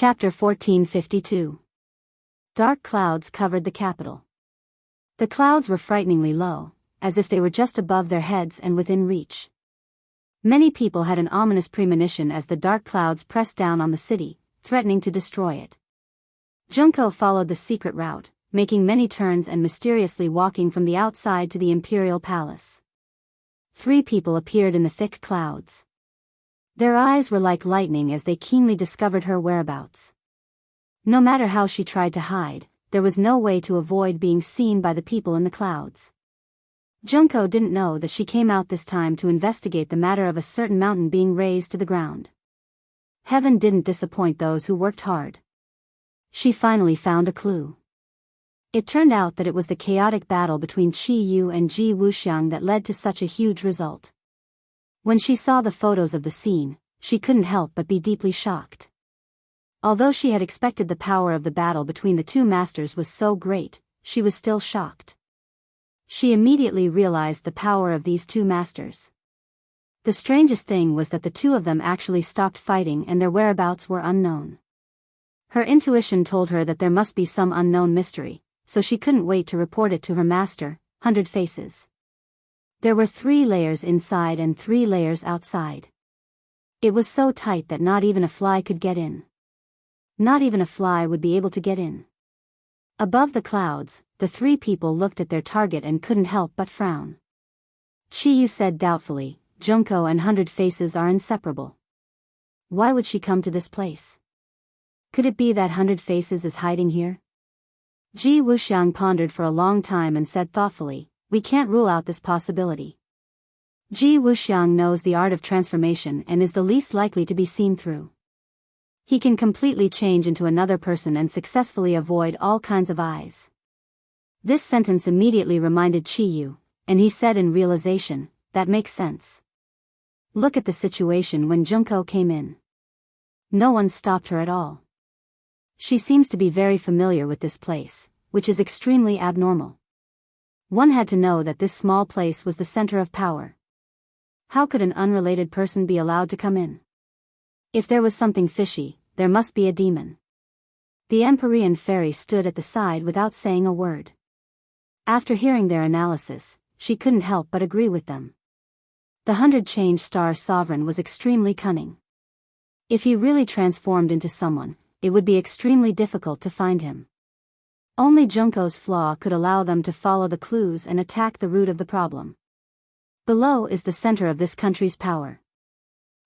Chapter 1452. Dark clouds covered the capital. The clouds were frighteningly low, as if they were just above their heads and within reach. Many people had an ominous premonition as the dark clouds pressed down on the city, threatening to destroy it. Junko followed the secret route, making many turns and mysteriously walking from the outside to the imperial palace. 3 people appeared in the thick clouds. Their eyes were like lightning as they keenly discovered her whereabouts. No matter how she tried to hide, there was no way to avoid being seen by the people in the clouds. Junko didn't know that she came out this time to investigate the matter of a certain mountain being razed to the ground. Heaven didn't disappoint those who worked hard. She finally found a clue. It turned out that it was the chaotic battle between Chi Yu and Ji Wuxiang that led to such a huge result. When she saw the photos of the scene, she couldn't help but be deeply shocked. Although she had expected the power of the battle between the 2 masters was so great, she was still shocked. She immediately realized the power of these 2 masters. The strangest thing was that the 2 of them actually stopped fighting and their whereabouts were unknown. Her intuition told her that there must be some unknown mystery, so she couldn't wait to report it to her master, 100 Faces. There were 3 layers inside and 3 layers outside. It was so tight that not even a fly could get in. Not even a fly would be able to get in. Above the clouds, the 3 people looked at their target and couldn't help but frown. Chi Yu said doubtfully, Junko and 100 Faces are inseparable. Why would she come to this place? Could it be that 100 Faces is hiding here? Ji Wuxiang pondered for a long time and said thoughtfully, we can't rule out this possibility. Ji Wuxiang knows the art of transformation and is the least likely to be seen through. He can completely change into another person and successfully avoid all kinds of eyes. This sentence immediately reminded Chi Yu, and he said in realization, that makes sense. Look at the situation when Junko came in. No one stopped her at all. She seems to be very familiar with this place, which is extremely abnormal. One had to know that this small place was the center of power. How could an unrelated person be allowed to come in? If there was something fishy, there must be a demon. The Empyrean fairy stood at the side without saying a word. After hearing their analysis, she couldn't help but agree with them. The 100 Star Sovereign was extremely cunning. If he really transformed into someone, it would be extremely difficult to find him. Only Junko's flaw could allow them to follow the clues and attack the root of the problem. Below is the center of this country's power.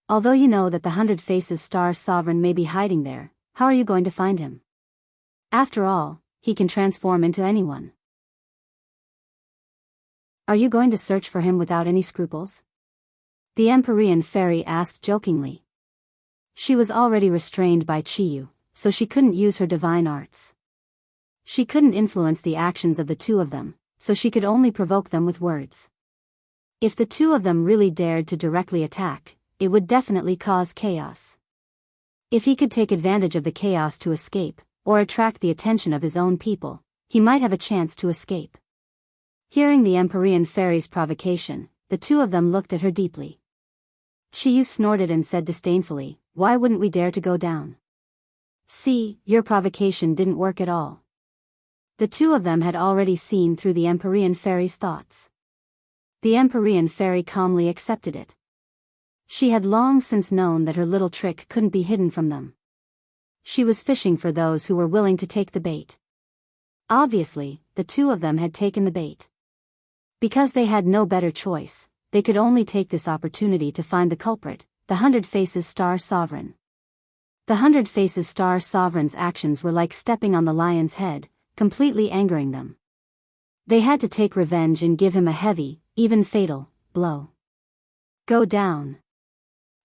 Although you know that the 100 Faces Star Sovereign may be hiding there, how are you going to find him? After all, he can transform into anyone. Are you going to search for him without any scruples? The Empyrean fairy asked jokingly. She was already restrained by Chi Yu, so she couldn't use her divine arts. She couldn't influence the actions of the 2 of them, so she could only provoke them with words. If the 2 of them really dared to directly attack, it would definitely cause chaos. If he could take advantage of the chaos to escape, or attract the attention of his own people, he might have a chance to escape. Hearing the Empyrean fairy's provocation, the 2 of them looked at her deeply. Chi Yu snorted and said disdainfully, why wouldn't we dare to go down? See, your provocation didn't work at all. The 2 of them had already seen through the Empyrean fairy's thoughts. The Empyrean fairy calmly accepted it. She had long since known that her little trick couldn't be hidden from them. She was fishing for those who were willing to take the bait. Obviously, the 2 of them had taken the bait. Because they had no better choice, they could only take this opportunity to find the culprit, the 100 Faces Star Sovereign. The 100 Faces Star Sovereign's actions were like stepping on the lion's head, completely angering them. They had to take revenge and give him a heavy, even fatal, blow. Go down!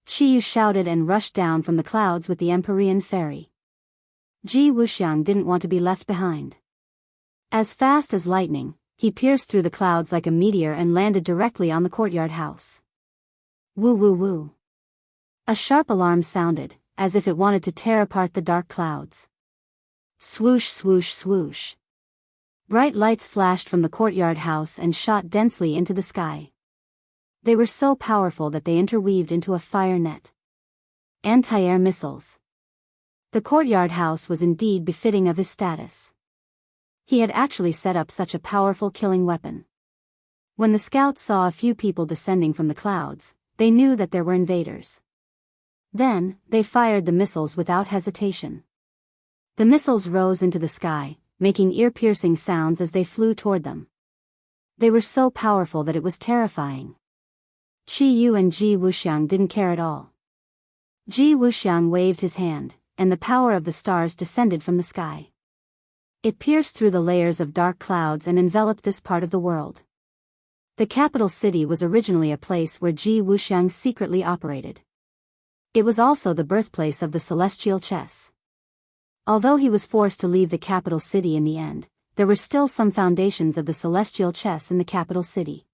Chi Yu shouted and rushed down from the clouds with the Empyrean fairy. Ji Wuxiang didn't want to be left behind. As fast as lightning, he pierced through the clouds like a meteor and landed directly on the courtyard house. Woo woo woo. A sharp alarm sounded, as if it wanted to tear apart the dark clouds. Swoosh swoosh swoosh. Bright lights flashed from the courtyard house and shot densely into the sky. They were so powerful that they interweaved into a fire net. Anti-air missiles. The courtyard house was indeed befitting of his status. He had actually set up such a powerful killing weapon. When the scouts saw a few people descending from the clouds, they knew that there were invaders. Then, they fired the missiles without hesitation. The missiles rose into the sky, making ear-piercing sounds as they flew toward them. They were so powerful that it was terrifying. Qi Yu and Ji Wuxiang didn't care at all. Ji Wuxiang waved his hand, and the power of the stars descended from the sky. It pierced through the layers of dark clouds and enveloped this part of the world. The capital city was originally a place where Ji Wuxiang secretly operated. It was also the birthplace of the celestial chess. Although he was forced to leave the capital city in the end, there were still some foundations of the celestial chess in the capital city.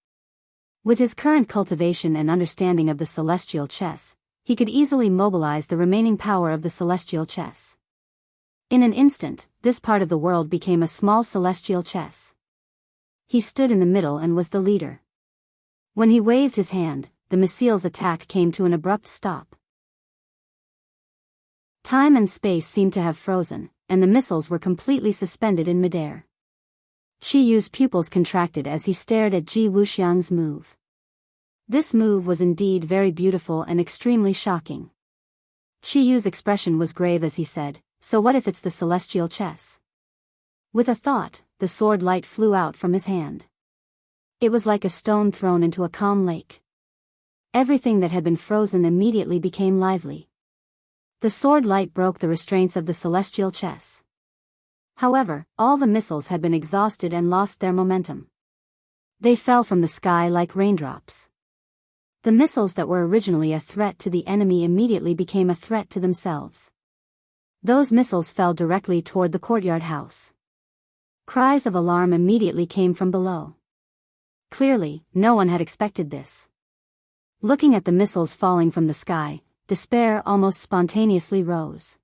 With his current cultivation and understanding of the celestial chess, he could easily mobilize the remaining power of the celestial chess. In an instant, this part of the world became a small celestial chess. He stood in the middle and was the leader. When he waved his hand, the missile's attack came to an abrupt stop. Time and space seemed to have frozen, and the missiles were completely suspended in midair. Qi Yu's pupils contracted as he stared at Ji Wuxiang's move. This move was indeed very beautiful and extremely shocking. Qi Yu's expression was grave as he said, "So what if it's the celestial chess?" With a thought, the sword light flew out from his hand. It was like a stone thrown into a calm lake. Everything that had been frozen immediately became lively. The sword light broke the restraints of the celestial chess. However, all the missiles had been exhausted and lost their momentum. They fell from the sky like raindrops. The missiles that were originally a threat to the enemy immediately became a threat to themselves. Those missiles fell directly toward the courtyard house. Cries of alarm immediately came from below. Clearly, no one had expected this. Looking at the missiles falling from the sky, despair almost spontaneously rose.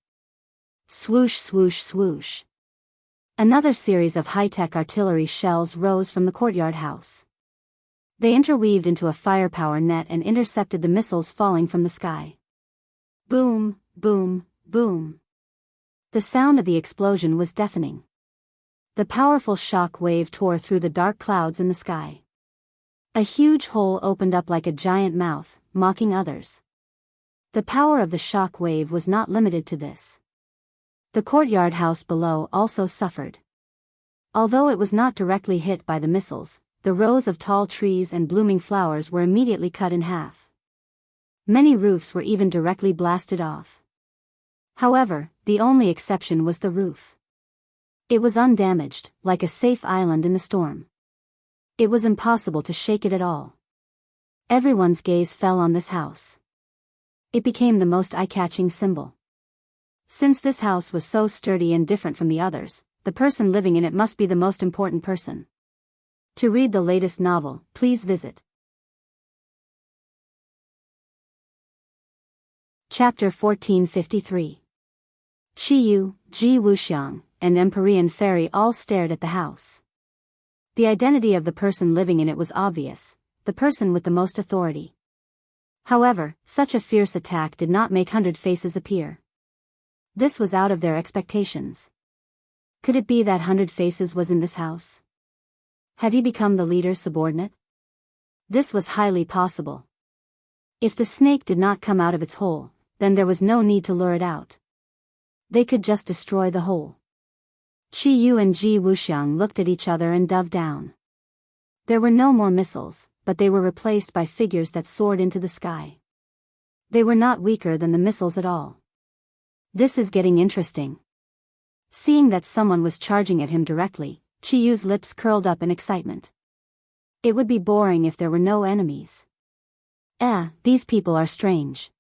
Swoosh, swoosh, swoosh. Another series of high-tech artillery shells rose from the courtyard house. They interweaved into a firepower net and intercepted the missiles falling from the sky. Boom, boom, boom. The sound of the explosion was deafening. The powerful shock wave tore through the dark clouds in the sky. A huge hole opened up like a giant mouth, mocking others. The power of the shock wave was not limited to this. The courtyard house below also suffered. Although it was not directly hit by the missiles, the rows of tall trees and blooming flowers were immediately cut in half. Many roofs were even directly blasted off. However, the only exception was the roof. It was undamaged, like a safe island in the storm. It was impossible to shake it at all. Everyone's gaze fell on this house. It became the most eye-catching symbol. Since this house was so sturdy and different from the others, the person living in it must be the most important person. To read the latest novel, please visit Chapter 1453. Qi Yu, Ji Wuxiang, and Empyrean Fairy all stared at the house. The identity of the person living in it was obvious, the person with the most authority. However, such a fierce attack did not make 100 Faces appear. This was out of their expectations. Could it be that 100 Faces was in this house? Had he become the leader's subordinate? This was highly possible. If the snake did not come out of its hole, then there was no need to lure it out. They could just destroy the hole. Qi Yu and Ji Wuxiang looked at each other and dove down. There were no more missiles, but they were replaced by figures that soared into the sky. They were not weaker than the missiles at all. This is getting interesting. Seeing that someone was charging at him directly, Qi Yu's lips curled up in excitement. It would be boring if there were no enemies. These people are strange.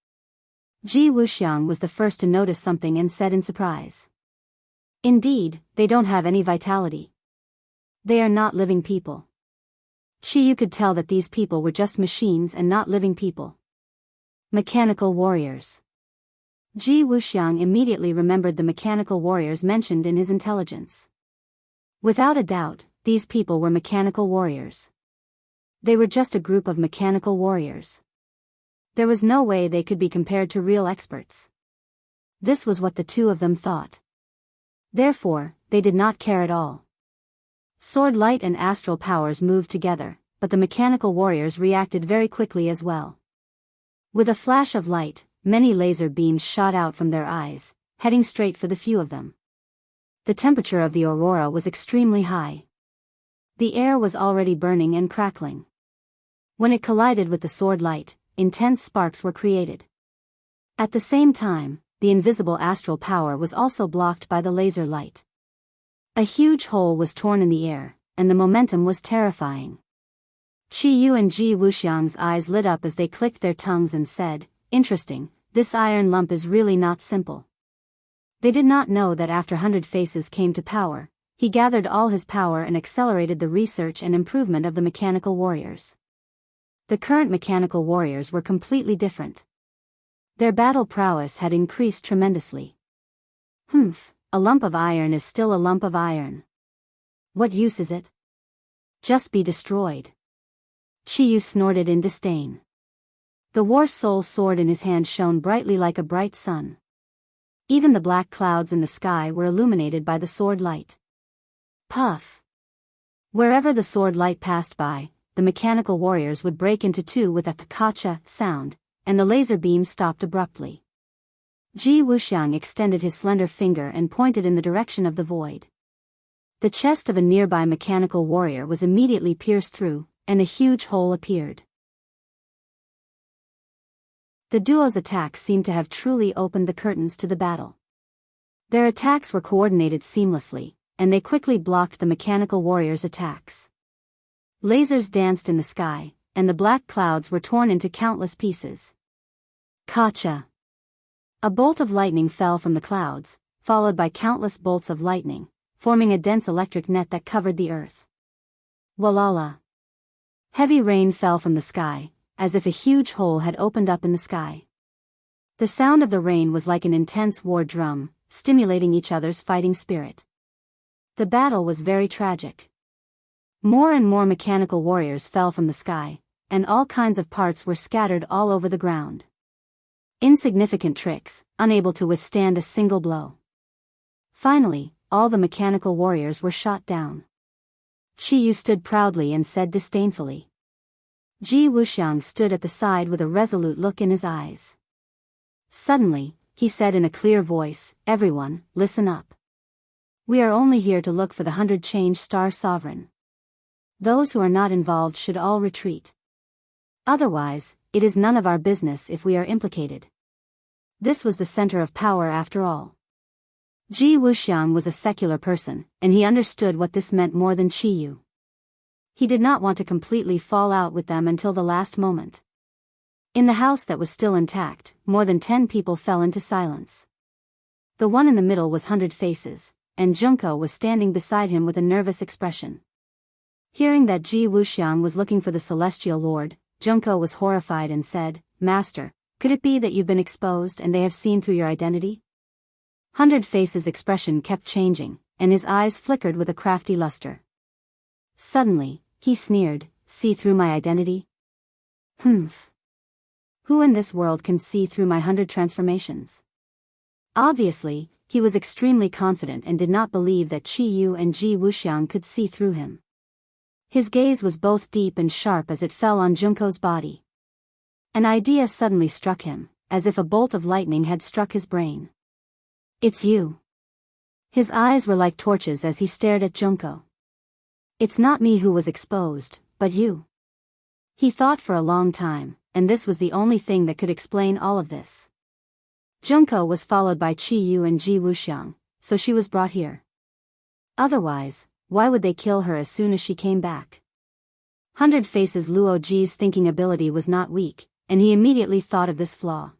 Ji Wuxiang was the first to notice something and said in surprise. Indeed, they don't have any vitality. They are not living people. Qi Yu could tell that these people were just machines and not living people. Mechanical warriors. Ji Wuxiang immediately remembered the mechanical warriors mentioned in his intelligence. Without a doubt, these people were mechanical warriors. They were just a group of mechanical warriors. There was no way they could be compared to real experts. This was what the two of them thought. Therefore, they did not care at all. Sword light and astral powers moved together, but the mechanical warriors reacted very quickly as well. With a flash of light, many laser beams shot out from their eyes, heading straight for the few of them. The temperature of the aurora was extremely high. The air was already burning and crackling. When it collided with the sword light, intense sparks were created. At the same time, the invisible astral power was also blocked by the laser light. A huge hole was torn in the air, and the momentum was terrifying. Qi Yu and Ji Wuxiang's eyes lit up as they clicked their tongues and said, "Interesting, this iron lump is really not simple." They did not know that after 100 Faces came to power, he gathered all his power and accelerated the research and improvement of the mechanical warriors. The current mechanical warriors were completely different. Their battle prowess had increased tremendously. A lump of iron is still a lump of iron. What use is it? Just be destroyed. Qi Yu snorted in disdain. The war soul sword in his hand shone brightly like a bright sun. Even the black clouds in the sky were illuminated by the sword light. Puff! Wherever the sword light passed by, the mechanical warriors would break into two with a kacha sound, and the laser beam stopped abruptly. Ji Wuxiang extended his slender finger and pointed in the direction of the void. The chest of a nearby mechanical warrior was immediately pierced through, and a huge hole appeared. The duo's attacks seemed to have truly opened the curtains to the battle. Their attacks were coordinated seamlessly, and they quickly blocked the mechanical warriors' attacks. Lasers danced in the sky, and the black clouds were torn into countless pieces. Kacha! A bolt of lightning fell from the clouds, followed by countless bolts of lightning, forming a dense electric net that covered the earth. Walala! Heavy rain fell from the sky, as if a huge hole had opened up in the sky. The sound of the rain was like an intense war drum, stimulating each other's fighting spirit. The battle was very tragic. More and more mechanical warriors fell from the sky, and all kinds of parts were scattered all over the ground. Insignificant tricks, unable to withstand a single blow. Finally, all the mechanical warriors were shot down. Qi Yu stood proudly and said disdainfully. Ji Wuxiang stood at the side with a resolute look in his eyes. Suddenly, he said in a clear voice, "Everyone, listen up. We are only here to look for the 100 Change Star Sovereign. Those who are not involved should all retreat. Otherwise, it is none of our business if we are implicated." This was the center of power after all. Ji Wuxiang was a secular person, and he understood what this meant more than Qi Yu. He did not want to completely fall out with them until the last moment. In the house that was still intact, more than 10 people fell into silence. The one in the middle was 100 Faces, and Junko was standing beside him with a nervous expression. Hearing that Ji Wuxiang was looking for the Celestial Lord, Junko was horrified and said, "Master, could it be that you've been exposed and they have seen through your identity?" 100 Faces' expression kept changing, and his eyes flickered with a crafty luster. Suddenly, he sneered, "See through my identity? Who in this world can see through my 100 transformations?" Obviously, he was extremely confident and did not believe that Qi Yu and Ji Wuxiang could see through him. His gaze was both deep and sharp as it fell on Junko's body. An idea suddenly struck him, as if a bolt of lightning had struck his brain. "It's you." His eyes were like torches as he stared at Junko. "It's not me who was exposed, but you." He thought for a long time, and this was the only thing that could explain all of this. Junko was followed by Qi Yu and Ji Wuxiang, so she was brought here. Otherwise, why would they kill her as soon as she came back? 100 Faces Luo Ji's thinking ability was not weak, and he immediately thought of this flaw.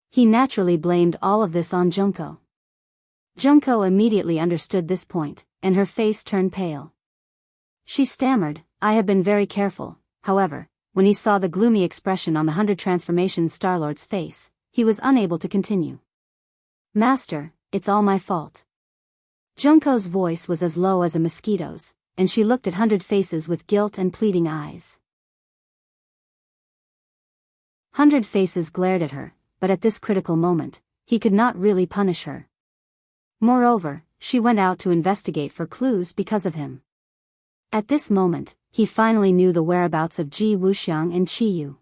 He naturally blamed all of this on Junko. Junko immediately understood this point, and her face turned pale. She stammered, "I have been very careful." However, when he saw the gloomy expression on the 100 Transformation Starlord's face, he was unable to continue. "Master, it's all my fault." Junko's voice was as low as a mosquito's, and she looked at 100 Faces with guilt and pleading eyes. 100 Faces glared at her, but at this critical moment, he could not really punish her. Moreover, she went out to investigate for clues because of him. At this moment, he finally knew the whereabouts of Ji Wuxiang and Qi Yu.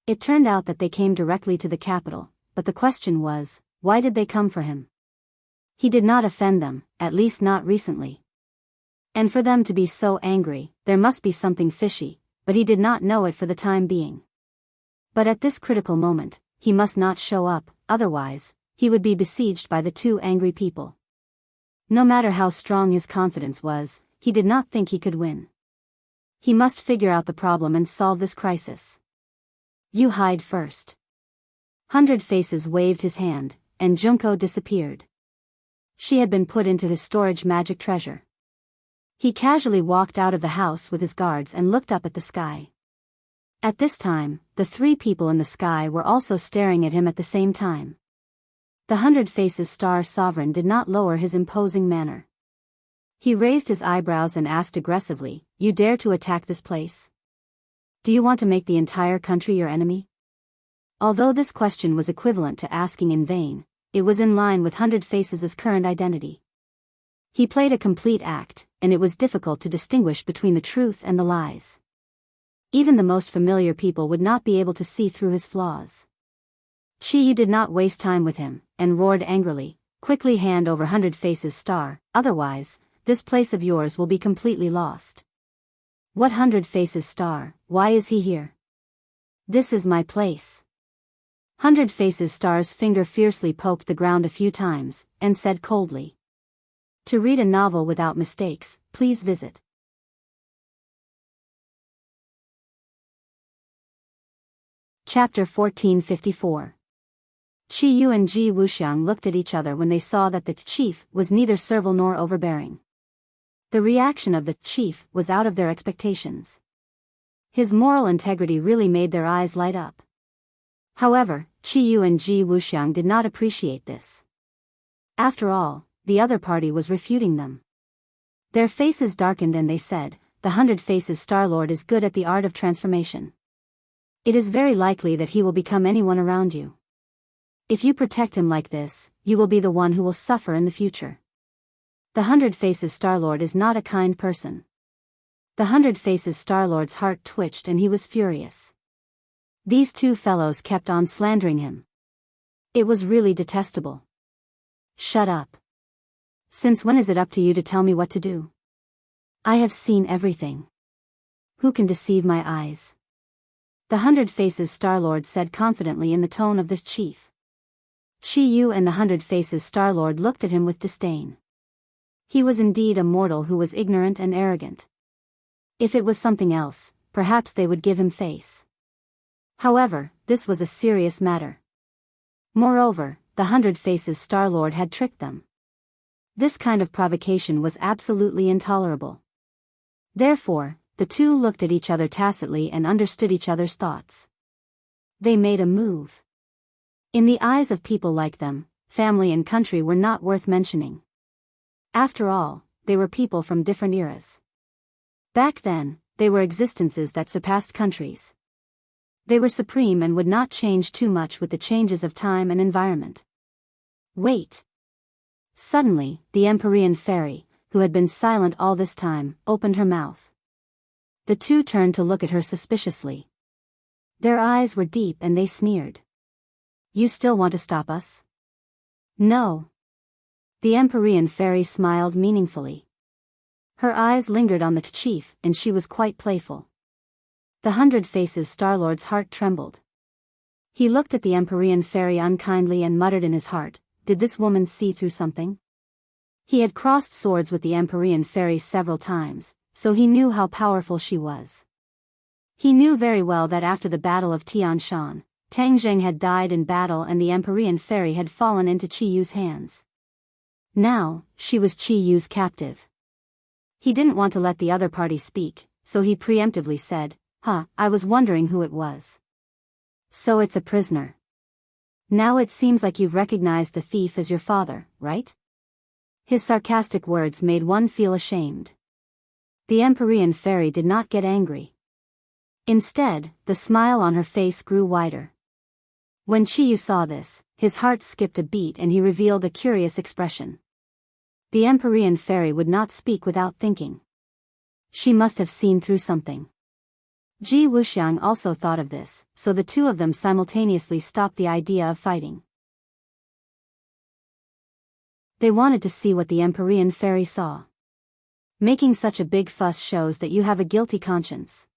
It turned out that they came directly to the capital, but the question was, why did they come for him? He did not offend them, at least not recently. And for them to be so angry, there must be something fishy, but he did not know it for the time being. But at this critical moment, he must not show up, otherwise, he would be besieged by the two angry people. No matter how strong his confidence was, he did not think he could win. He must figure out the problem and solve this crisis. You hide first. 100 Faces waved his hand, and Junko disappeared. She had been put into his storage magic treasure. He casually walked out of the house with his guards and looked up at the sky. At this time, the three people in the sky were also staring at him at the same time. The 100 Faces Star Sovereign did not lower his imposing manner. He raised his eyebrows and asked aggressively, "You dare to attack this place? Do you want to make the entire country your enemy?" Although this question was equivalent to asking in vain, it was in line with 100 Faces' current identity. He played a complete act, and it was difficult to distinguish between the truth and the lies. Even the most familiar people would not be able to see through his flaws. Qi Yu did not waste time with him, and roared angrily, "Quickly hand over 100 Faces Star, otherwise, this place of yours will be completely lost." "What 100 Faces Star, why is he here?" "This is my place." 100 Faces Star's finger fiercely poked the ground a few times, and said coldly, "To read a novel without mistakes, please visit Chapter 1454. Qi Yu and Ji Wuxiang looked at each other when they saw that the chief was neither servile nor overbearing. The reaction of the chief was out of their expectations. His moral integrity really made their eyes light up. However, Qi Yu and Ji Wuxiang did not appreciate this. After all, the other party was refuting them. Their faces darkened and they said, "The 100 Faces Star-Lord is good at the art of transformation. It is very likely that he will become anyone around you. If you protect him like this, you will be the one who will suffer in the future. The 100 Faces Star-Lord is not a kind person." The 100 Faces Star-Lord's heart twitched and he was furious. These two fellows kept on slandering him. It was really detestable. "Shut up. Since when is it up to you to tell me what to do? I have seen everything. Who can deceive my eyes?" The 100 Faces Star-Lord said confidently in the tone of the chief. Qi Yu and the 100 Faces Star-Lord looked at him with disdain. He was indeed a mortal who was ignorant and arrogant. If it was something else, perhaps they would give him face. However, this was a serious matter. Moreover, the 100 Faces Star-Lord had tricked them. This kind of provocation was absolutely intolerable. Therefore, the two looked at each other tacitly and understood each other's thoughts. They made a move. In the eyes of people like them, family and country were not worth mentioning. After all, they were people from different eras. Back then, they were existences that surpassed countries. They were supreme and would not change too much with the changes of time and environment. Wait. Suddenly, the Empyrean fairy, who had been silent all this time, opened her mouth. The two turned to look at her suspiciously. Their eyes were deep and they sneered. "You still want to stop us?" "No." The Empyrean fairy smiled meaningfully. Her eyes lingered on the chief and she was quite playful. The 100 Faces Star-Lord's heart trembled. He looked at the Empyrean fairy unkindly and muttered in his heart, "Did this woman see through something?" He had crossed swords with the Empyrean fairy several times, so he knew how powerful she was. He knew very well that after the Battle of Tianshan, Tang Zheng had died in battle and the Empyrean fairy had fallen into Qi Yu's hands. Now, she was Qi Yu's captive. He didn't want to let the other party speak, so he preemptively said, I was wondering who it was." "So it's a prisoner. Now it seems like you've recognized the thief as your father, right?" His sarcastic words made one feel ashamed. The Empyrean fairy did not get angry. Instead, the smile on her face grew wider. When Chiyu saw this, his heart skipped a beat and he revealed a curious expression. The Empyrean fairy would not speak without thinking. She must have seen through something. Ji Wuxiang also thought of this, so the two of them simultaneously stopped the idea of fighting. They wanted to see what the Empyrean fairy saw. Making such a big fuss shows that you have a guilty conscience.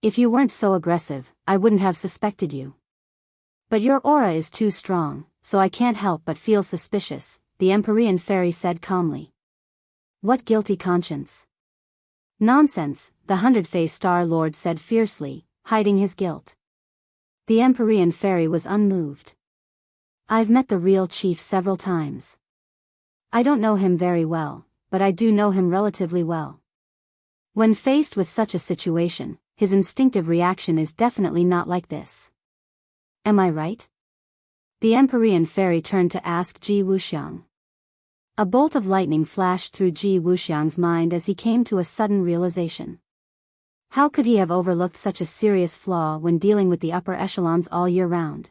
If you weren't so aggressive, I wouldn't have suspected you. But your aura is too strong, so I can't help but feel suspicious, the Empyrean fairy said calmly. What guilty conscience? Nonsense, the Hundred-Faced Star Lord said fiercely, hiding his guilt. The Empyrean fairy was unmoved. I've met the real chief several times. I don't know him very well, but I do know him relatively well. When faced with such a situation, his instinctive reaction is definitely not like this. Am I right? The Empyrean fairy turned to ask Ji Wuxiang. A bolt of lightning flashed through Ji Wuxiang's mind as he came to a sudden realization. How could he have overlooked such a serious flaw when dealing with the upper echelons all year round?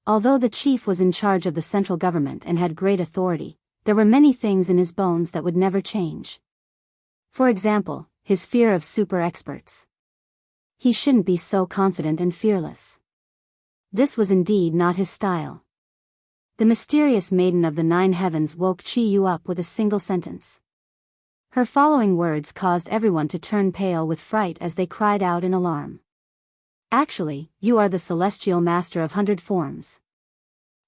Although the chief was in charge of the central government and had great authority, there were many things in his bones that would never change. For example, his fear of super experts. He shouldn't be so confident and fearless. This was indeed not his style. The mysterious maiden of the 9 heavens woke Chiyu up with a single sentence. Her following words caused everyone to turn pale with fright as they cried out in alarm. Actually, you are the celestial master of 100 forms.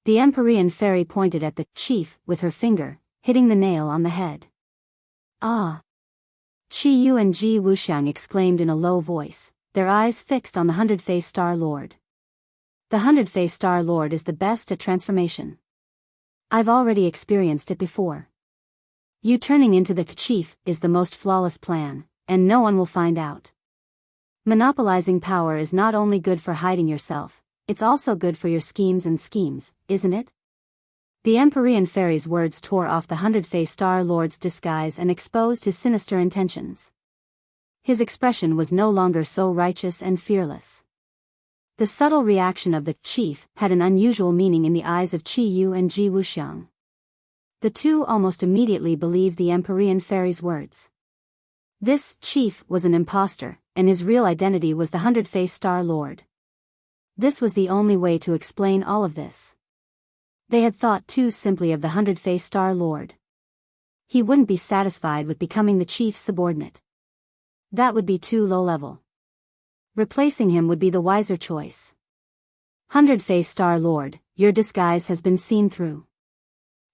The Empyrean fairy pointed at the chief with her finger, hitting the nail on the head. Ah! Chiyu and Ji Wuxiang exclaimed in a low voice, their eyes fixed on the Hundred-Faced Star Lord. The Hundred-Faced Star Lord is the best at transformation. I've already experienced it before. You turning into the chief is the most flawless plan, and no one will find out. Monopolizing power is not only good for hiding yourself, it's also good for your schemes, isn't it? The Empyrean fairy's words tore off the Hundred-Faced Star Lord's disguise and exposed his sinister intentions. His expression was no longer so righteous and fearless. The subtle reaction of the chief had an unusual meaning in the eyes of Chiyu and Ji Wuxiang. The two almost immediately believed the Empyrean fairy's words. This chief was an impostor, and his real identity was the Hundred-Faced Star Lord. This was the only way to explain all of this. They had thought too simply of the Hundred-Faced Star Lord. He wouldn't be satisfied with becoming the chief's subordinate. That would be too low level. Replacing him would be the wiser choice. Hundred-Faced Star Lord, your disguise has been seen through.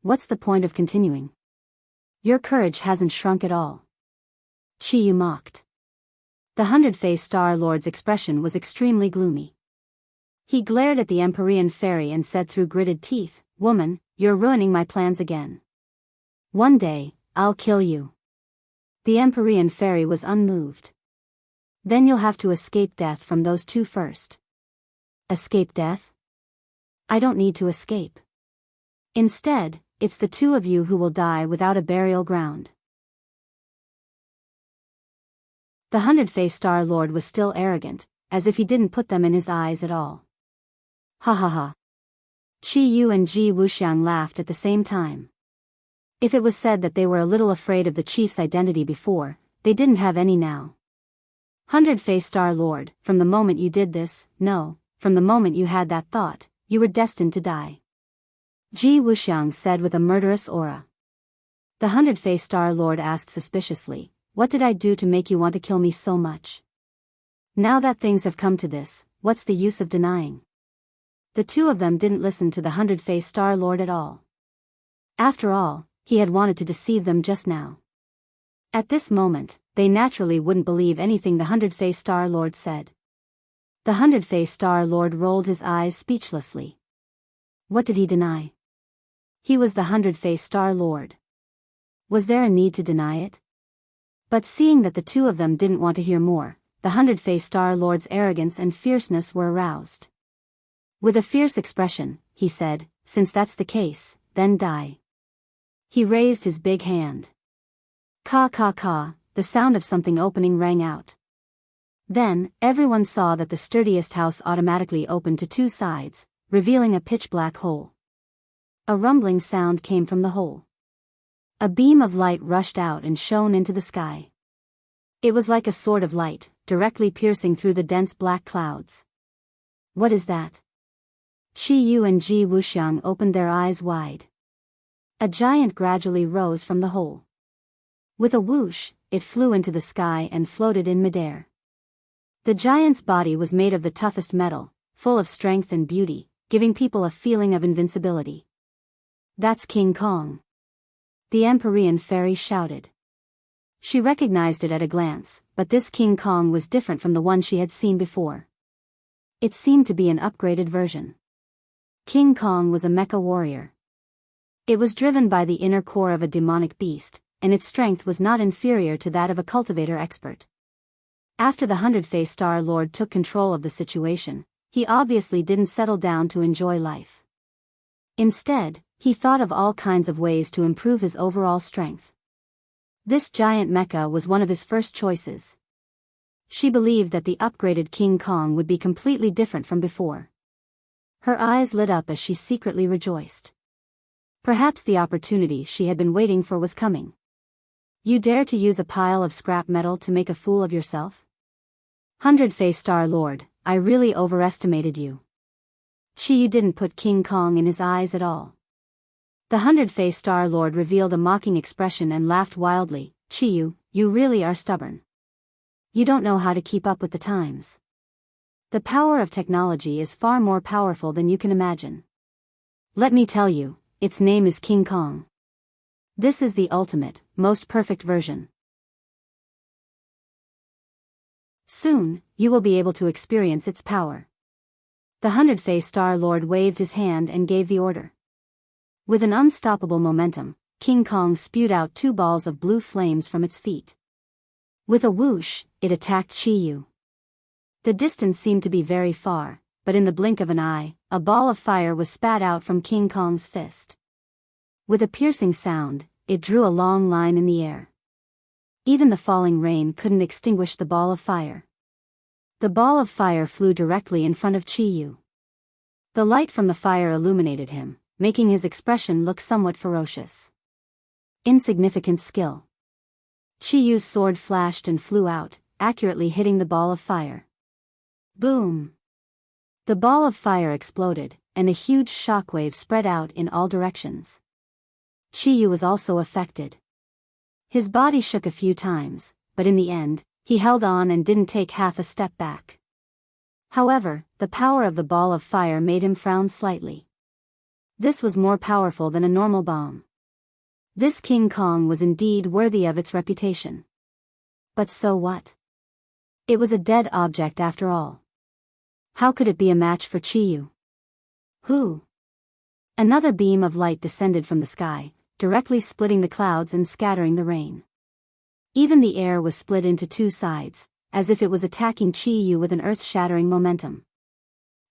What's the point of continuing? Your courage hasn't shrunk at all. Chiyu mocked. The Hundred-Faced Star Lord's expression was extremely gloomy. He glared at the Empyrean fairy and said through gritted teeth, "Woman, you're ruining my plans again. One day, I'll kill you." The Empyrean fairy was unmoved. Then you'll have to escape death from those two first. Escape death? I don't need to escape. Instead, it's the two of you who will die without a burial ground. The Hundred-Faced Star Lord was still arrogant, as if he didn't put them in his eyes at all. Ha ha ha. Chiyu and Ji Wuxiang laughed at the same time. If it was said that they were a little afraid of the chief's identity before, they didn't have any now. Hundred-Faced Star Lord, from the moment you did this, no, from the moment you had that thought, you were destined to die. Ji Wuxiang said with a murderous aura. The Hundred-Faced Star Lord asked suspiciously, "What did I do to make you want to kill me so much? Now that things have come to this, what's the use of denying?" The two of them didn't listen to the Hundred-Faced Star Lord at all. After all, he had wanted to deceive them just now. At this moment, they naturally wouldn't believe anything the Hundred-Faced Star Lord said. The Hundred-Faced Star Lord rolled his eyes speechlessly. What did he deny? He was the Hundred-Faced Star Lord. Was there a need to deny it? But seeing that the two of them didn't want to hear more, the Hundred-Faced Star Lord's arrogance and fierceness were aroused. With a fierce expression, he said, "Since that's the case, then die." He raised his big hand. Ka ka ka, the sound of something opening rang out. Then, everyone saw that the sturdiest house automatically opened to two sides, revealing a pitch-black hole. A rumbling sound came from the hole. A beam of light rushed out and shone into the sky. It was like a sword of light, directly piercing through the dense black clouds. What is that? Qi Yu and Ji Wuxiang opened their eyes wide. A giant gradually rose from the hole. With a whoosh, it flew into the sky and floated in midair. The giant's body was made of the toughest metal, full of strength and beauty, giving people a feeling of invincibility. That's King Kong. The Empyrean fairy shouted. She recognized it at a glance, but this King Kong was different from the one she had seen before. It seemed to be an upgraded version. King Kong was a mecha warrior. It was driven by the inner core of a demonic beast, and its strength was not inferior to that of a cultivator expert. After the 100-faced Star Lord took control of the situation, he obviously didn't settle down to enjoy life. Instead, he thought of all kinds of ways to improve his overall strength. This giant mecha was one of his first choices. She believed that the upgraded King Kong would be completely different from before. Her eyes lit up as she secretly rejoiced. Perhaps the opportunity she had been waiting for was coming. You dare to use a pile of scrap metal to make a fool of yourself? 100-faced Star Lord, I really overestimated you. Qi Yu didn't put King Kong in his eyes at all. The 100-faced Star Lord revealed a mocking expression and laughed wildly. Qi Yu, you really are stubborn. You don't know how to keep up with the times. The power of technology is far more powerful than you can imagine. Let me tell you, its name is King Kong. This is the ultimate, most perfect version. Soon, you will be able to experience its power. The 100-faced Star Lord waved his hand and gave the order. With an unstoppable momentum, King Kong spewed out 2 balls of blue flames from its feet. With a whoosh, it attacked Qi Yu. The distance seemed to be very far, but in the blink of an eye, a ball of fire was spat out from King Kong's fist. With a piercing sound, it drew a long line in the air. Even the falling rain couldn't extinguish the ball of fire. The ball of fire flew directly in front of Qi Yu. The light from the fire illuminated him, making his expression look somewhat ferocious. Insignificant skill. Qi Yu's sword flashed and flew out, accurately hitting the ball of fire. Boom! The ball of fire exploded, and a huge shockwave spread out in all directions. Qi Yu was also affected. His body shook a few times, but in the end, he held on and didn't take half a step back. However, the power of the ball of fire made him frown slightly. This was more powerful than a normal bomb. This King Kong was indeed worthy of its reputation. But so what? It was a dead object after all. How could it be a match for Qi Yu? Who? Another beam of light descended from the sky, directly splitting the clouds and scattering the rain. Even the air was split into 2 sides, as if it was attacking Qi Yu with an earth-shattering momentum.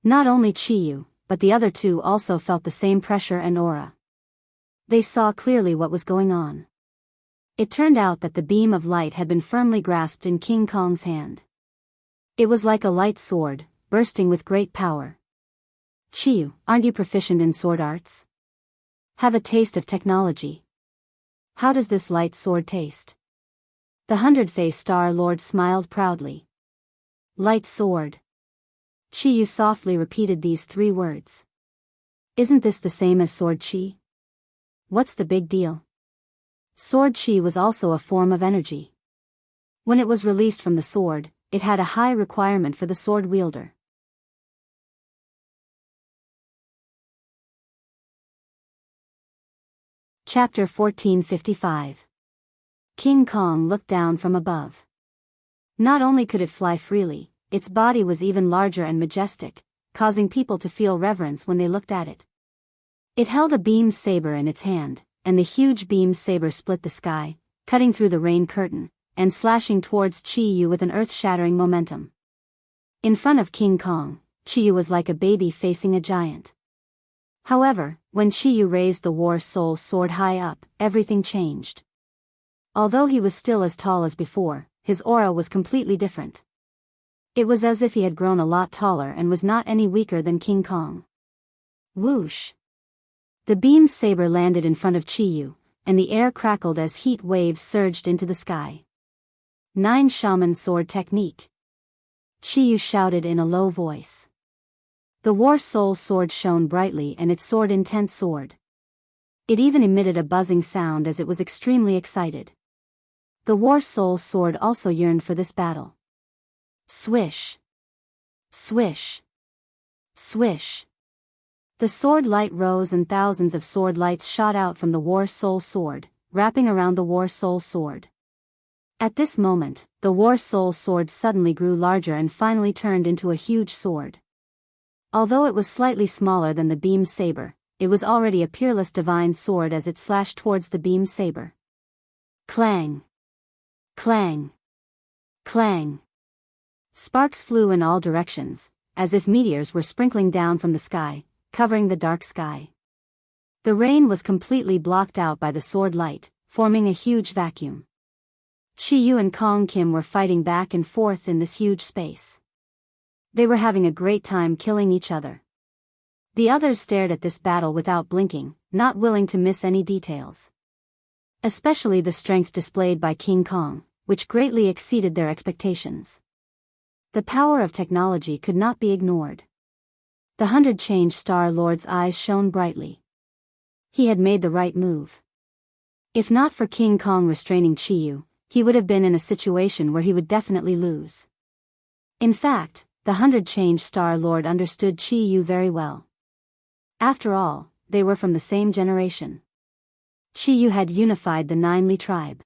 Not only Qi Yu, but the other 2 also felt the same pressure and aura. They saw clearly what was going on. It turned out that the beam of light had been firmly grasped in King Kong's hand. It was like a light sword, bursting with great power. Qi Yu, aren't you proficient in sword arts? Have a taste of technology. How does this light sword taste? The 100-faced Star Lord smiled proudly. Light sword. Qi Yu softly repeated these 3 words. Isn't this the same as sword qi? What's the big deal? Sword qi was also a form of energy. When it was released from the sword, it had a high requirement for the sword wielder. Chapter 1455. King Kong looked down from above. Not only could it fly freely, its body was even larger and majestic, causing people to feel reverence when they looked at it. It held a beam saber in its hand, and the huge beam saber split the sky, cutting through the rain curtain, and slashing towards Qi Yu with an earth-shattering momentum. In front of King Kong, Qi Yu was like a baby facing a giant. However, when Qi Yu raised the War Soul sword high up, everything changed. Although he was still as tall as before, his aura was completely different. It was as if he had grown a lot taller and was not any weaker than King Kong. Whoosh! The beam saber landed in front of Chiyu, and the air crackled as heat waves surged into the sky. 9 Shaman Sword Technique. Chiyu shouted in a low voice. The War Soul Sword shone brightly and it soared intense sword. It even emitted a buzzing sound as it was extremely excited. The War Soul Sword also yearned for this battle. Swish! Swish! Swish! The sword light rose and thousands of sword lights shot out from the War Soul Sword, wrapping around the War Soul Sword. At this moment, the War Soul Sword suddenly grew larger and finally turned into a huge sword. Although it was slightly smaller than the beam saber, it was already a peerless divine sword as it slashed towards the beam saber. Clang! Clang! Clang! Sparks flew in all directions, as if meteors were sprinkling down from the sky, covering the dark sky. The rain was completely blocked out by the sword light, forming a huge vacuum. Chiyu and Kong Kim were fighting back and forth in this huge space. They were having a great time killing each other. The others stared at this battle without blinking, not willing to miss any details. Especially the strength displayed by King Kong, which greatly exceeded their expectations. The power of technology could not be ignored. The 100 Change Star Lord's eyes shone brightly. He had made the right move. If not for King Kong restraining Chiyu, he would have been in a situation where he would definitely lose. In fact, the 100 Change Star Lord understood Chiyu very well. After all, they were from the same generation. Chiyu had unified the 9 Li tribe.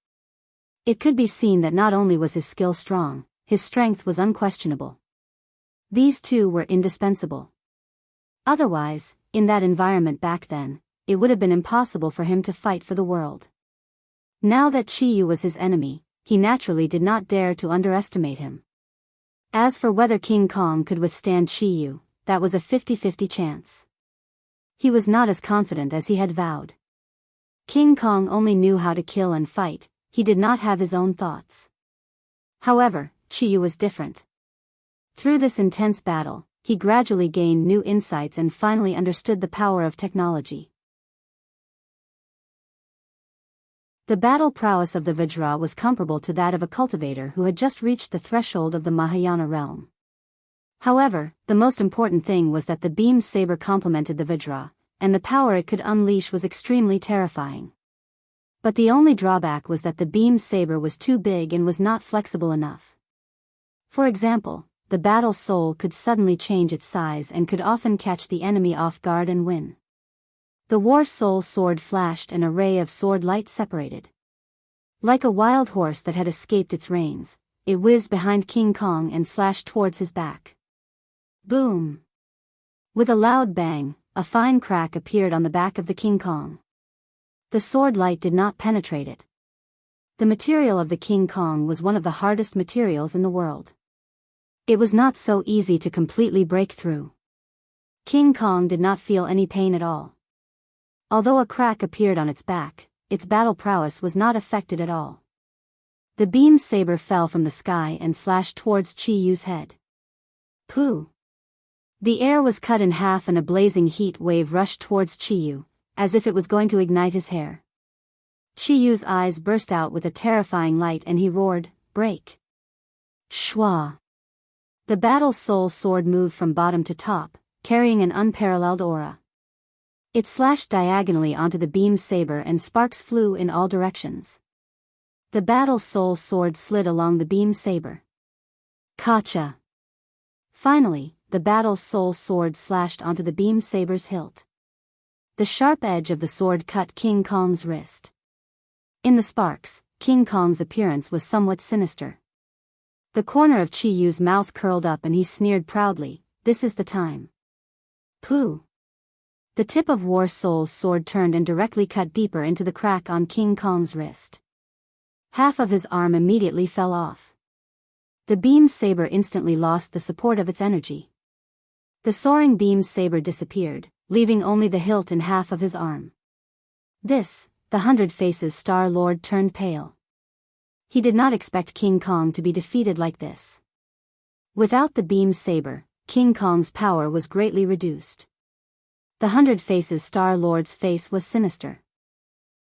It could be seen that not only was his skill strong, his strength was unquestionable. These two were indispensable. Otherwise, in that environment back then, it would have been impossible for him to fight for the world. Now that Chiyu was his enemy, he naturally did not dare to underestimate him. As for whether King Kong could withstand Chiyu, that was a 50-50 chance. He was not as confident as he had vowed. King Kong only knew how to kill and fight, he did not have his own thoughts. However, Chiyu was different. Through this intense battle, he gradually gained new insights and finally understood the power of technology. The battle prowess of the Vajra was comparable to that of a cultivator who had just reached the threshold of the Mahayana realm. However, the most important thing was that the beam saber complemented the Vajra, and the power it could unleash was extremely terrifying. But the only drawback was that the beam saber was too big and was not flexible enough. For example, the battle soul could suddenly change its size and could often catch the enemy off guard and win. The War Soul Sword flashed and a ray of sword light separated. Like a wild horse that had escaped its reins, it whizzed behind King Kong and slashed towards his back. Boom! With a loud bang, a fine crack appeared on the back of the King Kong. The sword light did not penetrate it. The material of the King Kong was one of the hardest materials in the world. It was not so easy to completely break through. King Kong did not feel any pain at all. Although a crack appeared on its back, its battle prowess was not affected at all. The beam saber fell from the sky and slashed towards Chiyu's head. Pooh! The air was cut in half and a blazing heat wave rushed towards Chiyu, as if it was going to ignite his hair. Chiyu's eyes burst out with a terrifying light and he roared, "Break!" Shwa! The battle soul sword moved from bottom to top, carrying an unparalleled aura. It slashed diagonally onto the beam saber and sparks flew in all directions. The battle soul sword slid along the beam saber. Kacha! Finally, the battle soul sword slashed onto the beam saber's hilt. The sharp edge of the sword cut King Kong's wrist. In the sparks, King Kong's appearance was somewhat sinister. The corner of Chiyu's mouth curled up and he sneered proudly, "This is the time." Pooh! The tip of War Soul's sword turned and directly cut deeper into the crack on King Kong's wrist. Half of his arm immediately fell off. The beam saber instantly lost the support of its energy. The soaring beam saber disappeared, leaving only the hilt and half of his arm. This, the 100 Faces Star Lord turned pale. He did not expect King Kong to be defeated like this. Without the beam saber, King Kong's power was greatly reduced. The 100 Faces Star Lord's face was sinister.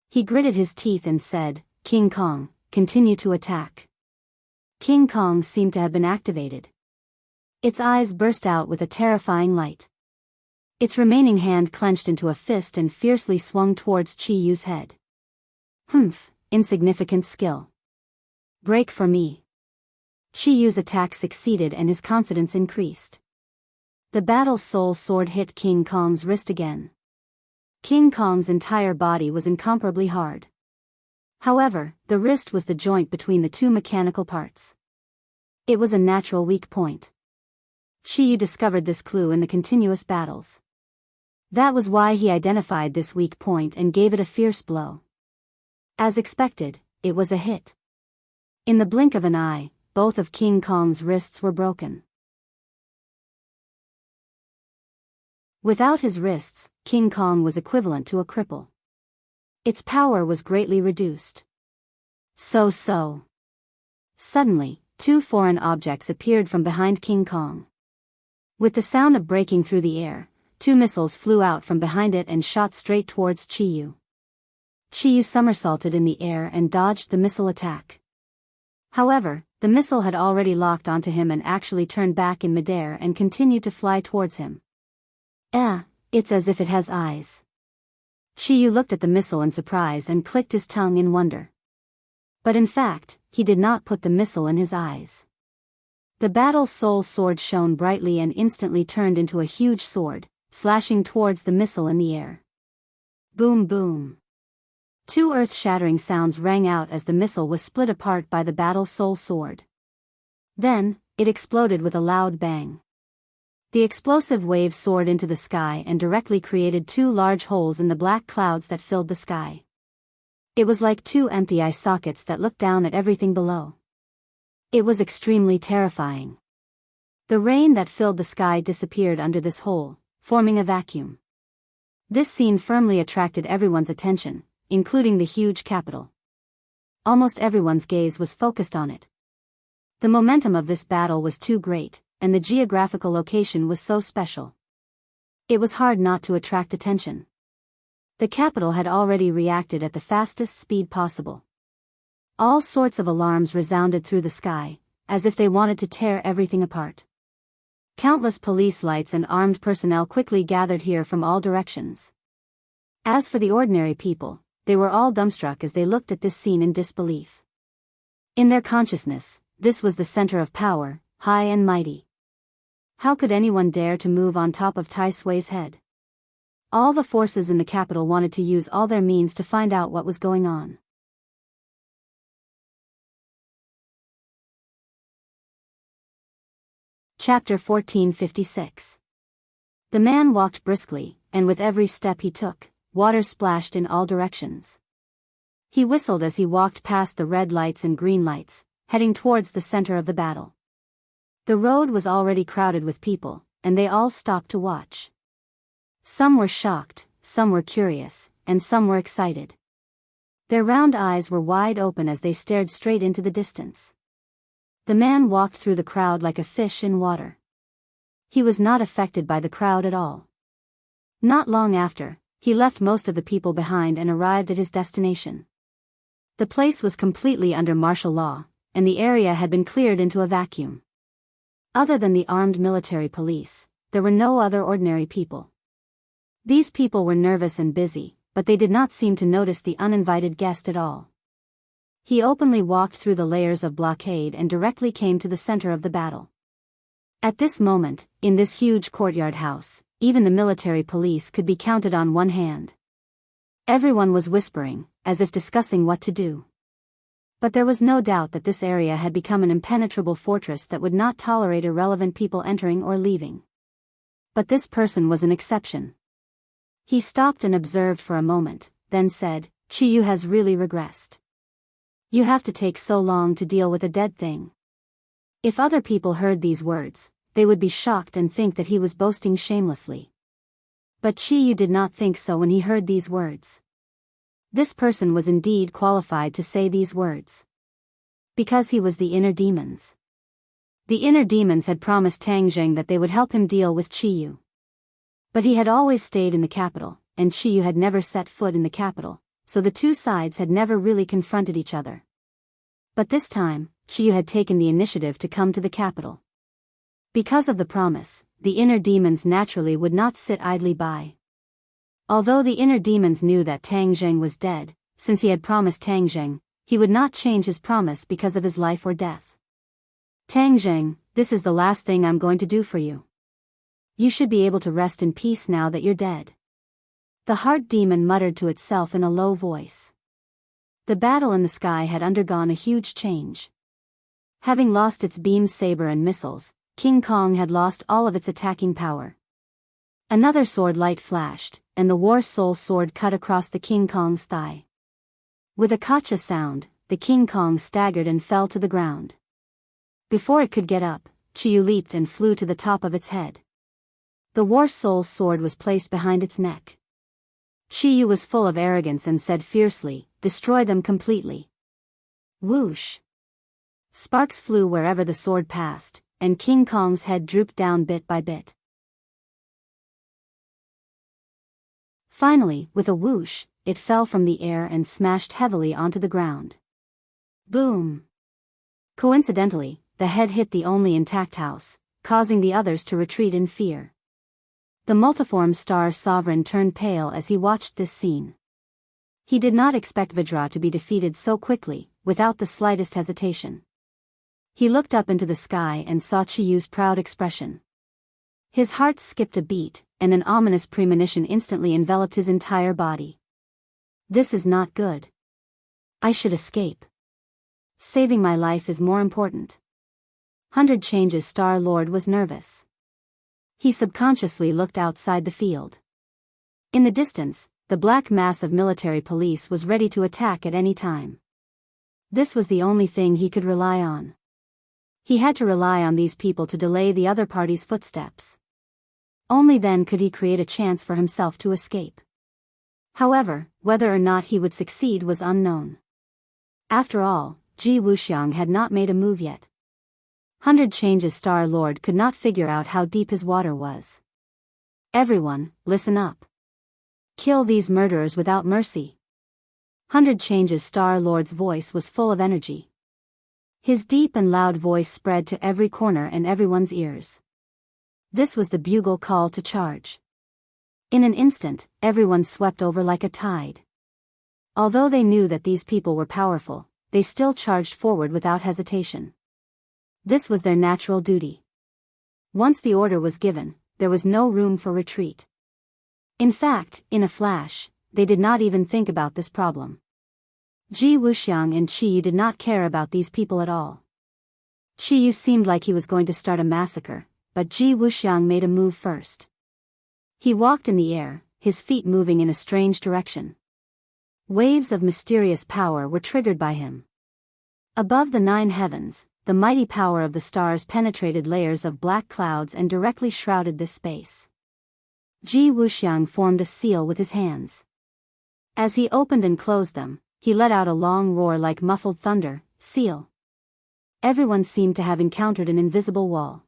He gritted his teeth and said, "King Kong, continue to attack." King Kong seemed to have been activated. Its eyes burst out with a terrifying light. Its remaining hand clenched into a fist and fiercely swung towards Chi Yu's head. "Humph, insignificant skill. Break for me." Chi Yu's attack succeeded and his confidence increased. The Battle Soul Sword hit King Kong's wrist again. King Kong's entire body was incomparably hard. However, the wrist was the joint between the two mechanical parts. It was a natural weak point. Chi Yu discovered this clue in the continuous battles. That was why he identified this weak point and gave it a fierce blow. As expected, it was a hit. In the blink of an eye, both of King Kong's wrists were broken. Without his wrists, King Kong was equivalent to a cripple. Its power was greatly reduced. So. Suddenly, two foreign objects appeared from behind King Kong. With the sound of breaking through the air, two missiles flew out from behind it and shot straight towards Chi Yu. Chi Yu somersaulted in the air and dodged the missile attack. However, the missile had already locked onto him and actually turned back in midair and continued to fly towards him. It's as if it has eyes. Chi Yu looked at the missile in surprise and clicked his tongue in wonder. But in fact, he did not put the missile in his eyes. The Battle Soul Sword shone brightly and instantly turned into a huge sword, slashing towards the missile in the air. Boom boom. Two earth-shattering sounds rang out as the missile was split apart by the Battle Soul Sword. Then, it exploded with a loud bang. The explosive wave soared into the sky and directly created two large holes in the black clouds that filled the sky. It was like two empty eye sockets that looked down at everything below. It was extremely terrifying. The rain that filled the sky disappeared under this hole, forming a vacuum. This scene firmly attracted everyone's attention, including the huge capital. Almost everyone's gaze was focused on it. The momentum of this battle was too great, and the geographical location was so special. It was hard not to attract attention. The capital had already reacted at the fastest speed possible. All sorts of alarms resounded through the sky, as if they wanted to tear everything apart. Countless police lights and armed personnel quickly gathered here from all directions. As for the ordinary people, they were all dumbstruck as they looked at this scene in disbelief. In their consciousness, this was the center of power, high and mighty. How could anyone dare to move on top of Tai Sui's head? All the forces in the capital wanted to use all their means to find out what was going on. Chapter 1456. The man walked briskly, and with every step he took, water splashed in all directions. He whistled as he walked past the red lights and green lights, heading towards the center of the battle. The road was already crowded with people, and they all stopped to watch. Some were shocked, some were curious, and some were excited. Their round eyes were wide open as they stared straight into the distance. The man walked through the crowd like a fish in water. He was not affected by the crowd at all. Not long after, he left most of the people behind and arrived at his destination. The place was completely under martial law, and the area had been cleared into a vacuum. Other than the armed military police, there were no other ordinary people. These people were nervous and busy, but they did not seem to notice the uninvited guest at all. He openly walked through the layers of blockade and directly came to the center of the battle. At this moment, in this huge courtyard house, even the military police could be counted on one hand. Everyone was whispering, as if discussing what to do. But there was no doubt that this area had become an impenetrable fortress that would not tolerate irrelevant people entering or leaving. But this person was an exception. He stopped and observed for a moment, then said, "Chi Yu has really regressed. You have to take so long to deal with a dead thing." If other people heard these words, they would be shocked and think that he was boasting shamelessly. But Chi Yu did not think so when he heard these words. This person was indeed qualified to say these words. Because he was the inner demons. The inner demons had promised Tang Zheng that they would help him deal with Chi Yu. But he had always stayed in the capital, and Chiyu had never set foot in the capital, so the two sides had never really confronted each other. But this time, Chiyu had taken the initiative to come to the capital. Because of the promise, the inner demons naturally would not sit idly by. Although the inner demons knew that Tang Zheng was dead, since he had promised Tang Zheng, he would not change his promise because of his life or death. Tang Zheng, this is the last thing I'm going to do for you. You should be able to rest in peace now that you're dead. The heart demon muttered to itself in a low voice. The battle in the sky had undergone a huge change. Having lost its beam saber and missiles, King Kong had lost all of its attacking power. Another sword light flashed, and the War Soul sword cut across the King Kong's thigh. With a kacha sound, the King Kong staggered and fell to the ground. Before it could get up, Chiyu leaped and flew to the top of its head. The War Soul sword was placed behind its neck. Chiyu was full of arrogance and said fiercely, "Destroy them completely." Whoosh! Sparks flew wherever the sword passed, and King Kong's head drooped down bit by bit. Finally, with a whoosh, it fell from the air and smashed heavily onto the ground. Boom! Coincidentally, the head hit the only intact house, causing the others to retreat in fear. The multiform star sovereign turned pale as he watched this scene. He did not expect Vajra to be defeated so quickly, without the slightest hesitation. He looked up into the sky and saw Chiyu's proud expression. His heart skipped a beat, and an ominous premonition instantly enveloped his entire body. This is not good. I should escape. Saving my life is more important. 100 Changes Star-Lord was nervous. He subconsciously looked outside the field. In the distance, the black mass of military police was ready to attack at any time. This was the only thing he could rely on. He had to rely on these people to delay the other party's footsteps. Only then could he create a chance for himself to escape. However, whether or not he would succeed was unknown. After all, Ji Wuxiang had not made a move yet. 100 Changes Star-Lord could not figure out how deep his water was. Everyone, listen up. Kill these murderers without mercy. 100 Changes Star-Lord's voice was full of energy. His deep and loud voice spread to every corner and everyone's ears. This was the bugle call to charge. In an instant, everyone swept over like a tide. Although they knew that these people were powerful, they still charged forward without hesitation. This was their natural duty. Once the order was given, there was no room for retreat. In fact, in a flash, they did not even think about this problem. Ji Wuxiang and Chiyu did not care about these people at all. Chiyu seemed like he was going to start a massacre, but Ji Wuxiang made a move first. He walked in the air, his feet moving in a strange direction. Waves of mysterious power were triggered by him. Above the 9 heavens, the mighty power of the stars penetrated layers of black clouds and directly shrouded this space. Ji Wuxiang formed a seal with his hands. As he opened and closed them, he let out a long roar like muffled thunder. Seal. Everyone seemed to have encountered an invisible wall.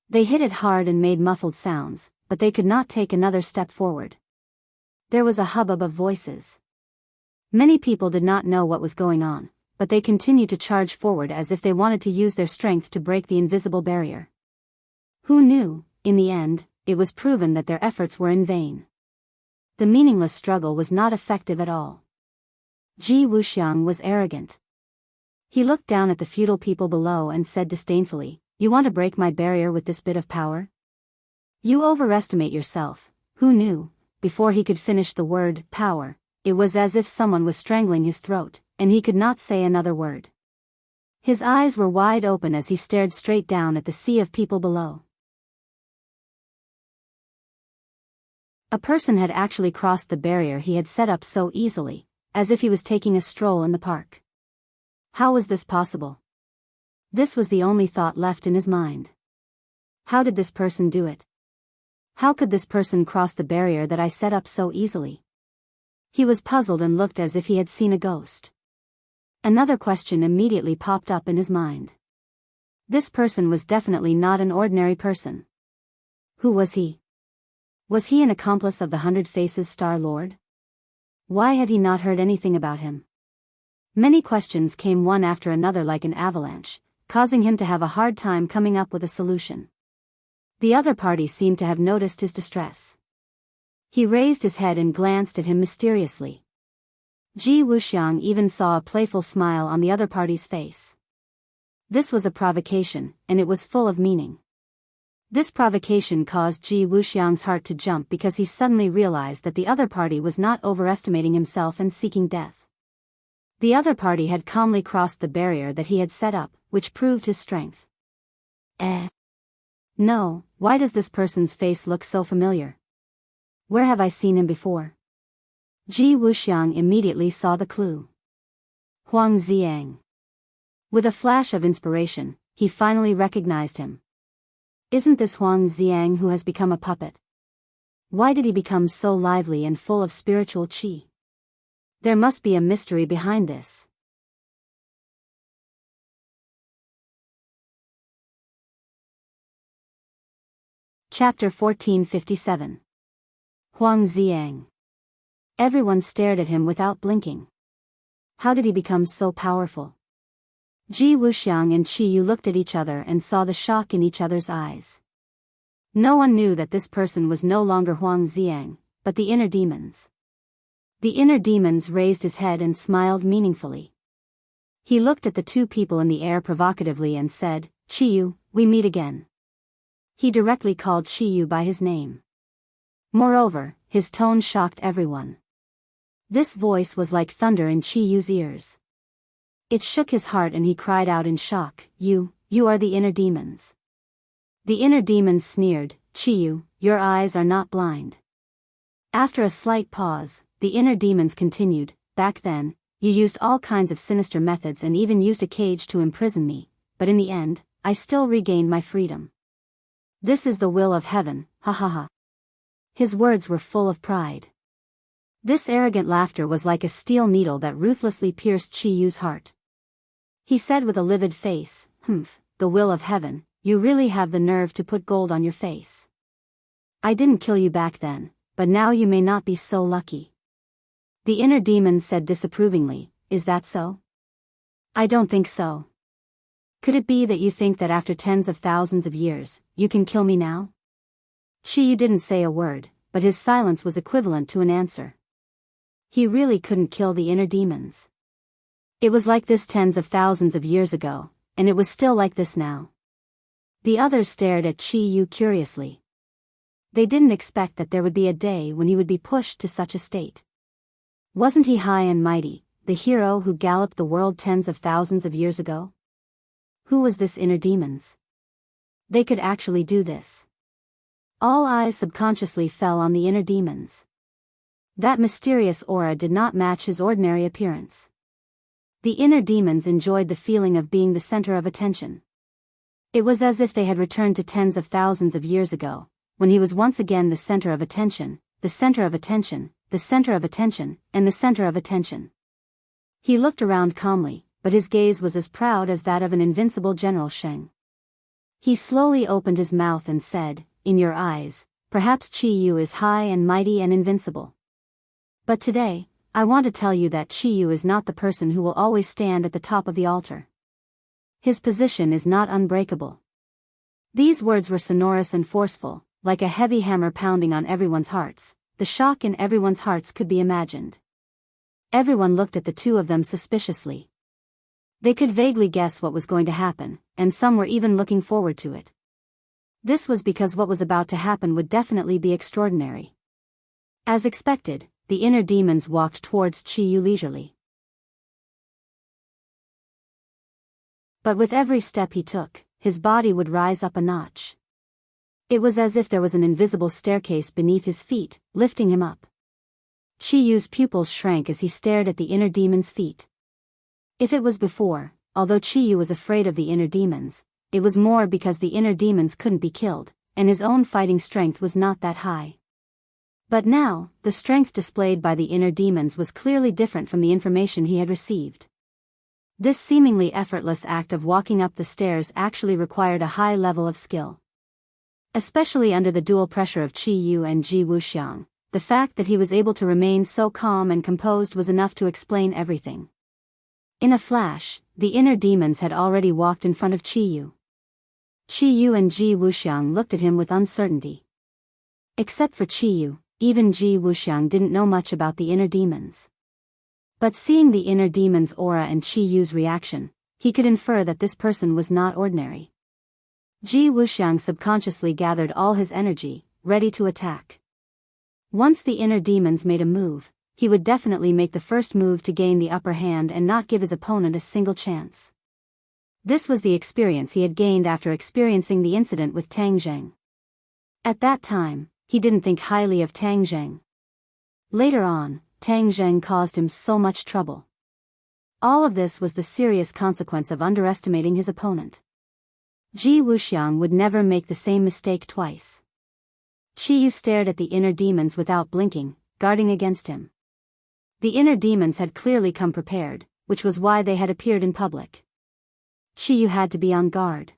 They hit it hard and made muffled sounds, but they could not take another step forward. There was a hubbub of voices. Many people did not know what was going on, but they continued to charge forward as if they wanted to use their strength to break the invisible barrier. Who knew, in the end, it was proven that their efforts were in vain. The meaningless struggle was not effective at all. Ji Wuxiang was arrogant. He looked down at the feudal people below and said disdainfully, "You want to break my barrier with this bit of power? You overestimate yourself." Who knew? Before he could finish the word, power, it was as if someone was strangling his throat, and he could not say another word. His eyes were wide open as he stared straight down at the sea of people below. A person had actually crossed the barrier he had set up so easily, as if he was taking a stroll in the park. How was this possible? This was the only thought left in his mind. How did this person do it? How could this person cross the barrier that I set up so easily? He was puzzled and looked as if he had seen a ghost. Another question immediately popped up in his mind. This person was definitely not an ordinary person. Who was he? Was he an accomplice of the 100 Faces Star-Lord? Why had he not heard anything about him? Many questions came one after another like an avalanche, causing him to have a hard time coming up with a solution. The other party seemed to have noticed his distress. He raised his head and glanced at him mysteriously. Ji Wuxiang even saw a playful smile on the other party's face. This was a provocation, and it was full of meaning. This provocation caused Ji Wuxiang's heart to jump because he suddenly realized that the other party was not overestimating himself and seeking death. The other party had calmly crossed the barrier that he had set up, which proved his strength. No, why does this person's face look so familiar? Where have I seen him before? Ji Wuxiang immediately saw the clue. Huang Ziang. With a flash of inspiration, he finally recognized him. Isn't this Huang Ziang who has become a puppet? Why did he become so lively and full of spiritual qi? There must be a mystery behind this. Chapter 1457. Huang Ziang. Everyone stared at him without blinking. How did he become so powerful? Ji Wuxiang and Qi Yu looked at each other and saw the shock in each other's eyes. No one knew that this person was no longer Huang Ziang, but the inner demons. The inner demons raised his head and smiled meaningfully. He looked at the two people in the air provocatively and said, "Qi Yu, we meet again." He directly called Qi Yu by his name. Moreover, his tone shocked everyone. This voice was like thunder in Qi Yu's ears. It shook his heart and he cried out in shock, You are the inner demons." The inner demons sneered, "Qi Yu, your eyes are not blind." After a slight pause, the inner demons continued, "Back then, you used all kinds of sinister methods and even used a cage to imprison me, but in the end, I still regained my freedom. This is the will of heaven, ha ha ha." His words were full of pride. This arrogant laughter was like a steel needle that ruthlessly pierced Qi Yu's heart. He said with a livid face, "The will of heaven, you really have the nerve to put gold on your face. I didn't kill you back then, but now you may not be so lucky." The inner demon said disapprovingly, "Is that so? I don't think so. Could it be that you think that after tens of thousands of years, you can kill me now?" Qi Yu didn't say a word, but his silence was equivalent to an answer. He really couldn't kill the inner demons. It was like this tens of thousands of years ago, and it was still like this now. The others stared at Qi Yu curiously. They didn't expect that there would be a day when he would be pushed to such a state. Wasn't he high and mighty, the hero who galloped the world tens of thousands of years ago? Who was this inner demons? They could actually do this. All eyes subconsciously fell on the inner demons. That mysterious aura did not match his ordinary appearance. The inner demons enjoyed the feeling of being the center of attention. It was as if they had returned to tens of thousands of years ago, when he was once again the center of attention, the center of attention, the center of attention, and the center of attention. He looked around calmly, but his gaze was as proud as that of an invincible General Sheng. He slowly opened his mouth and said, "In your eyes, perhaps Qi Yu is high and mighty and invincible. But today, I want to tell you that Qi Yu is not the person who will always stand at the top of the altar. His position is not unbreakable." These words were sonorous and forceful, like a heavy hammer pounding on everyone's hearts. The shock in everyone's hearts could be imagined. Everyone looked at the two of them suspiciously. They could vaguely guess what was going to happen, and some were even looking forward to it. This was because what was about to happen would definitely be extraordinary. As expected, the inner demons walked towards Qi Yu leisurely. But with every step he took, his body would rise up a notch. It was as if there was an invisible staircase beneath his feet, lifting him up. Qi Yu's pupils shrank as he stared at the inner demon's feet. If it was before, although Qi Yu was afraid of the inner demons, it was more because the inner demons couldn't be killed, and his own fighting strength was not that high. But now, the strength displayed by the inner demons was clearly different from the information he had received. This seemingly effortless act of walking up the stairs actually required a high level of skill. Especially under the dual pressure of Qi Yu and Ji Wuxiang, the fact that he was able to remain so calm and composed was enough to explain everything. In a flash, the inner demons had already walked in front of Qi Yu. Qi Yu and Ji Wuxiang looked at him with uncertainty. Except for Qi Yu, even Ji Wuxiang didn't know much about the inner demons. But seeing the inner demon's aura and Qi Yu's reaction, he could infer that this person was not ordinary. Ji Wuxiang subconsciously gathered all his energy, ready to attack. Once the inner demons made a move, he would definitely make the first move to gain the upper hand and not give his opponent a single chance. This was the experience he had gained after experiencing the incident with Tang Zheng. At that time, he didn't think highly of Tang Zheng. Later on, Tang Zheng caused him so much trouble. All of this was the serious consequence of underestimating his opponent. Ji Wuxiang would never make the same mistake twice. Qi Yu stared at the inner demons without blinking, guarding against him. The inner demons had clearly come prepared, which was why they had appeared in public. Qi Yu had to be on guard.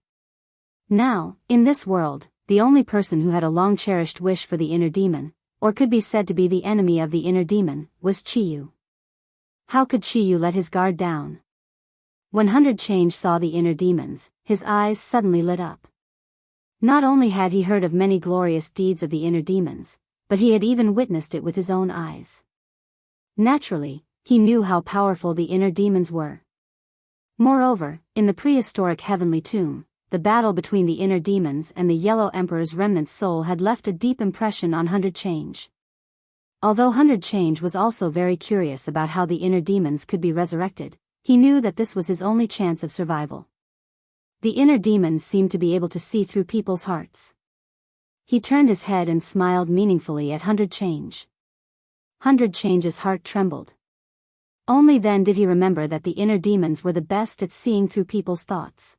Now, in this world, the only person who had a long-cherished wish for the inner demon, or could be said to be the enemy of the inner demon, was Qi Yu. How could Qi Yu let his guard down? When 100 Change saw the inner demons, his eyes suddenly lit up. Not only had he heard of many glorious deeds of the inner demons, but he had even witnessed it with his own eyes. Naturally, he knew how powerful the inner demons were. Moreover, in the prehistoric heavenly tomb, the battle between the inner demons and the Yellow Emperor's remnant soul had left a deep impression on 100 Change. Although 100 Change was also very curious about how the inner demons could be resurrected, he knew that this was his only chance of survival. The inner demons seemed to be able to see through people's hearts. He turned his head and smiled meaningfully at 100 Change. 100 Change's heart trembled. Only then did he remember that the inner demons were the best at seeing through people's thoughts.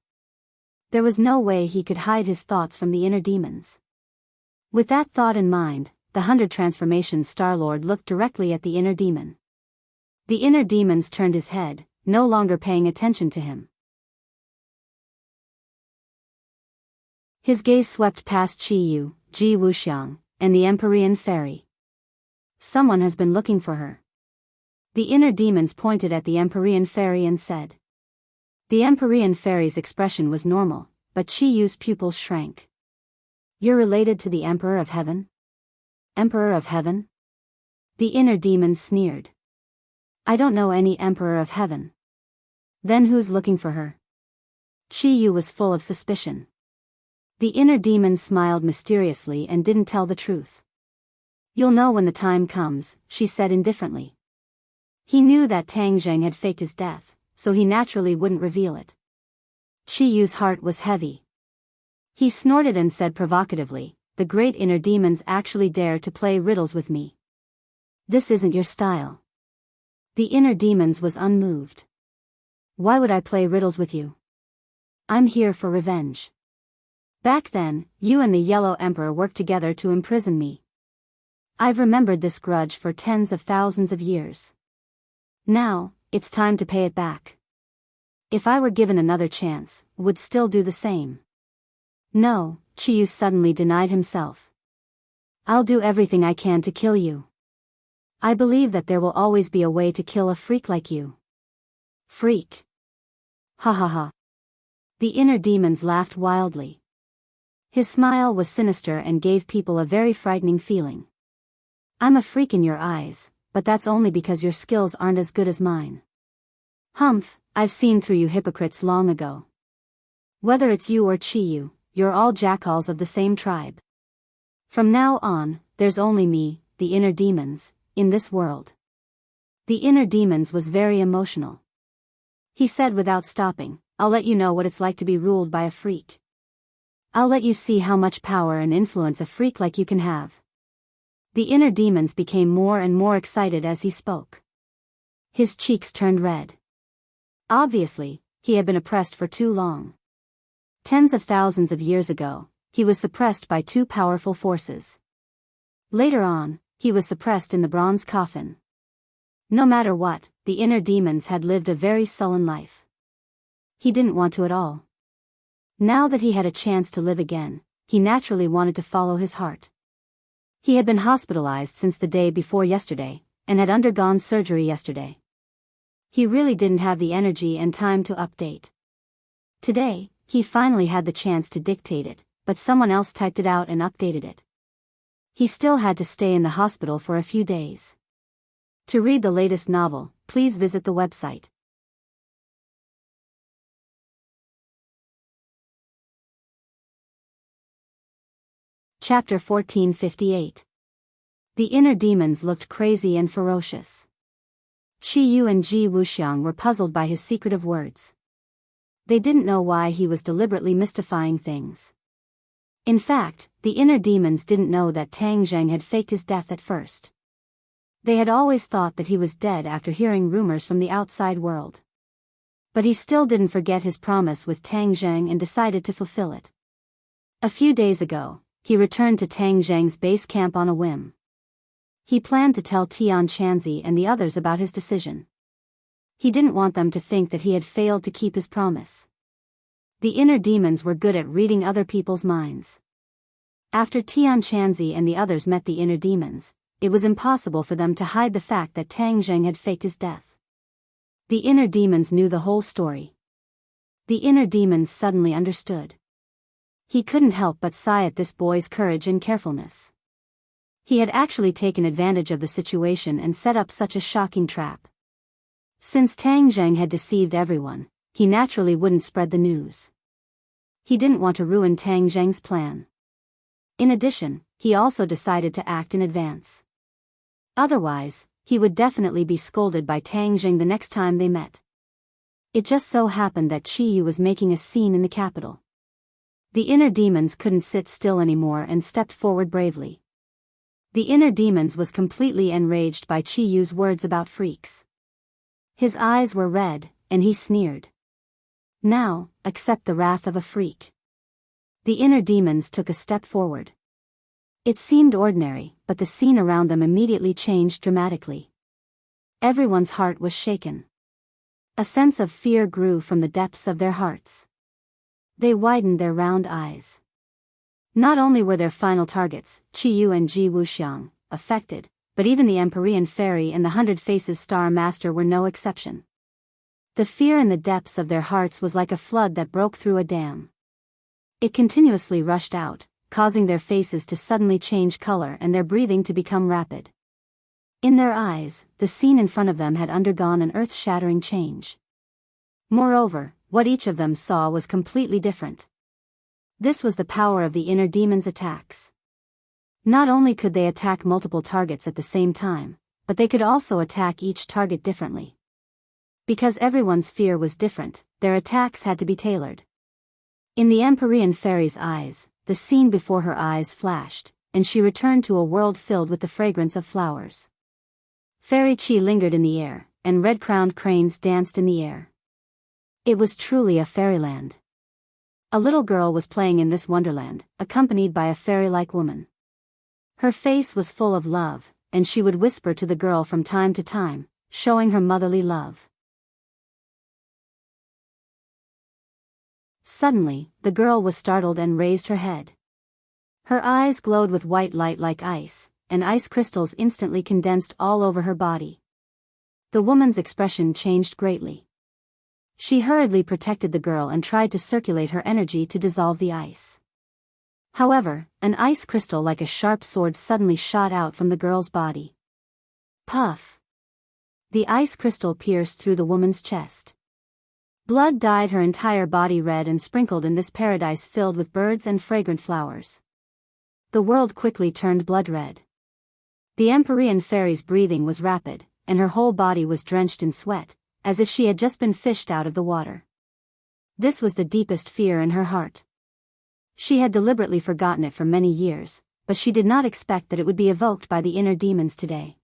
There was no way he could hide his thoughts from the inner demons. With that thought in mind, the 100 Transformation Star-Lord looked directly at the inner demon. The inner demons turned his head, no longer paying attention to him. His gaze swept past Qi Yu, Ji Wuxiang, and the Empyrean Fairy. Someone has been looking for her. The inner demons pointed at the Empyrean Fairy and said. The Empyrean Fairy's expression was normal, but Qi Yu's pupils shrank. You're related to the Emperor of Heaven? Emperor of Heaven? The inner demons sneered. I don't know any Emperor of Heaven. Then who's looking for her? Qi Yu was full of suspicion. The inner demon smiled mysteriously and didn't tell the truth. You'll know when the time comes, she said indifferently. He knew that Tang Zheng had faked his death, so he naturally wouldn't reveal it. Qi Yu's heart was heavy. He snorted and said provocatively, the great inner demons actually dare to play riddles with me. This isn't your style. The inner demons was unmoved. Why would I play riddles with you? I'm here for revenge. Back then, you and the Yellow Emperor worked together to imprison me. I've remembered this grudge for tens of thousands of years. Now, it's time to pay it back. If I were given another chance, would still do the same. No, Qi Yu suddenly denied himself. I'll do everything I can to kill you. I believe that there will always be a way to kill a freak like you. Freak. Ha ha ha. The inner demons laughed wildly. His smile was sinister and gave people a very frightening feeling. I'm a freak in your eyes, but that's only because your skills aren't as good as mine. Humph, I've seen through you hypocrites long ago. Whether it's you or Qi Yu, you're all jackals of the same tribe. From now on, there's only me, the inner demons, in this world. The inner demons was very emotional. He said without stopping, I'll let you know what it's like to be ruled by a freak. I'll let you see how much power and influence a freak like you can have. The inner demons became more and more excited as he spoke. His cheeks turned red. Obviously, he had been oppressed for too long. Tens of thousands of years ago, he was suppressed by two powerful forces. Later on, he was suppressed in the bronze coffin. No matter what, the inner demons had lived a very sullen life. He didn't want to at all. Now that he had a chance to live again, he naturally wanted to follow his heart. He had been hospitalized since the day before yesterday, and had undergone surgery yesterday. He really didn't have the energy and time to update. Today, he finally had the chance to dictate it, but someone else typed it out and updated it. He still had to stay in the hospital for a few days. To read the latest novel, please visit the website. Chapter 1458. The inner demons looked crazy and ferocious. Shi Yu and Ji Wuxiang were puzzled by his secretive words. They didn't know why he was deliberately mystifying things. In fact, the inner demons didn't know that Tang Zheng had faked his death at first. They had always thought that he was dead after hearing rumors from the outside world. But he still didn't forget his promise with Tang Zheng and decided to fulfill it. A few days ago, he returned to Tang Zheng's base camp on a whim. He planned to tell Tian Chanzi and the others about his decision. He didn't want them to think that he had failed to keep his promise. The inner demons were good at reading other people's minds. After Tian Chanzi and the others met the inner demons, it was impossible for them to hide the fact that Tang Zheng had faked his death. The inner demons knew the whole story. The inner demons suddenly understood. He couldn't help but sigh at this boy's courage and carefulness. He had actually taken advantage of the situation and set up such a shocking trap. Since Tang Zheng had deceived everyone, he naturally wouldn't spread the news. He didn't want to ruin Tang Zheng's plan. In addition, he also decided to act in advance. Otherwise, he would definitely be scolded by Tang Zheng the next time they met. It just so happened that Qi Yu was making a scene in the capital. The inner demons couldn't sit still anymore and stepped forward bravely. The inner demons was completely enraged by Qi Yu's words about freaks. His eyes were red, and he sneered. Now, accept the wrath of a freak. The inner demons took a step forward. It seemed ordinary, but the scene around them immediately changed dramatically. Everyone's heart was shaken. A sense of fear grew from the depths of their hearts. They widened their round eyes. Not only were their final targets, Qi Yu and Ji Wuxiang, affected, but even the Empyrean Fairy and the 100 Faces Star Master were no exception. The fear in the depths of their hearts was like a flood that broke through a dam. It continuously rushed out, causing their faces to suddenly change color and their breathing to become rapid. In their eyes, the scene in front of them had undergone an earth-shattering change. Moreover, what each of them saw was completely different. This was the power of the inner demons' attacks. Not only could they attack multiple targets at the same time, but they could also attack each target differently. Because everyone's fear was different, their attacks had to be tailored. In the Empyrean Fairy's eyes, the scene before her eyes flashed, and she returned to a world filled with the fragrance of flowers. Fairy Qi lingered in the air, and red-crowned cranes danced in the air. It was truly a fairyland. A little girl was playing in this wonderland, accompanied by a fairy-like woman. Her face was full of love, and she would whisper to the girl from time to time, showing her motherly love. Suddenly, the girl was startled and raised her head. Her eyes glowed with white light like ice, and ice crystals instantly condensed all over her body. The woman's expression changed greatly. She hurriedly protected the girl and tried to circulate her energy to dissolve the ice. However, an ice crystal like a sharp sword suddenly shot out from the girl's body. Puff! The ice crystal pierced through the woman's chest. Blood dyed her entire body red and sprinkled in this paradise filled with birds and fragrant flowers. The world quickly turned blood red. The Empyrean Fairy's breathing was rapid, and her whole body was drenched in sweat, as if she had just been fished out of the water. This was the deepest fear in her heart. She had deliberately forgotten it for many years, but she did not expect that it would be evoked by the inner demons today.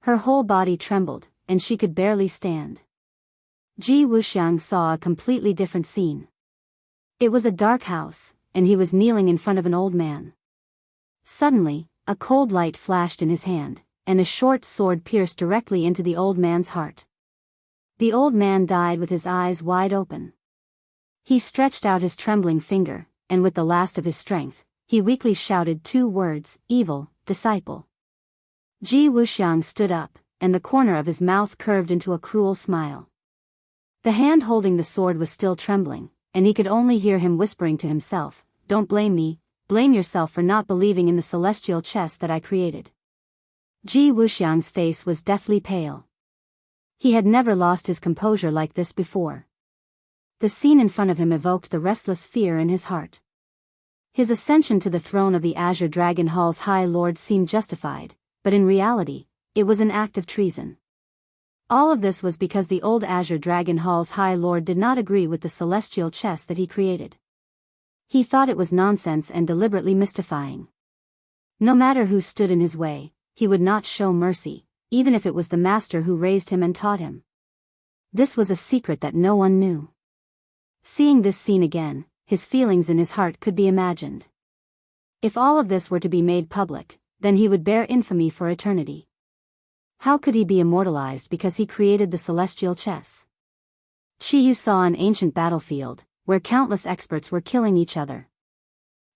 Her whole body trembled, and she could barely stand. Ji Wuxiang saw a completely different scene. It was a dark house, and he was kneeling in front of an old man. Suddenly, a cold light flashed in his hand, and a short sword pierced directly into the old man's heart. The old man died with his eyes wide open. He stretched out his trembling finger, and with the last of his strength, he weakly shouted 2 words, "Evil, disciple." Ji Wuxiang stood up, and the corner of his mouth curved into a cruel smile. The hand holding the sword was still trembling, and he could only hear him whispering to himself, "Don't blame me, blame yourself for not believing in the celestial chest that I created." Ji Wuxiang's face was deathly pale. He had never lost his composure like this before. The scene in front of him evoked the restless fear in his heart. His ascension to the throne of the Azure Dragon Hall's High Lord seemed justified, but in reality, it was an act of treason. All of this was because the old Azure Dragon Hall's High Lord did not agree with the celestial chest that he created. He thought it was nonsense and deliberately mystifying. No matter who stood in his way, he would not show mercy, even if it was the master who raised him and taught him. This was a secret that no one knew. Seeing this scene again, his feelings in his heart could be imagined. If all of this were to be made public, then he would bear infamy for eternity. How could he be immortalized because he created the celestial chess? Qiyu saw an ancient battlefield, where countless experts were killing each other.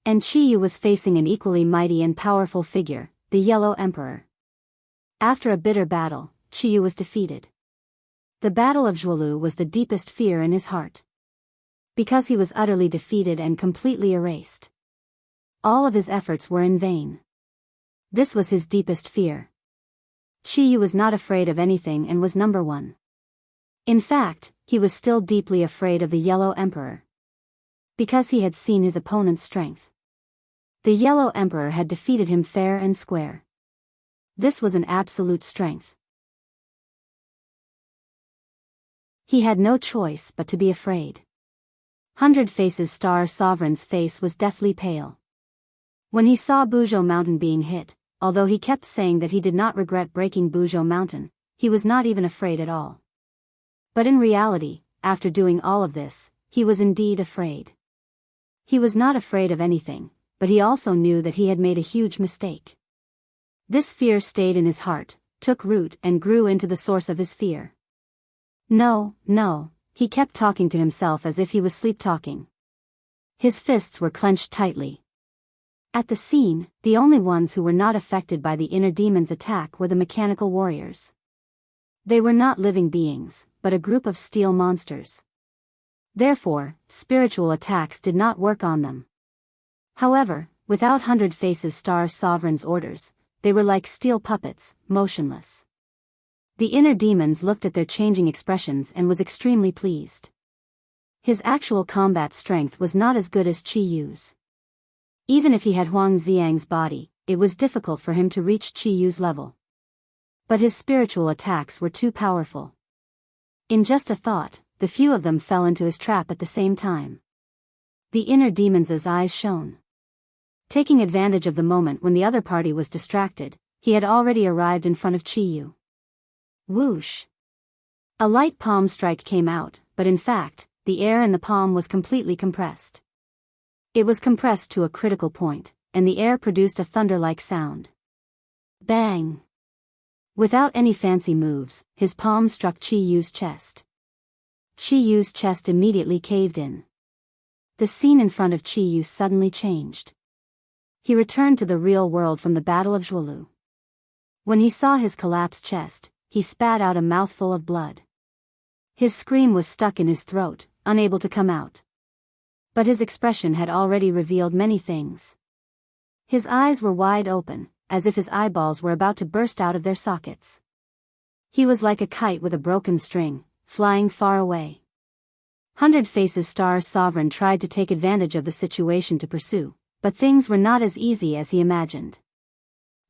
And Qiyu was facing an equally mighty and powerful figure, the Yellow Emperor. After a bitter battle, Qiyu was defeated. The Battle of Zhuolu was the deepest fear in his heart. Because he was utterly defeated and completely erased. All of his efforts were in vain. This was his deepest fear. Qiyu was not afraid of anything and was number 1. In fact, he was still deeply afraid of the Yellow Emperor. Because he had seen his opponent's strength. The Yellow Emperor had defeated him fair and square. This was an absolute strength. He had no choice but to be afraid. 100 Faces Star Sovereign's face was deathly pale. When he saw Buzhou Mountain being hit, although he kept saying that he did not regret breaking Buzhou Mountain, he was not even afraid at all. But in reality, after doing all of this, he was indeed afraid. He was not afraid of anything, but he also knew that he had made a huge mistake. This fear stayed in his heart, took root and grew into the source of his fear. No, he kept talking to himself as if he was sleep-talking. His fists were clenched tightly. At the scene, the only ones who were not affected by the inner demon's attack were the mechanical warriors. They were not living beings, but a group of steel monsters. Therefore, spiritual attacks did not work on them. However, without 100 Faces Star Sovereign's orders, they were like steel puppets, motionless. The inner demons looked at their changing expressions and was extremely pleased. His actual combat strength was not as good as Qiyu's. Even if he had Huang Xiang's body, it was difficult for him to reach Qiyu's level. But his spiritual attacks were too powerful. In just a thought, the few of them fell into his trap at the same time. The inner demon's eyes shone. Taking advantage of the moment when the other party was distracted, he had already arrived in front of Qiyu. Whoosh! A light palm strike came out, but in fact, the air in the palm was completely compressed. It was compressed to a critical point, and the air produced a thunder-like sound. Bang! Without any fancy moves, his palm struck Qiyu's chest. Qiyu's chest immediately caved in. The scene in front of Qiyu suddenly changed. He returned to the real world from the Battle of Zhuolu. When he saw his collapsed chest, he spat out a mouthful of blood. His scream was stuck in his throat, unable to come out. But his expression had already revealed many things. His eyes were wide open, as if his eyeballs were about to burst out of their sockets. He was like a kite with a broken string, flying far away. 100 Faces Star Sovereign tried to take advantage of the situation to pursue, but things were not as easy as he imagined.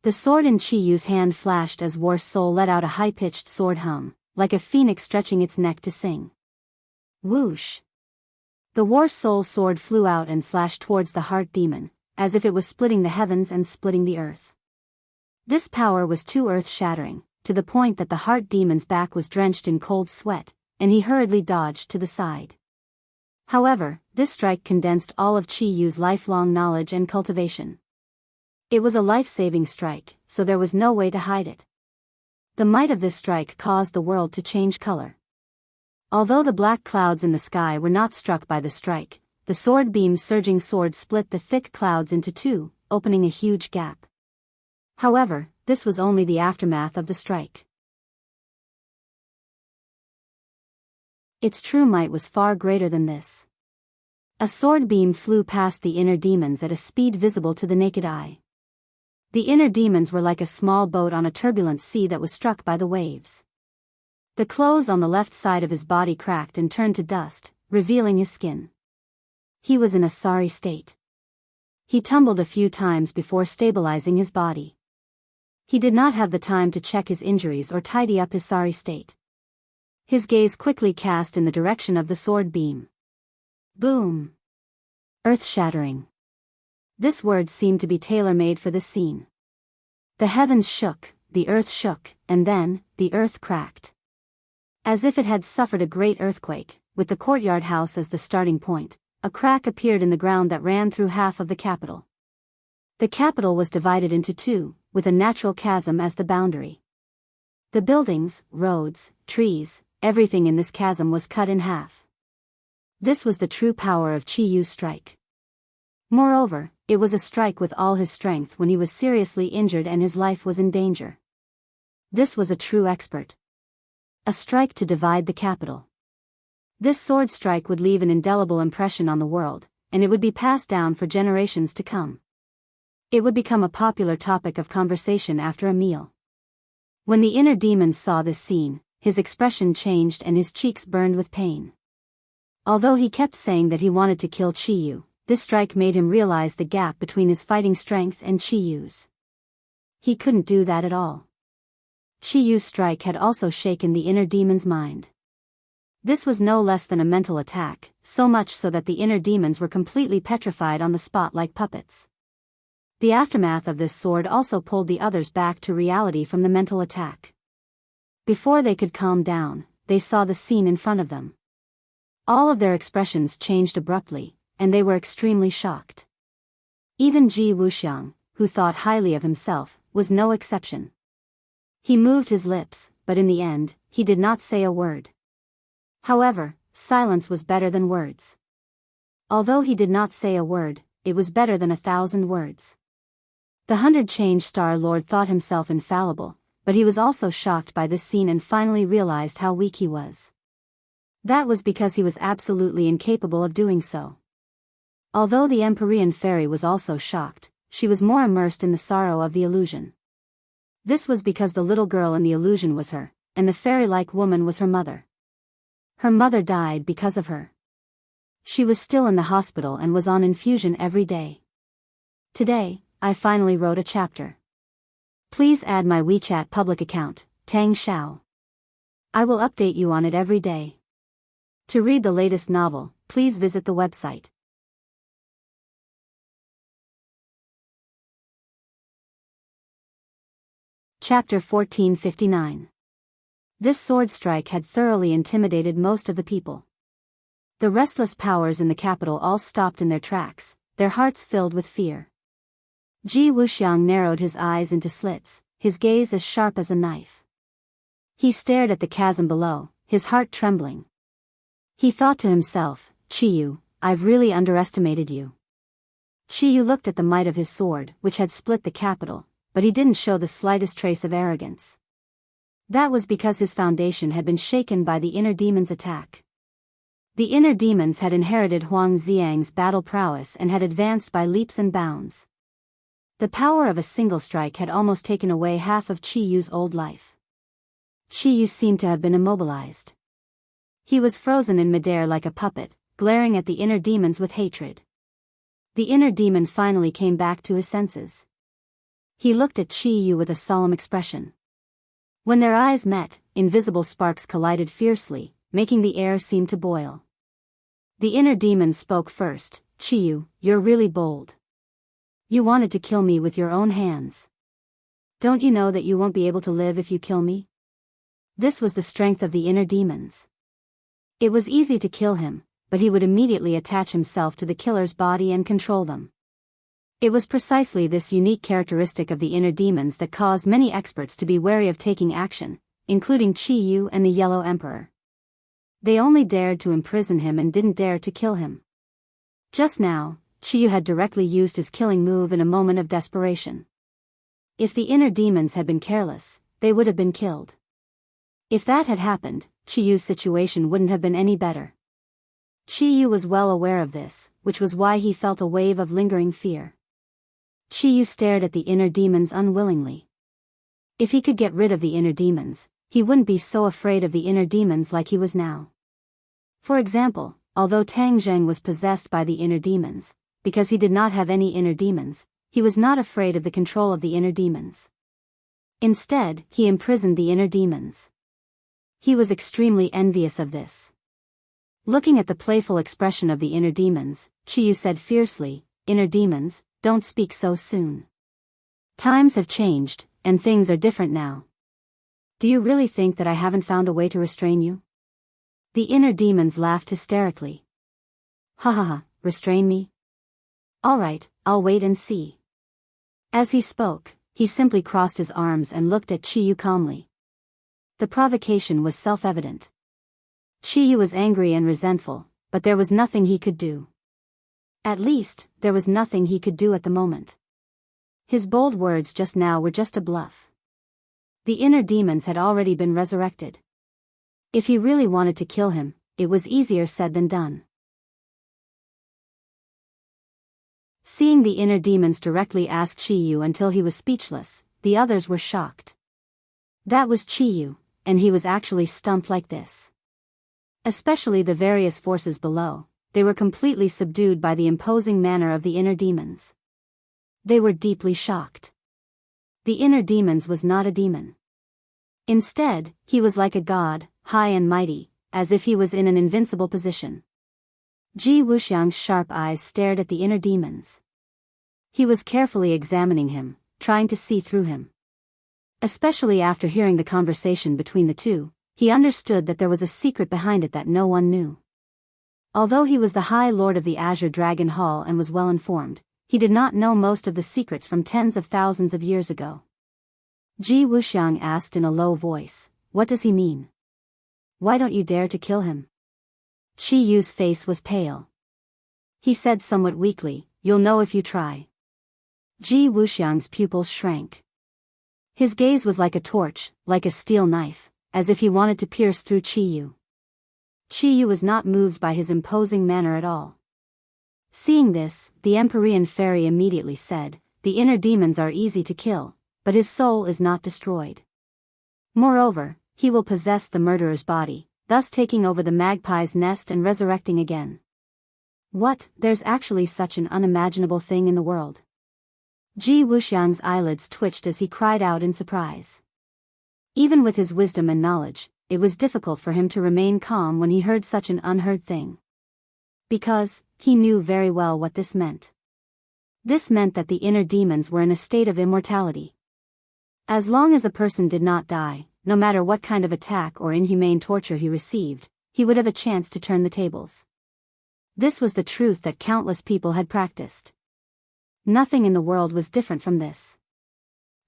The sword in Qiyu's hand flashed as War's soul let out a high-pitched sword hum, like a phoenix stretching its neck to sing. Whoosh! The War Soul sword flew out and slashed towards the heart demon, as if it was splitting the heavens and splitting the earth. This power was too earth-shattering, to the point that the heart demon's back was drenched in cold sweat, and he hurriedly dodged to the side. However, this strike condensed all of Qiyu's lifelong knowledge and cultivation. It was a life-saving strike, so there was no way to hide it. The might of this strike caused the world to change color. Although the black clouds in the sky were not struck by the strike, the sword beam's surging sword split the thick clouds into two, opening a huge gap. However, this was only the aftermath of the strike. Its true might was far greater than this. A sword beam flew past the inner demons at a speed visible to the naked eye. The inner demons were like a small boat on a turbulent sea that was struck by the waves. The clothes on the left side of his body cracked and turned to dust, revealing his skin. He was in a sorry state. He tumbled a few times before stabilizing his body. He did not have the time to check his injuries or tidy up his sorry state. His gaze quickly cast in the direction of the sword beam. Boom! Earth-shattering. This word seemed to be tailor-made for this scene. The heavens shook, the earth shook, and then, the earth cracked. As if it had suffered a great earthquake, with the courtyard house as the starting point, a crack appeared in the ground that ran through half of the capital. The capital was divided into two, with a natural chasm as the boundary. The buildings, roads, trees, everything in this chasm was cut in half. This was the true power of Chi Yu's strike. Moreover, it was a strike with all his strength when he was seriously injured and his life was in danger. This was a true expert. A strike to divide the capital. This sword strike would leave an indelible impression on the world, and it would be passed down for generations to come. It would become a popular topic of conversation after a meal. When the inner demons saw this scene, his expression changed and his cheeks burned with pain. Although he kept saying that he wanted to kill Chi Yu, this strike made him realize the gap between his fighting strength and Chi Yu's. He couldn't do that at all. Chi Yu's strike had also shaken the inner demon's mind. This was no less than a mental attack, so much so that the inner demons were completely petrified on the spot like puppets. The aftermath of this sword also pulled the others back to reality from the mental attack. Before they could calm down, they saw the scene in front of them. All of their expressions changed abruptly, and they were extremely shocked. Even Ji Wuxiang, who thought highly of himself, was no exception. He moved his lips, but in the end, he did not say a word. However, silence was better than words. Although he did not say a word, it was better than 1,000 words. The 100-change Star Lord thought himself infallible, but he was also shocked by this scene and finally realized how weak he was. That was because he was absolutely incapable of doing so. Although the Empyrean fairy was also shocked, she was more immersed in the sorrow of the illusion. This was because the little girl in the illusion was her, and the fairy-like woman was her mother. Her mother died because of her. She was still in the hospital and was on infusion every day. Today, I finally wrote a chapter. Please add my WeChat public account, Tang Xiao. I will update you on it every day. To read the latest novel, please visit the website. Chapter 1459. This sword strike had thoroughly intimidated most of the people. The restless powers in the capital all stopped in their tracks, their hearts filled with fear. Ji Wuxiang narrowed his eyes into slits, his gaze as sharp as a knife. He stared at the chasm below, his heart trembling. He thought to himself, Chi Yu, I've really underestimated you. Chi Yu looked at the might of his sword, which had split the capital, but he didn't show the slightest trace of arrogance. That was because his foundation had been shaken by the inner demon's attack. The inner demons had inherited Huang Xiang's battle prowess and had advanced by leaps and bounds. The power of a single strike had almost taken away half of Chi Yu's old life. Chi Yu seemed to have been immobilized. He was frozen in midair like a puppet, glaring at the inner demons with hatred. The inner demon finally came back to his senses. He looked at Chi Yu with a solemn expression. When their eyes met, invisible sparks collided fiercely, making the air seem to boil. The inner demon spoke first. Chi Yu, you're really bold. You wanted to kill me with your own hands. Don't you know that you won't be able to live if you kill me? This was the strength of the inner demons. It was easy to kill him, but he would immediately attach himself to the killer's body and control them. It was precisely this unique characteristic of the inner demons that caused many experts to be wary of taking action, including Chi Yu and the Yellow Emperor. They only dared to imprison him and didn't dare to kill him. Just now, Chiyu had directly used his killing move in a moment of desperation. If the inner demons had been careless, they would have been killed. If that had happened, Chiyu's situation wouldn't have been any better. Chiyu was well aware of this, which was why he felt a wave of lingering fear. Chiyu stared at the inner demons unwillingly. If he could get rid of the inner demons, he wouldn't be so afraid of the inner demons like he was now. For example, although Tang Zheng was possessed by the inner demons, because he did not have any inner demons, he was not afraid of the control of the inner demons. Instead, he imprisoned the inner demons. He was extremely envious of this. Looking at the playful expression of the inner demons, Chiyu said fiercely, "Inner demons, don't speak so soon. Times have changed, and things are different now. Do you really think that I haven't found a way to restrain you?" The inner demons laughed hysterically. "Ha ha ha, restrain me? All right, I'll wait and see." As he spoke, he simply crossed his arms and looked at Chiyu calmly. The provocation was self-evident. Chiyu was angry and resentful, but there was nothing he could do. At least, there was nothing he could do at the moment. His bold words just now were just a bluff. The inner demons had already been resurrected. If he really wanted to kill him, it was easier said than done. Seeing the inner demons directly ask Chiyu until he was speechless, the others were shocked. That was Chiyu, and he was actually stumped like this. Especially the various forces below, they were completely subdued by the imposing manner of the inner demons. They were deeply shocked. The inner demons was not a demon. Instead, he was like a god, high and mighty, as if he was in an invincible position. Ji Wuxiang's sharp eyes stared at the inner demons. He was carefully examining him, trying to see through him. Especially after hearing the conversation between the two, he understood that there was a secret behind it that no one knew. Although he was the High Lord of the Azure Dragon Hall and was well informed, he did not know most of the secrets from tens of thousands of years ago. Ji Wuxiang asked in a low voice, "What does he mean? Why don't you dare to kill him?" Chi Yu's face was pale. He said somewhat weakly, "You'll know if you try." Ji Wuxiang's pupils shrank. His gaze was like a torch, like a steel knife, as if he wanted to pierce through Chiyu. Chiyu was not moved by his imposing manner at all. Seeing this, the Empyrean fairy immediately said, "The inner demons are easy to kill, but his soul is not destroyed. Moreover, he will possess the murderer's body, thus taking over the magpie's nest and resurrecting again." What, there's actually such an unimaginable thing in the world? Ji Wuxiang's eyelids twitched as he cried out in surprise. Even with his wisdom and knowledge, it was difficult for him to remain calm when he heard such an unheard thing. Because, he knew very well what this meant. This meant that the inner demons were in a state of immortality. As long as a person did not die, no matter what kind of attack or inhumane torture he received, he would have a chance to turn the tables. This was the truth that countless people had practiced. Nothing in the world was different from this.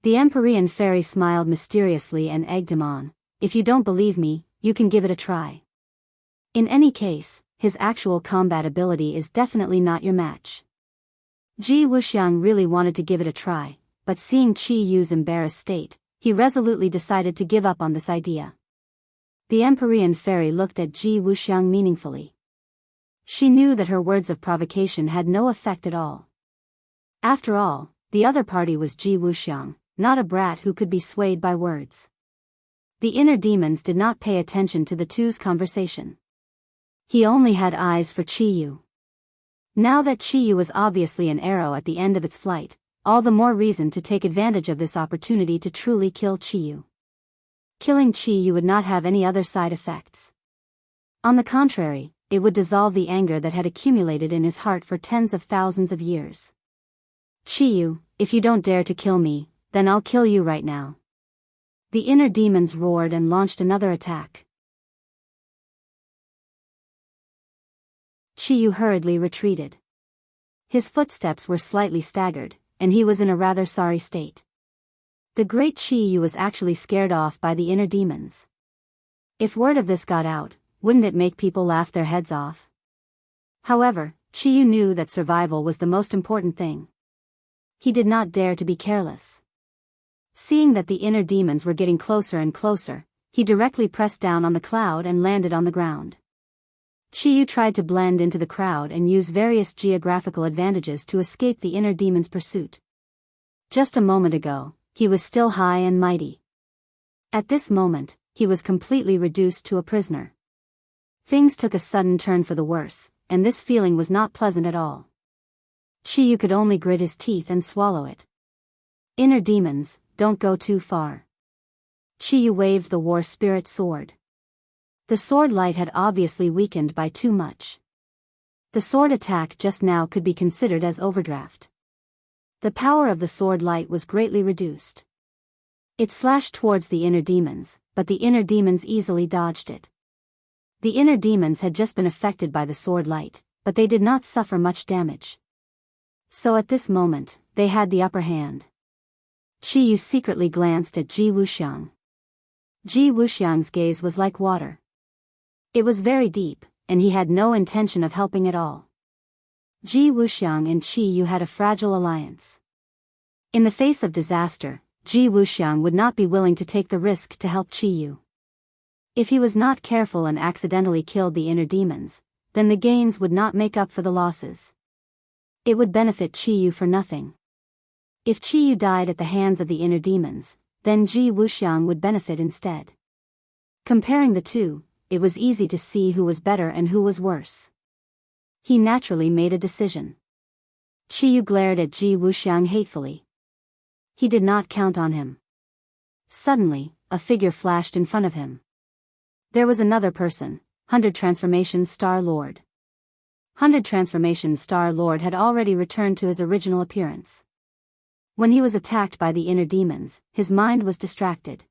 The Empyrean fairy smiled mysteriously and egged him on. "If you don't believe me, you can give it a try. In any case, his actual combat ability is definitely not your match." Ji Wuxiang really wanted to give it a try, but seeing Chi Yu's embarrassed state, he resolutely decided to give up on this idea. The Empyrean fairy looked at Ji Wuxiang meaningfully. She knew that her words of provocation had no effect at all. After all, the other party was Ji Wuxiang, not a brat who could be swayed by words. The inner demons did not pay attention to the two's conversation. He only had eyes for Chiyu. Now that Chiyu was obviously an arrow at the end of its flight, all the more reason to take advantage of this opportunity to truly kill Chiyu. Killing Chiyu would not have any other side effects. On the contrary, it would dissolve the anger that had accumulated in his heart for tens of thousands of years. "Chiyu, if you don't dare to kill me, then I'll kill you right now." The inner demons roared and launched another attack. Chiyu hurriedly retreated. His footsteps were slightly staggered, and he was in a rather sorry state. The great Chiyu was actually scared off by the inner demons. If word of this got out, wouldn't it make people laugh their heads off? However, Chiyu knew that survival was the most important thing. He did not dare to be careless. Seeing that the inner demons were getting closer and closer, he directly pressed down on the cloud and landed on the ground. Chiyu tried to blend into the crowd and use various geographical advantages to escape the inner demon's pursuit. Just a moment ago, he was still high and mighty. At this moment, he was completely reduced to a prisoner. Things took a sudden turn for the worse, and this feeling was not pleasant at all. Chiyu could only grit his teeth and swallow it. Inner demons, don't go too far. Chiyu waved the war spirit sword. The sword light had obviously weakened by too much. The sword attack just now could be considered as overdraft. The power of the sword light was greatly reduced. It slashed towards the inner demons, but the inner demons easily dodged it. The inner demons had just been affected by the sword light, but they did not suffer much damage. So at this moment, they had the upper hand. Chiyu secretly glanced at Ji Wuxiang. Ji Wuxiang's gaze was like water. It was very deep, and he had no intention of helping at all. Ji Wuxiang and Chiyu had a fragile alliance. In the face of disaster, Ji Wuxiang would not be willing to take the risk to help Chiyu. If he was not careful and accidentally killed the inner demons, then the gains would not make up for the losses. It would benefit Chiyu for nothing. If Chiyu died at the hands of the inner demons, then Ji Wuxiang would benefit instead. Comparing the two, it was easy to see who was better and who was worse. He naturally made a decision. Chiyu glared at Ji Wuxiang hatefully. He did not count on him. Suddenly, a figure flashed in front of him. There was another person, 100 Transformation Star Lord. 100 Transformation Star Lord had already returned to his original appearance. When he was attacked by the inner demons, his mind was distracted.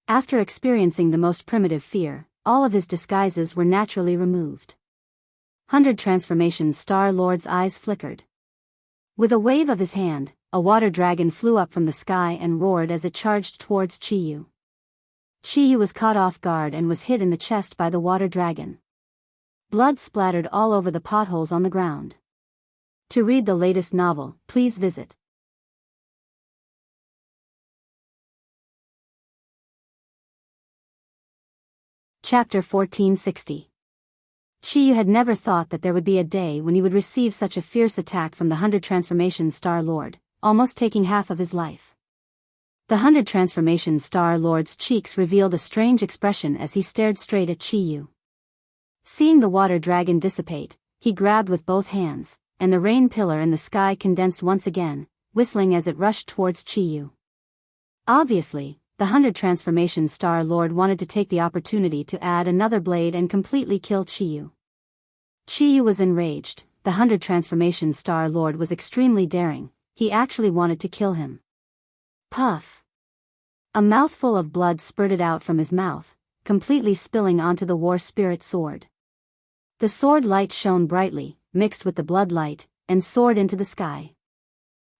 After experiencing the most primitive fear, all of his disguises were naturally removed. 100 Transformation Star Lord's eyes flickered. With a wave of his hand, a water dragon flew up from the sky and roared as it charged towards Chiyu. Chiyu was caught off guard and was hit in the chest by the water dragon. Blood splattered all over the potholes on the ground. To read the latest novel, please visit Chapter 1460. Chiyu had never thought that there would be a day when he would receive such a fierce attack from the 100 Transformation Star Lord, almost taking half of his life. The 100 Transformation Star Lord's cheeks revealed a strange expression as he stared straight at Chiyu. Seeing the water dragon dissipate, he grabbed with both hands, and the rain pillar in the sky condensed once again, whistling as it rushed towards Chiyu. Obviously, the 100 Transformation Star Lord wanted to take the opportunity to add another blade and completely kill Chiyu. Chiyu was enraged. The 100 Transformation Star Lord was extremely daring. He actually wanted to kill him. Puff! A mouthful of blood spurted out from his mouth, completely spilling onto the war spirit sword. The sword light shone brightly, mixed with the blood light, and soared into the sky.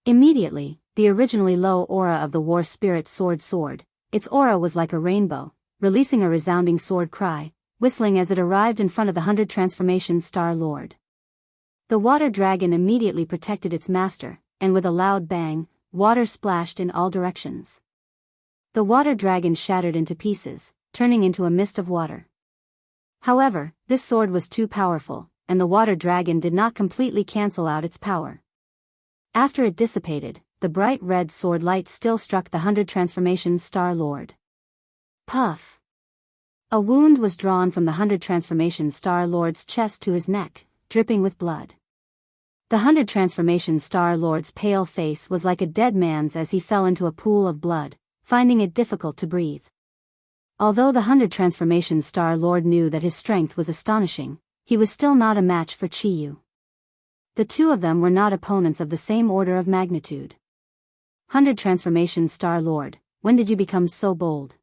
Immediately, the originally low aura of the war spirit sword soared. Its aura was like a rainbow, releasing a resounding sword cry, whistling as it arrived in front of the 100 Transformation Star Lord. The water dragon immediately protected its master, and with a loud bang, water splashed in all directions. The water dragon shattered into pieces, turning into a mist of water. However, this sword was too powerful, and the water dragon did not completely cancel out its power. After it dissipated, the bright red sword light still struck the 100 Transformation Star Lord. Puff! A wound was drawn from the 100 Transformation Star Lord's chest to his neck, dripping with blood. The 100 Transformation Star Lord's pale face was like a dead man's as he fell into a pool of blood, finding it difficult to breathe. Although the 100 Transformation Star Lord knew that his strength was astonishing, he was still not a match for Chiyu. The two of them were not opponents of the same order of magnitude. 100 Transformation Star Lord, when did you become so bold?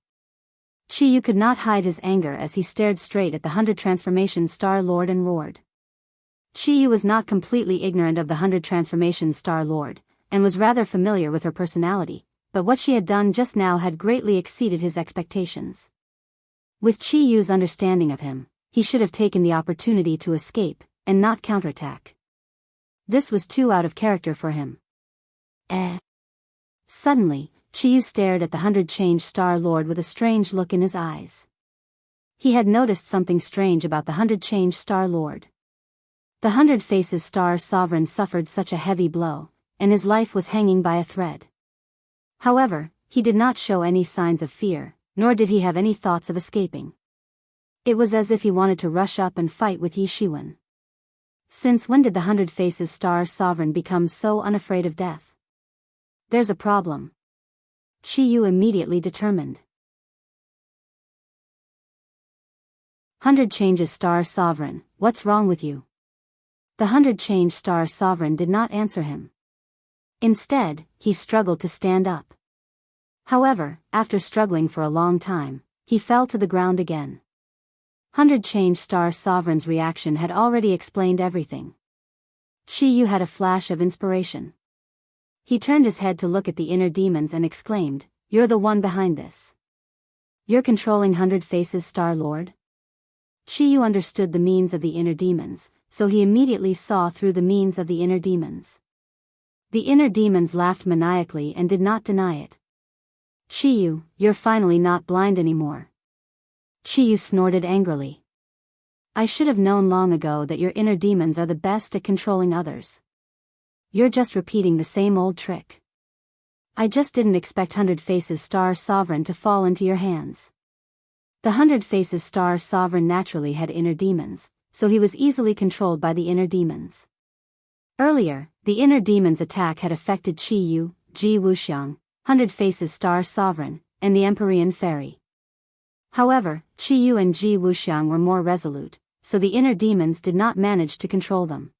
Chiyu could not hide his anger as he stared straight at the 100 Transformation Star Lord and roared. Chiyu was not completely ignorant of the 100 Transformation Star Lord, and was rather familiar with her personality, but what she had done just now had greatly exceeded his expectations. With Chiyu's understanding of him, he should have taken the opportunity to escape, and not counterattack. This was too out of character for him. Suddenly, Chiyu stared at the 100-change Star Lord with a strange look in his eyes. He had noticed something strange about the 100-change Star Lord. The 100 Faces Star Sovereign suffered such a heavy blow, and his life was hanging by a thread. However, he did not show any signs of fear, nor did he have any thoughts of escaping. It was as if he wanted to rush up and fight with Yi Shiwen. Since when did the 100 Faces Star Sovereign become so unafraid of death? There's a problem. Chiyu immediately determined. 100 Changes Star Sovereign, what's wrong with you? The 100-change Star Sovereign did not answer him. Instead, he struggled to stand up. However, after struggling for a long time, he fell to the ground again. 100-change Star Sovereign's reaction had already explained everything. Chiyu had a flash of inspiration. He turned his head to look at the inner demons and exclaimed, "You're the one behind this. You're controlling 100 Faces Star Lord?" Chiyu understood the means of the inner demons, so he immediately saw through the means of the inner demons. The inner demons laughed maniacally and did not deny it. "Chiyu, you're finally not blind anymore." Chiyu snorted angrily. "I should have known long ago that your inner demons are the best at controlling others. You're just repeating the same old trick. I just didn't expect 100 Faces Star Sovereign to fall into your hands." The 100 Faces Star Sovereign naturally had inner demons, so he was easily controlled by the inner demons. Earlier, the inner demons' attack had affected Chiyu, Ji Wuxiang, 100 Faces Star Sovereign, and the Empyrean Fairy. However, Chiyu and Ji Wuxiang were more resolute, so the inner demons did not manage to control them.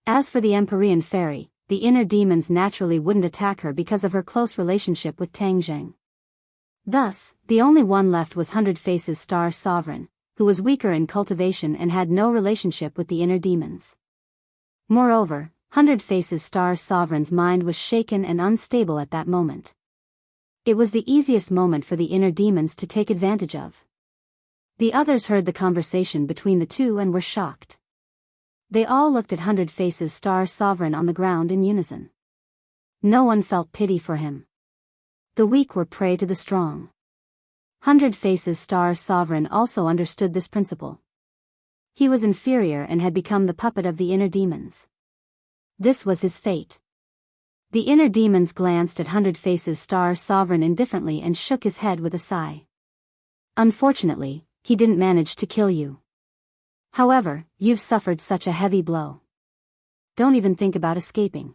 As for the Empyrean Fairy, the inner demons naturally wouldn't attack her because of her close relationship with Tang Zheng. Thus, the only one left was 100 Faces Star Sovereign, who was weaker in cultivation and had no relationship with the inner demons. Moreover, 100 Faces Star Sovereign's mind was shaken and unstable at that moment. It was the easiest moment for the inner demons to take advantage of. The others heard the conversation between the two and were shocked. They all looked at 100 Faces Star Sovereign on the ground in unison. No one felt pity for him. The weak were prey to the strong. 100 Faces Star Sovereign also understood this principle. He was inferior and had become the puppet of the inner demons. This was his fate. The inner demons glanced at 100 Faces Star Sovereign indifferently and shook his head with a sigh. "Unfortunately, he didn't manage to kill you. However, you've suffered such a heavy blow. Don't even think about escaping."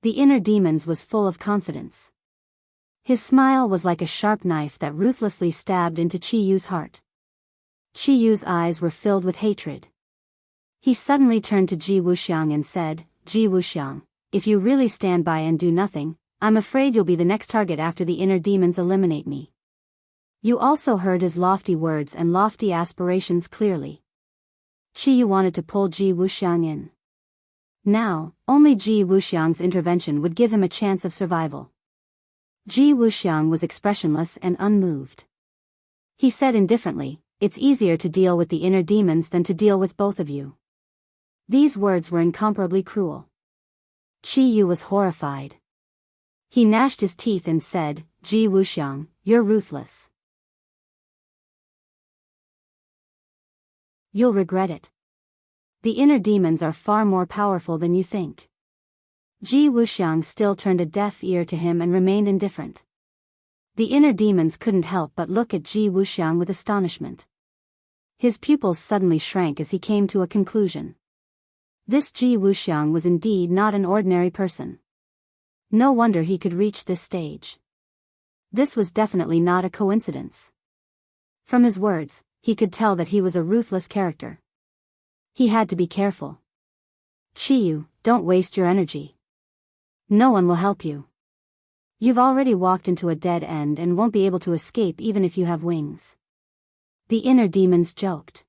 The inner demons was full of confidence. His smile was like a sharp knife that ruthlessly stabbed into Chiyu's heart. Chiyu's eyes were filled with hatred. He suddenly turned to Ji Wuxiang and said, "Ji Wuxiang, if you really stand by and do nothing, I'm afraid you'll be the next target after the inner demons eliminate me." You also heard his lofty words and lofty aspirations clearly. Chiyu wanted to pull Ji Wuxiang in. Now, only Ji Wuxiang's intervention would give him a chance of survival. Ji Wuxiang was expressionless and unmoved. He said indifferently, "It's easier to deal with the inner demons than to deal with both of you." These words were incomparably cruel. Chiyu was horrified. He gnashed his teeth and said, "Ji Wuxiang, you're ruthless. You'll regret it. The inner demons are far more powerful than you think." Ji Wuxiang still turned a deaf ear to him and remained indifferent. The inner demons couldn't help but look at Ji Wuxiang with astonishment. His pupils suddenly shrank as he came to a conclusion. This Ji Wuxiang was indeed not an ordinary person. No wonder he could reach this stage. This was definitely not a coincidence. From his words, he could tell that he was a ruthless character. He had to be careful. "Chiyu, don't waste your energy. No one will help you. You've already walked into a dead end and won't be able to escape even if you have wings." The inner demons joked.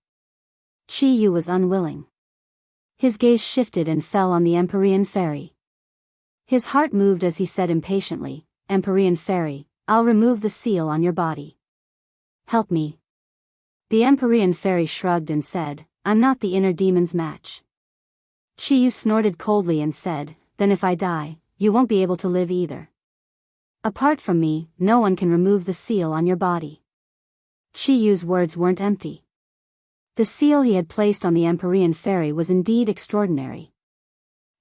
Chiyu was unwilling. His gaze shifted and fell on the Empyrean Fairy. His heart moved as he said impatiently, "Empyrean Fairy, I'll remove the seal on your body. Help me." The Empyrean Fairy shrugged and said, I'm not the inner demon's match. Chiyu snorted coldly and said, then if I die, you won't be able to live either. Apart from me, no one can remove the seal on your body. Chiyu's words weren't empty. The seal he had placed on the Empyrean fairy was indeed extraordinary.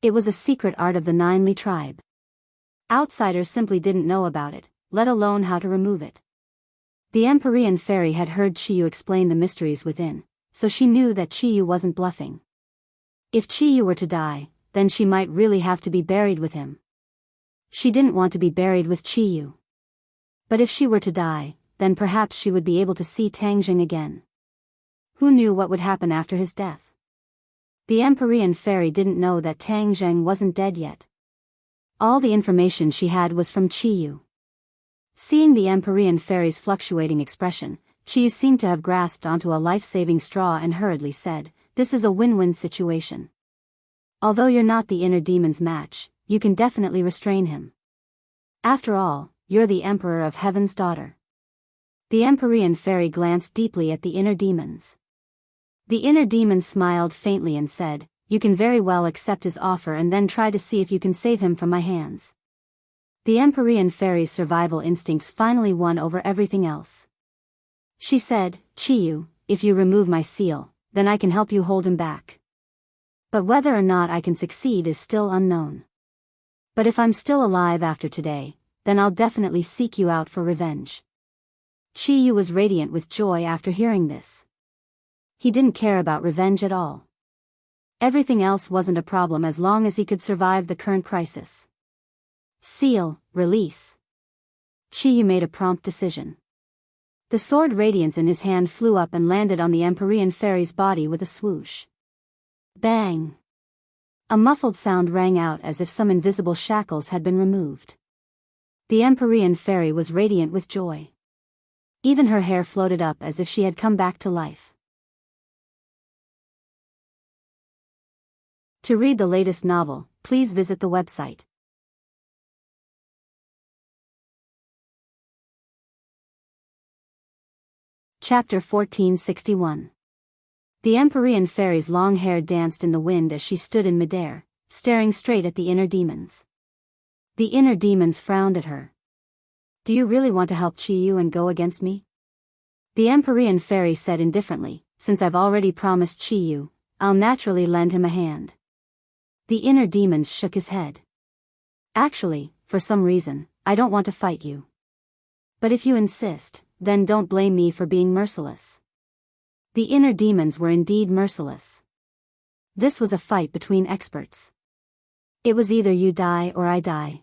It was a secret art of the Ninely tribe. Outsiders simply didn't know about it, let alone how to remove it. The Empyrean fairy had heard Chiyu explain the mysteries within, so she knew that Chiyu wasn't bluffing. If Chiyu were to die, then she might really have to be buried with him. She didn't want to be buried with Chiyu. But if she were to die, then perhaps she would be able to see Tangjing again. Who knew what would happen after his death? The Empyrean fairy didn't know that Tangjing wasn't dead yet. All the information she had was from Chiyu. Seeing the Empyrean fairy's fluctuating expression, Chiyu seemed to have grasped onto a life-saving straw and hurriedly said, this is a win-win situation. Although you're not the inner demon's match, you can definitely restrain him. After all, you're the Emperor of Heaven's daughter. The Empyrean fairy glanced deeply at the inner demons. The inner demon smiled faintly and said, you can very well accept his offer and then try to see if you can save him from my hands. The Empyrean fairy's survival instincts finally won over everything else. She said, Chiyu, if you remove my seal, then I can help you hold him back. But whether or not I can succeed is still unknown. But if I'm still alive after today, then I'll definitely seek you out for revenge. Chiyu was radiant with joy after hearing this. He didn't care about revenge at all. Everything else wasn't a problem as long as he could survive the current crisis. Seal, release. Chiyu made a prompt decision. The sword radiance in his hand flew up and landed on the Empyrean fairy's body with a swoosh. Bang! A muffled sound rang out as if some invisible shackles had been removed. The Empyrean fairy was radiant with joy. Even her hair floated up as if she had come back to life. To read the latest novel, please visit the website. Chapter 1461. The Empyrean fairy's long hair danced in the wind as she stood in midair, staring straight at the inner demons. The inner demons frowned at her. Do you really want to help Chiyu and go against me? The Empyrean fairy said indifferently, since I've already promised Chiyu, I'll naturally lend him a hand. The inner demons shook his head. Actually, for some reason, I don't want to fight you. But if you insist, then don't blame me for being merciless. The inner demons were indeed merciless. This was a fight between experts. It was either you die or I die.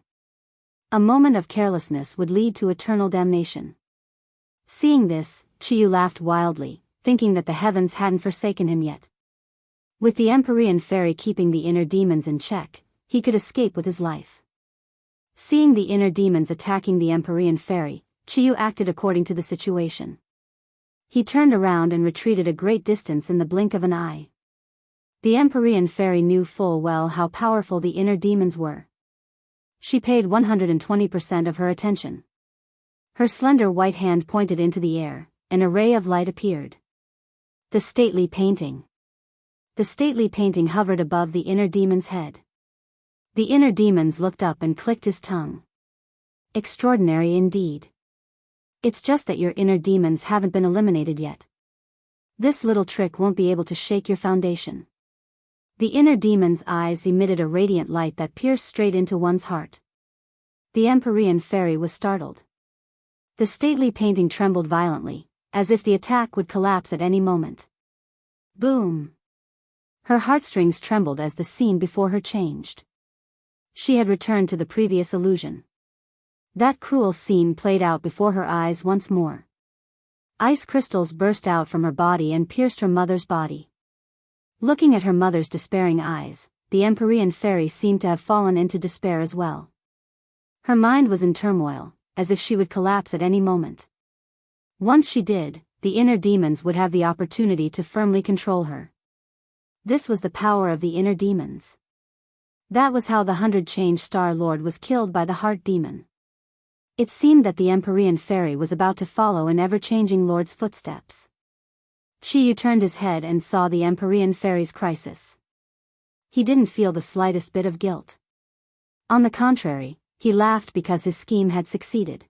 A moment of carelessness would lead to eternal damnation. Seeing this, Chiyu laughed wildly, thinking that the heavens hadn't forsaken him yet. With the Empyrean fairy keeping the inner demons in check, he could escape with his life. Seeing the inner demons attacking the Empyrean fairy, Chiyu acted according to the situation. He turned around and retreated a great distance in the blink of an eye. The Empyrean fairy knew full well how powerful the inner demons were. She paid 120% of her attention. Her slender white hand pointed into the air, an array of light appeared. The stately painting. The stately painting hovered above the inner demon's head. The inner demons looked up and clicked his tongue. Extraordinary indeed. It's just that your inner demons haven't been eliminated yet. This little trick won't be able to shake your foundation. The inner demon's eyes emitted a radiant light that pierced straight into one's heart. The Empyrean fairy was startled. The stately painting trembled violently, as if the attack would collapse at any moment. Boom! Her heartstrings trembled as the scene before her changed. She had returned to the previous illusion. That cruel scene played out before her eyes once more. Ice crystals burst out from her body and pierced her mother's body. Looking at her mother's despairing eyes, the Empyrean fairy seemed to have fallen into despair as well. Her mind was in turmoil, as if she would collapse at any moment. Once she did, the inner demons would have the opportunity to firmly control her. This was the power of the inner demons. That was how the 100-change Star Lord was killed by the Heart Demon. It seemed that the Empyrean fairy was about to follow in ever-changing Lord's footsteps. Qiyu turned his head and saw the Empyrean fairy's crisis. He didn't feel the slightest bit of guilt. On the contrary, he laughed because his scheme had succeeded.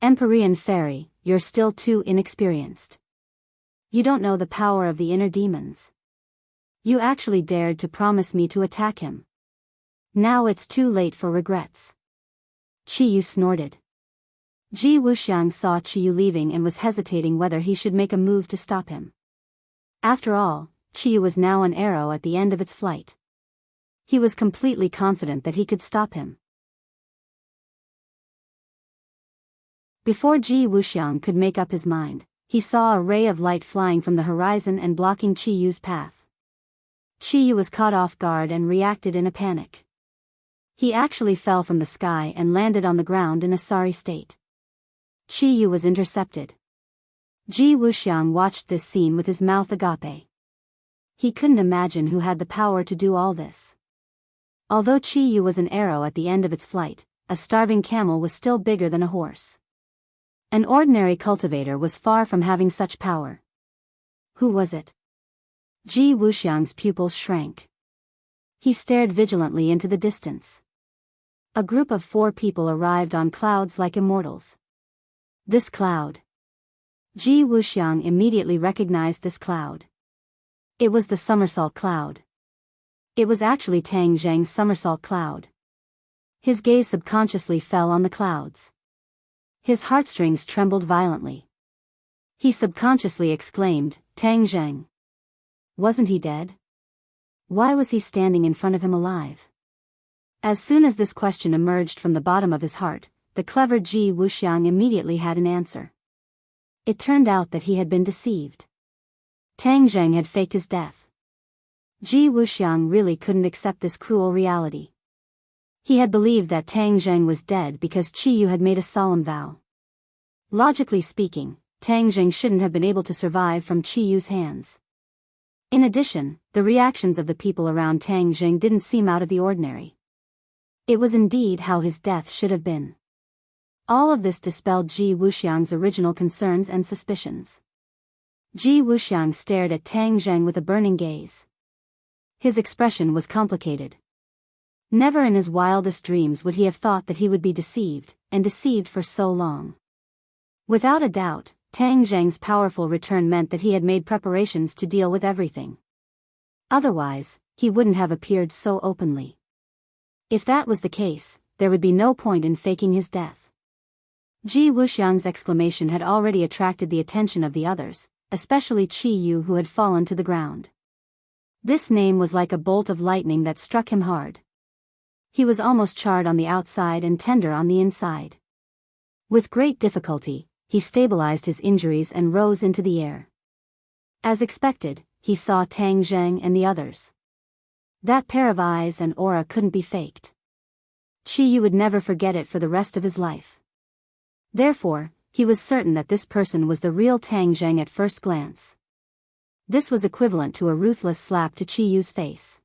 Empyrean fairy, you're still too inexperienced. You don't know the power of the inner demons. You actually dared to promise me to attack him. Now it's too late for regrets. Qiyu snorted. Ji Wuxiang saw Qiyu leaving and was hesitating whether he should make a move to stop him. After all, Qiyu was now an arrow at the end of its flight. He was completely confident that he could stop him. Before Ji Wuxiang could make up his mind, he saw a ray of light flying from the horizon and blocking Qiyu's path. Qiyu was caught off guard and reacted in a panic. He actually fell from the sky and landed on the ground in a sorry state. Qiyu was intercepted. Ji Wuxiang watched this scene with his mouth agape. He couldn't imagine who had the power to do all this. Although Qiyu was an arrow at the end of its flight, a starving camel was still bigger than a horse. An ordinary cultivator was far from having such power. Who was it? Ji Wuxiang's pupils shrank. He stared vigilantly into the distance. A group of 4 people arrived on clouds like immortals. This cloud. Ji Wuxiang immediately recognized this cloud. It was the somersault cloud. It was actually Tang Zheng's somersault cloud. His gaze subconsciously fell on the clouds. His heartstrings trembled violently. He subconsciously exclaimed, Tang Zheng. Wasn't he dead? Why was he standing in front of him alive? As soon as this question emerged from the bottom of his heart, the clever Ji Wuxiang immediately had an answer. It turned out that he had been deceived. Tang Zheng had faked his death. Ji Wuxiang really couldn't accept this cruel reality. He had believed that Tang Zheng was dead because Qiyu had made a solemn vow. Logically speaking, Tang Zheng shouldn't have been able to survive from Qiyu's hands. In addition, the reactions of the people around Tang Zheng didn't seem out of the ordinary. It was indeed how his death should have been. All of this dispelled Ji Wuxiang's original concerns and suspicions. Ji Wuxiang stared at Tang Zheng with a burning gaze. His expression was complicated. Never in his wildest dreams would he have thought that he would be deceived, and deceived for so long. Without a doubt, Tang Zheng's powerful return meant that he had made preparations to deal with everything. Otherwise, he wouldn't have appeared so openly. If that was the case, there would be no point in faking his death. Ji Wuxiang's exclamation had already attracted the attention of the others, especially Qiyu, who had fallen to the ground. This name was like a bolt of lightning that struck him hard. He was almost charred on the outside and tender on the inside. With great difficulty, he stabilized his injuries and rose into the air. As expected, he saw Tang Zheng and the others. That pair of eyes and aura couldn't be faked. Qiyu would never forget it for the rest of his life. Therefore, he was certain that this person was the real Tang Zheng at first glance. This was equivalent to a ruthless slap to Qiyu's face.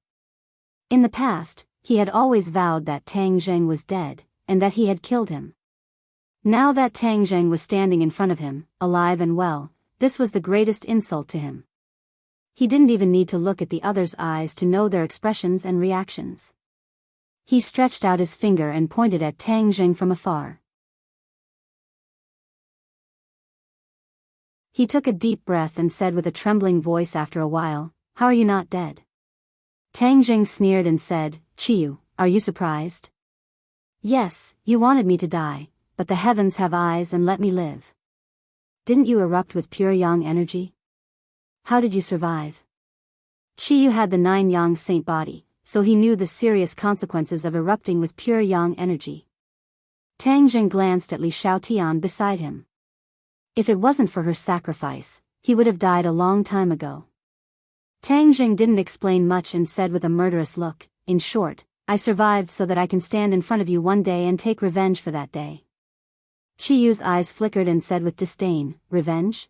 In the past, he had always vowed that Tang Zheng was dead, and that he had killed him. Now that Tang Zheng was standing in front of him, alive and well, this was the greatest insult to him. He didn't even need to look at the others' eyes to know their expressions and reactions. He stretched out his finger and pointed at Tang Zheng from afar. He took a deep breath and said with a trembling voice after a while, "How are you not dead?" Tang Zheng sneered and said, "Qiyu, are you surprised? Yes, you wanted me to die, but the heavens have eyes and let me live. Didn't you erupt with pure yang energy? How did you survive?" Qiyu had the 9 yang saint body, so he knew the serious consequences of erupting with pure yang energy. Tang Zheng glanced at Li Xiaotian beside him. If it wasn't for her sacrifice, he would have died a long time ago. Tang Zheng didn't explain much and said with a murderous look, "In short, I survived so that I can stand in front of you one day and take revenge for that day." Qiyu's eyes flickered and said with disdain, "Revenge?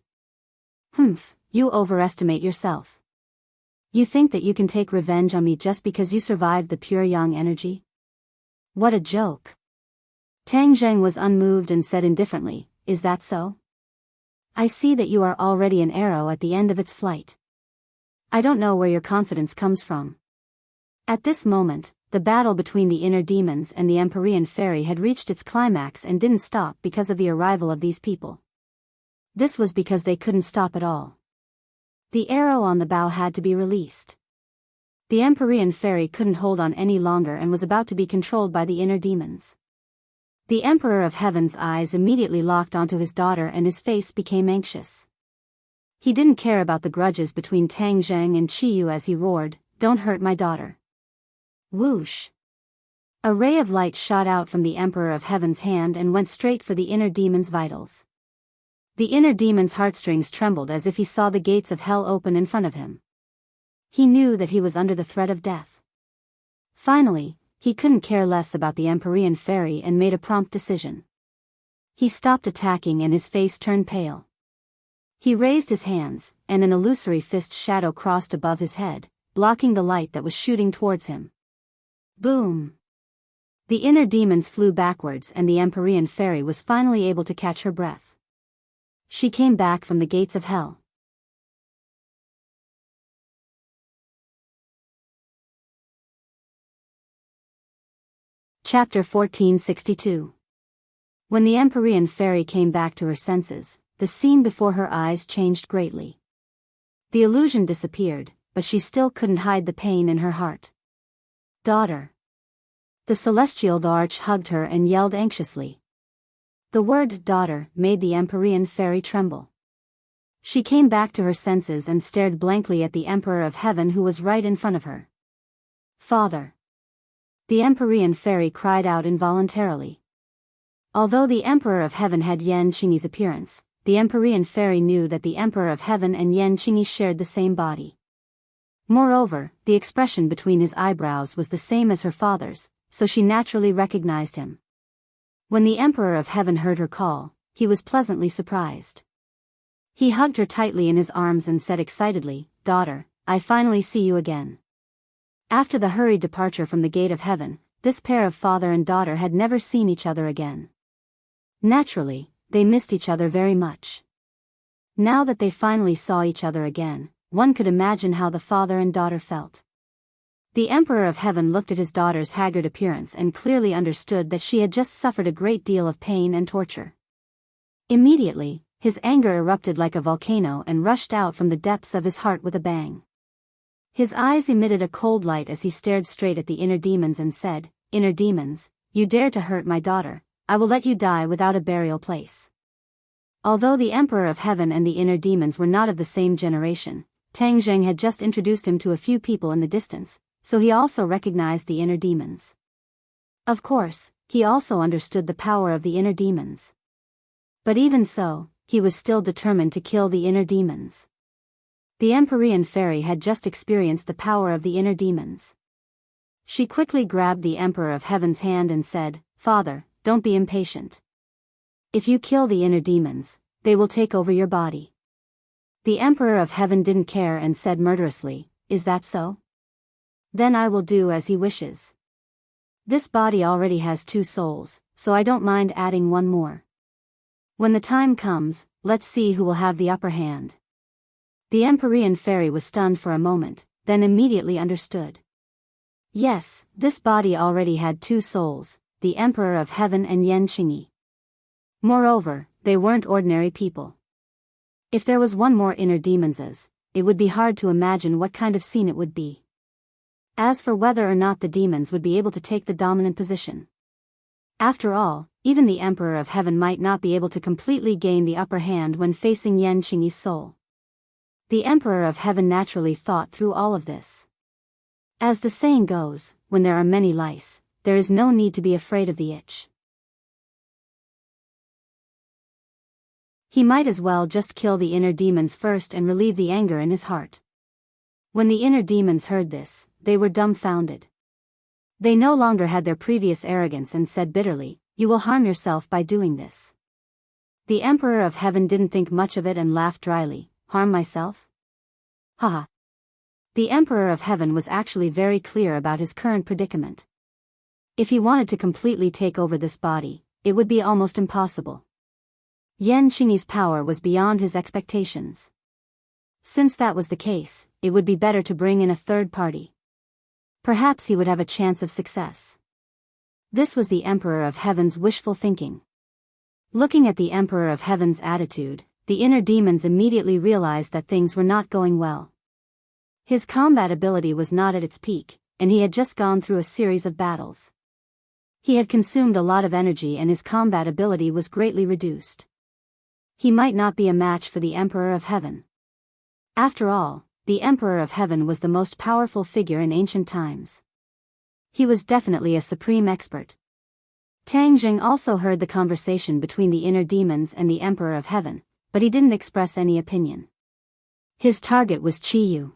Humph, you overestimate yourself. You think that you can take revenge on me just because you survived the pure yang energy? What a joke." Tang Zheng was unmoved and said indifferently, "Is that so?" I see that you are already an arrow at the end of its flight. I don't know where your confidence comes from. At this moment, the battle between the inner demons and the Empyrean fairy had reached its climax and didn't stop because of the arrival of these people. This was because they couldn't stop at all. The arrow on the bow had to be released. The Empyrean fairy couldn't hold on any longer and was about to be controlled by the inner demons. The Emperor of Heaven's eyes immediately locked onto his daughter and his face became anxious. He didn't care about the grudges between Tang Zheng and Qiyu as he roared, "Don't hurt my daughter." Whoosh! A ray of light shot out from the Emperor of Heaven's hand and went straight for the inner demon's vitals. The inner demon's heartstrings trembled as if he saw the gates of hell open in front of him. He knew that he was under the threat of death. Finally, he couldn't care less about the Empyrean fairy and made a prompt decision. He stopped attacking and his face turned pale. He raised his hands, and an illusory fist shadow crossed above his head, blocking the light that was shooting towards him. Boom! The inner demons flew backwards and the Empyrean fairy was finally able to catch her breath. She came back from the gates of hell. Chapter 1462. When the Empyrean fairy came back to her senses, the scene before her eyes changed greatly. The illusion disappeared, but she still couldn't hide the pain in her heart. Daughter. The celestial Arch hugged her and yelled anxiously. The word daughter made the Empyrean fairy tremble. She came back to her senses and stared blankly at the Emperor of Heaven who was right in front of her. Father. The Empyrean fairy cried out involuntarily. Although the Emperor of Heaven had Yan Qingyi's appearance, the Empyrean fairy knew that the Emperor of Heaven and Yan Qingyi shared the same body. Moreover, the expression between his eyebrows was the same as her father's, so she naturally recognized him. When the Emperor of Heaven heard her call, he was pleasantly surprised. He hugged her tightly in his arms and said excitedly, "Daughter, I finally see you again." After the hurried departure from the gate of heaven, this pair of father and daughter had never seen each other again. Naturally, they missed each other very much. Now that they finally saw each other again, one could imagine how the father and daughter felt. The Emperor of Heaven looked at his daughter's haggard appearance and clearly understood that she had just suffered a great deal of pain and torture. Immediately, his anger erupted like a volcano and rushed out from the depths of his heart with a bang. His eyes emitted a cold light as he stared straight at the inner demons and said, "Inner demons, you dare to hurt my daughter, I will let you die without a burial place." Although the Emperor of Heaven and the inner demons were not of the same generation, Tang Zheng had just introduced him to a few people in the distance, so he also recognized the inner demons. Of course, he also understood the power of the inner demons. But even so, he was still determined to kill the inner demons. The Empyrean fairy had just experienced the power of the inner demons. She quickly grabbed the Emperor of Heaven's hand and said, "Father, don't be impatient. If you kill the inner demons, they will take over your body." The Emperor of Heaven didn't care and said murderously, "Is that so? Then I will do as he wishes. This body already has 2 souls, so I don't mind adding 1 more. When the time comes, let's see who will have the upper hand." The Empyrean fairy was stunned for a moment, then immediately understood. Yes, this body already had 2 souls, the Emperor of Heaven and Yan Qingyi. Moreover, they weren't ordinary people. If there was 1 more inner demons, it would be hard to imagine what kind of scene it would be. As for whether or not the demons would be able to take the dominant position. After all, even the Emperor of Heaven might not be able to completely gain the upper hand when facing Yan Qingyi's soul. The Emperor of Heaven naturally thought through all of this. As the saying goes, when there are many lice, there is no need to be afraid of the itch. He might as well just kill the inner demons first and relieve the anger in his heart. When the inner demons heard this, they were dumbfounded. They no longer had their previous arrogance and said bitterly, "You will harm yourself by doing this." The Emperor of Heaven didn't think much of it and laughed dryly, "Harm myself? Haha." The Emperor of Heaven was actually very clear about his current predicament. If he wanted to completely take over this body, it would be almost impossible. Yan Qingyi's power was beyond his expectations. Since that was the case, it would be better to bring in a third party. Perhaps he would have a chance of success. This was the Emperor of Heaven's wishful thinking. Looking at the Emperor of Heaven's attitude, the inner demons immediately realized that things were not going well. His combat ability was not at its peak, and he had just gone through a series of battles. He had consumed a lot of energy and his combat ability was greatly reduced. He might not be a match for the Emperor of Heaven. After all, the Emperor of Heaven was the most powerful figure in ancient times. He was definitely a supreme expert. Tang Jing also heard the conversation between the inner demons and the Emperor of Heaven, but he didn't express any opinion. His target was Qi Yu.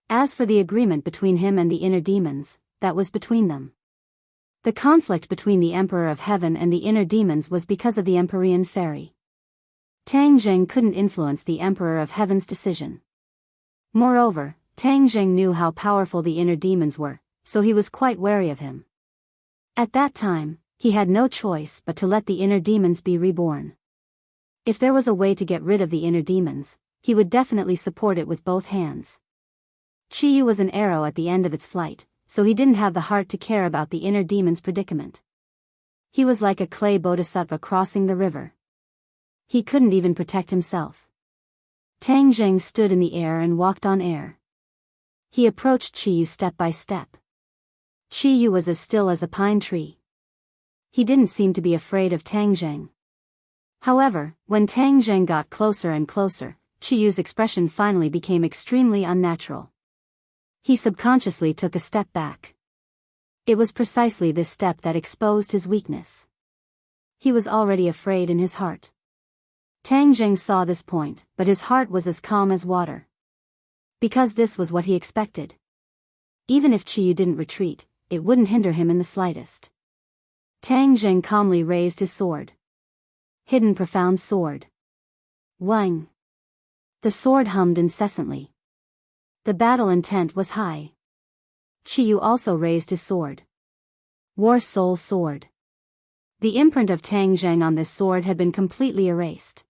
As for the agreement between him and the inner demons, that was between them. The conflict between the Emperor of Heaven and the inner demons was because of the Empyrean Fairy. Tang Jing couldn't influence the Emperor of Heaven's decision. Moreover, Tang Jing knew how powerful the inner demons were, so he was quite wary of him. At that time, he had no choice but to let the inner demons be reborn. If there was a way to get rid of the inner demons, he would definitely support it with both hands. Qi Yu was an arrow at the end of its flight, so he didn't have the heart to care about the inner demon's predicament. He was like a clay bodhisattva crossing the river. He couldn't even protect himself. Tang Jing stood in the air and walked on air. He approached Qi Yu step by step. Qi Yu was as still as a pine tree. He didn't seem to be afraid of Tang Jing. However, when Tang Jing got closer and closer, Qi Yu's expression finally became extremely unnatural. He subconsciously took a step back. It was precisely this step that exposed his weakness. He was already afraid in his heart. Tang Jing saw this point, but his heart was as calm as water. Because this was what he expected. Even if Qi Yu didn't retreat, it wouldn't hinder him in the slightest. Tang Jing calmly raised his sword. Hidden Profound Sword. Wang. The sword hummed incessantly. The battle intent was high. Qi Yu also raised his sword. War Soul Sword. The imprint of Tang Jing on this sword had been completely erased.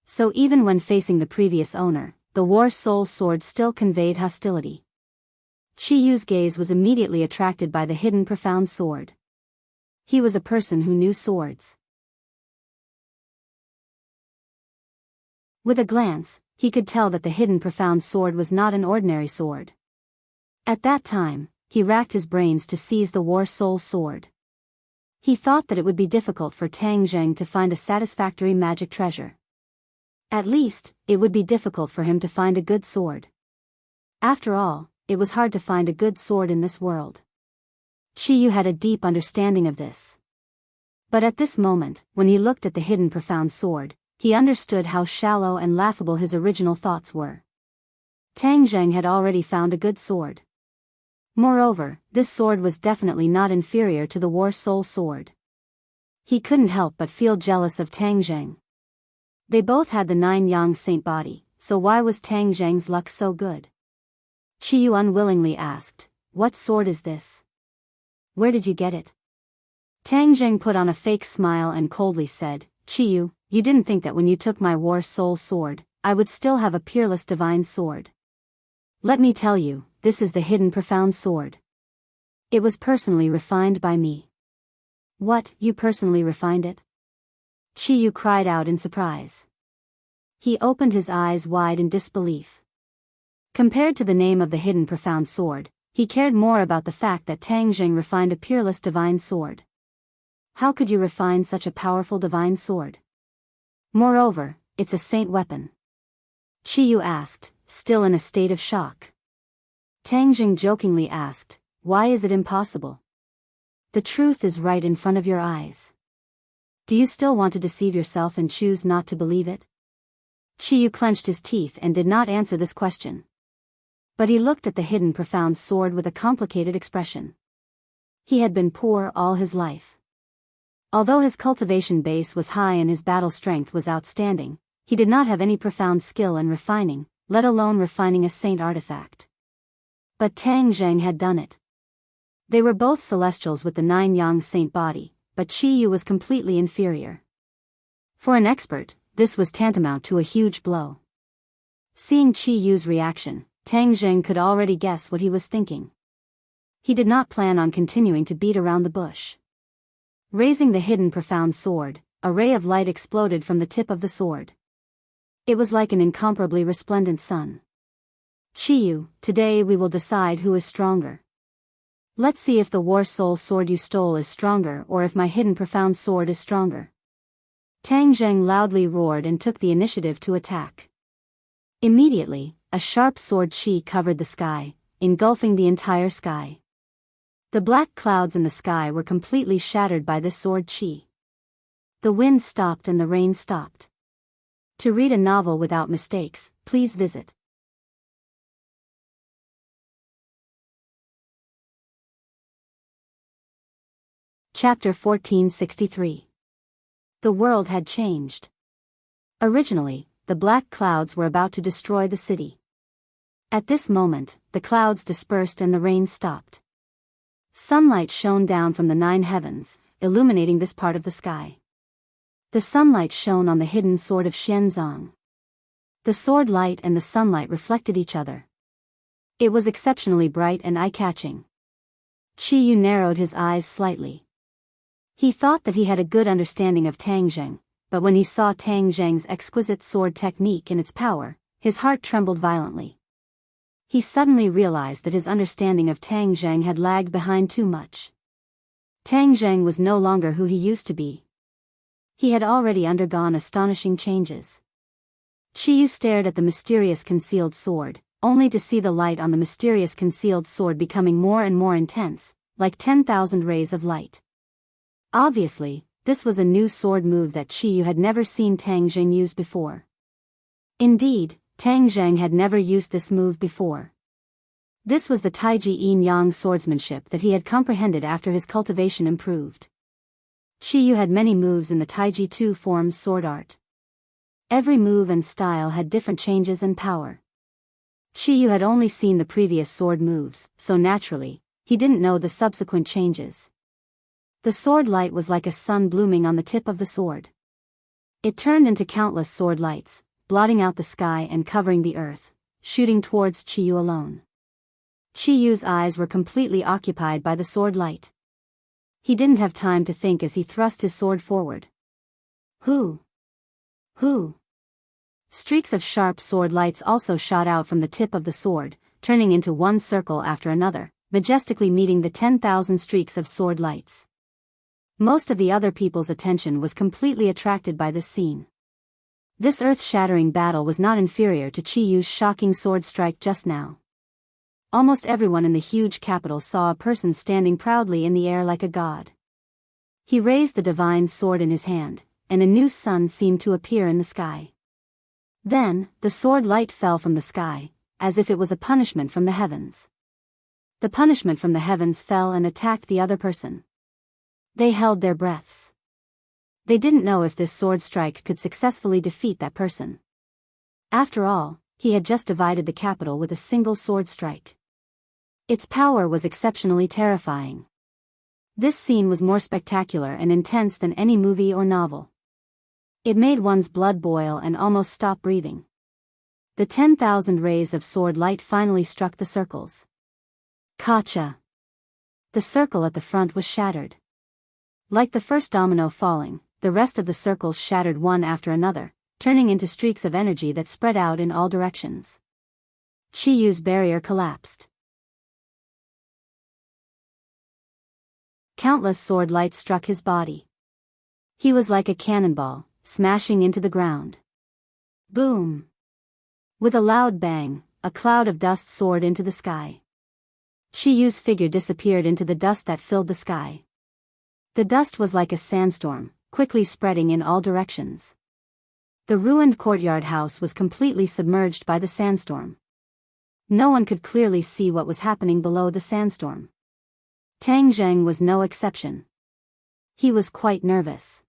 So even when facing the previous owner, the War Soul Sword still conveyed hostility. Qi Yu's gaze was immediately attracted by the Hidden Profound Sword. He was a person who knew swords. With a glance, he could tell that the Hidden Profound Sword was not an ordinary sword. At that time, he racked his brains to seize the War Soul Sword. He thought that it would be difficult for Tang Jing to find a satisfactory magic treasure. At least, it would be difficult for him to find a good sword. After all, it was hard to find a good sword in this world. Qi Yu had a deep understanding of this. But at this moment, when he looked at the Hidden Profound Sword, he understood how shallow and laughable his original thoughts were. Tang Jing had already found a good sword. Moreover, this sword was definitely not inferior to the War Soul Sword. He couldn't help but feel jealous of Tang Jing. They both had the 9-yang saint body, so why was Tang Jing's luck so good? Qi Yu unwillingly asked, "What sword is this? Where did you get it?" Tang Jing put on a fake smile and coldly said, "Qi Yu, you didn't think that when you took my War Soul Sword, I would still have a peerless divine sword. Let me tell you, this is the Hidden Profound Sword. It was personally refined by me." "What, you personally refined it?" Qi Yu cried out in surprise. He opened his eyes wide in disbelief. Compared to the name of the Hidden Profound Sword, he cared more about the fact that Tang Jing refined a peerless divine sword. How could you refine such a powerful divine sword? Moreover, it's a saint weapon. Qi Yu asked, still in a state of shock. Tang Jing jokingly asked, "Why is it impossible? The truth is right in front of your eyes. Do you still want to deceive yourself and choose not to believe it?" Qi Yu clenched his teeth and did not answer this question. But he looked at the Hidden Profound Sword with a complicated expression. He had been poor all his life. Although his cultivation base was high and his battle strength was outstanding, he did not have any profound skill in refining, let alone refining a saint artifact. But Tang Jing had done it. They were both celestials with the 9-yang saint body, but Qi Yu was completely inferior. For an expert, this was tantamount to a huge blow. Seeing Qi Yu's reaction, Tang Zheng could already guess what he was thinking. He did not plan on continuing to beat around the bush. Raising the hidden profound sword, a ray of light exploded from the tip of the sword. It was like an incomparably resplendent sun. Qi Yu, today we will decide who is stronger. Let's see if the War Soul sword you stole is stronger or if my hidden profound sword is stronger. Tang Zheng loudly roared and took the initiative to attack. Immediately, a sharp sword chi covered the sky, engulfing the entire sky. The black clouds in the sky were completely shattered by this sword chi. The wind stopped and the rain stopped. To read a novel without mistakes, please visit Chapter 1463. The world had changed. Originally, the black clouds were about to destroy the city. At this moment, the clouds dispersed and the rain stopped. Sunlight shone down from the 9 heavens, illuminating this part of the sky. The sunlight shone on the hidden sword of Xianzong. The sword light and the sunlight reflected each other. It was exceptionally bright and eye-catching. Qi Yu narrowed his eyes slightly. He thought that he had a good understanding of Tang Zheng, but when he saw Tang Zheng's exquisite sword technique and its power, his heart trembled violently. He suddenly realized that his understanding of Tang Zheng had lagged behind too much. Tang Zheng was no longer who he used to be. He had already undergone astonishing changes. Qi Yu stared at the mysterious concealed sword, only to see the light on the mysterious concealed sword becoming more and more intense, like 10,000 rays of light. Obviously, this was a new sword move that Qi Yu had never seen Tang Zheng use before. Indeed, Tang Zheng had never used this move before. This was the Taiji Yin-Yang swordsmanship that he had comprehended after his cultivation improved. Qi Yu had many moves in the Taiji 2 forms sword art. Every move and style had different changes and power. Qi Yu had only seen the previous sword moves, so naturally, he didn't know the subsequent changes. The sword light was like a sun blooming on the tip of the sword. It turned into countless sword lights, blotting out the sky and covering the earth, shooting towards Qi Yu alone. Qi Yu's eyes were completely occupied by the sword light. He didn't have time to think as he thrust his sword forward. Who? Streaks of sharp sword lights also shot out from the tip of the sword, turning into one circle after another, majestically meeting the 10,000 streaks of sword lights. Most of the other people's attention was completely attracted by this scene. This earth-shattering battle was not inferior to Qi Yu's shocking sword strike just now. Almost everyone in the huge capital saw a person standing proudly in the air like a god. He raised the divine sword in his hand, and a new sun seemed to appear in the sky. Then, the sword light fell from the sky, as if it was a punishment from the heavens. The punishment from the heavens fell and attacked the other person. They held their breaths. They didn't know if this sword strike could successfully defeat that person. After all, he had just divided the capital with a single sword strike. Its power was exceptionally terrifying. This scene was more spectacular and intense than any movie or novel. It made one's blood boil and almost stop breathing. The 10,000 rays of sword light finally struck the circles. Kacha! The circle at the front was shattered. Like the first domino falling, the rest of the circles shattered one after another, turning into streaks of energy that spread out in all directions. Qi Yu's barrier collapsed. Countless sword lights struck his body. He was like a cannonball, smashing into the ground. Boom! With a loud bang, a cloud of dust soared into the sky. Qi Yu's figure disappeared into the dust that filled the sky. The dust was like a sandstorm, quickly spreading in all directions. The ruined courtyard house was completely submerged by the sandstorm. No one could clearly see what was happening below the sandstorm. Tang Zheng was no exception. He was quite nervous.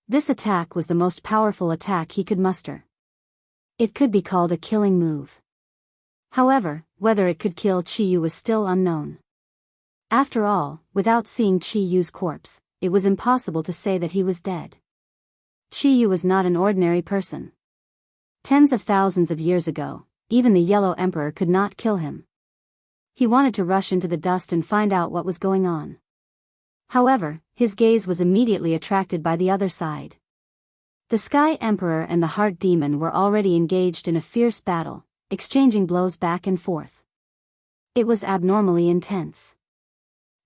This attack was the most powerful attack he could muster. It could be called a killing move. However, whether it could kill Qi Yu was still unknown. After all, without seeing Qi Yu's corpse, it was impossible to say that he was dead. Qi Yu was not an ordinary person. Tens of thousands of years ago, even the Yellow Emperor could not kill him. He wanted to rush into the dust and find out what was going on. However, his gaze was immediately attracted by the other side. The Sky Emperor and the Heart Demon were already engaged in a fierce battle, exchanging blows back and forth. It was abnormally intense.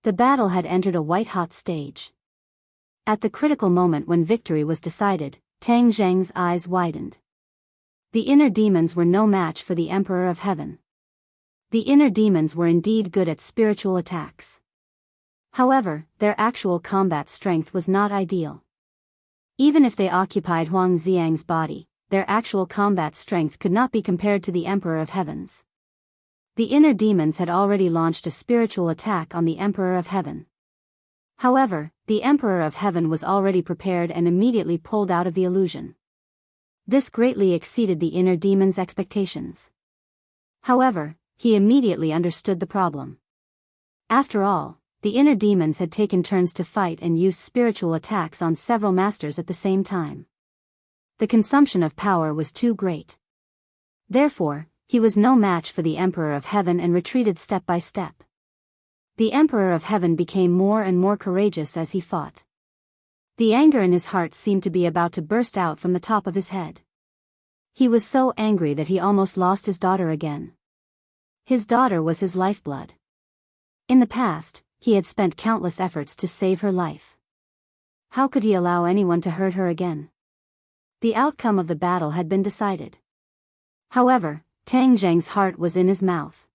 The battle had entered a white-hot stage. At the critical moment when victory was decided, Tang Zheng's eyes widened. The inner demons were no match for the Emperor of Heaven. The inner demons were indeed good at spiritual attacks. However, their actual combat strength was not ideal. Even if they occupied Huang Xiang's body, their actual combat strength could not be compared to the Emperor of Heaven's. The inner demons had already launched a spiritual attack on the Emperor of Heaven. However, the Emperor of Heaven was already prepared and immediately pulled out of the illusion. This greatly exceeded the inner demon's expectations. However, he immediately understood the problem. After all, the inner demons had taken turns to fight and used spiritual attacks on several masters at the same time. The consumption of power was too great. Therefore, he was no match for the Emperor of Heaven and retreated step by step. The Emperor of Heaven became more and more courageous as he fought. The anger in his heart seemed to be about to burst out from the top of his head. He was so angry that he almost lost his daughter again. His daughter was his lifeblood. In the past, he had spent countless efforts to save her life. How could he allow anyone to hurt her again? The outcome of the battle had been decided. However, Tang Zheng's heart was in his mouth.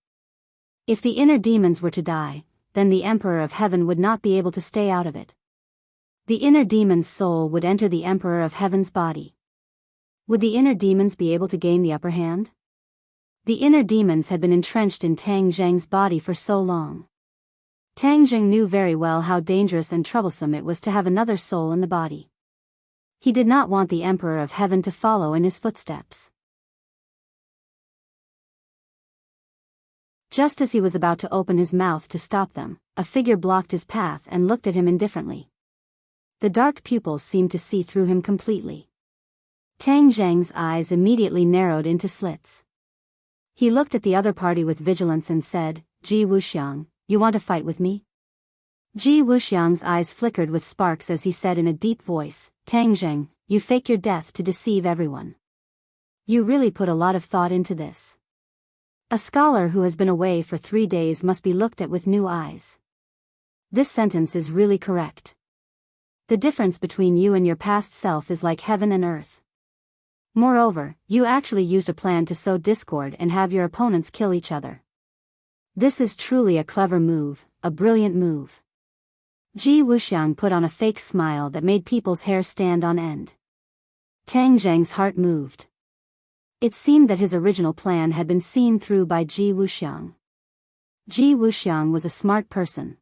If the inner demons were to die, then the Emperor of Heaven would not be able to stay out of it. The inner demon's soul would enter the Emperor of Heaven's body. Would the inner demons be able to gain the upper hand? The inner demons had been entrenched in Tang Zheng's body for so long. Tang Zheng knew very well how dangerous and troublesome it was to have another soul in the body. He did not want the Emperor of Heaven to follow in his footsteps. Just as he was about to open his mouth to stop them, a figure blocked his path and looked at him indifferently. The dark pupils seemed to see through him completely. Tang Zheng's eyes immediately narrowed into slits. He looked at the other party with vigilance and said, "Ji Wuxiang, you want to fight with me?" Ji Wuxiang's eyes flickered with sparks as he said in a deep voice, "Tang Zheng, you fake your death to deceive everyone. You really put a lot of thought into this. A scholar who has been away for 3 days must be looked at with new eyes. This sentence is really correct. The difference between you and your past self is like heaven and earth. Moreover, you actually used a plan to sow discord and have your opponents kill each other. This is truly a clever move, a brilliant move." Ji Wuxiang put on a fake smile that made people's hair stand on end. Tang Zheng's heart moved. It seemed that his original plan had been seen through by Ji Wuxiang. Ji Wuxiang was a smart person.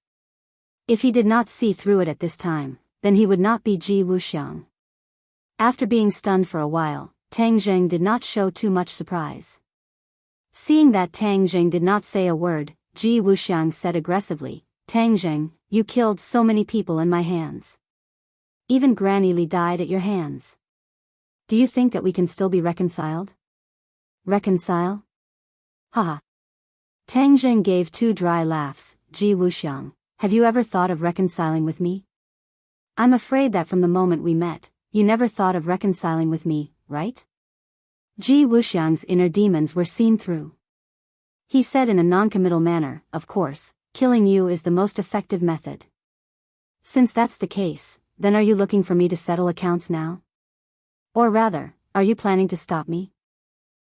If he did not see through it at this time, then he would not be Ji Wuxiang. After being stunned for a while, Tang Zheng did not show too much surprise. Seeing that Tang Zheng did not say a word, Ji Wuxiang said aggressively, "Tang Zheng, you killed so many people in my hands. Even Granny Li died at your hands. Do you think that we can still be reconciled?" "Reconcile? Haha." Tang Zheng gave 2 dry laughs. "Ji Wuxiang, have you ever thought of reconciling with me? I'm afraid that from the moment we met, you never thought of reconciling with me, right?" Ji Wuxiang's inner demons were seen through. He said in a non-committal manner, "Of course, killing you is the most effective method. Since that's the case, then are you looking for me to settle accounts now? Or rather, are you planning to stop me?"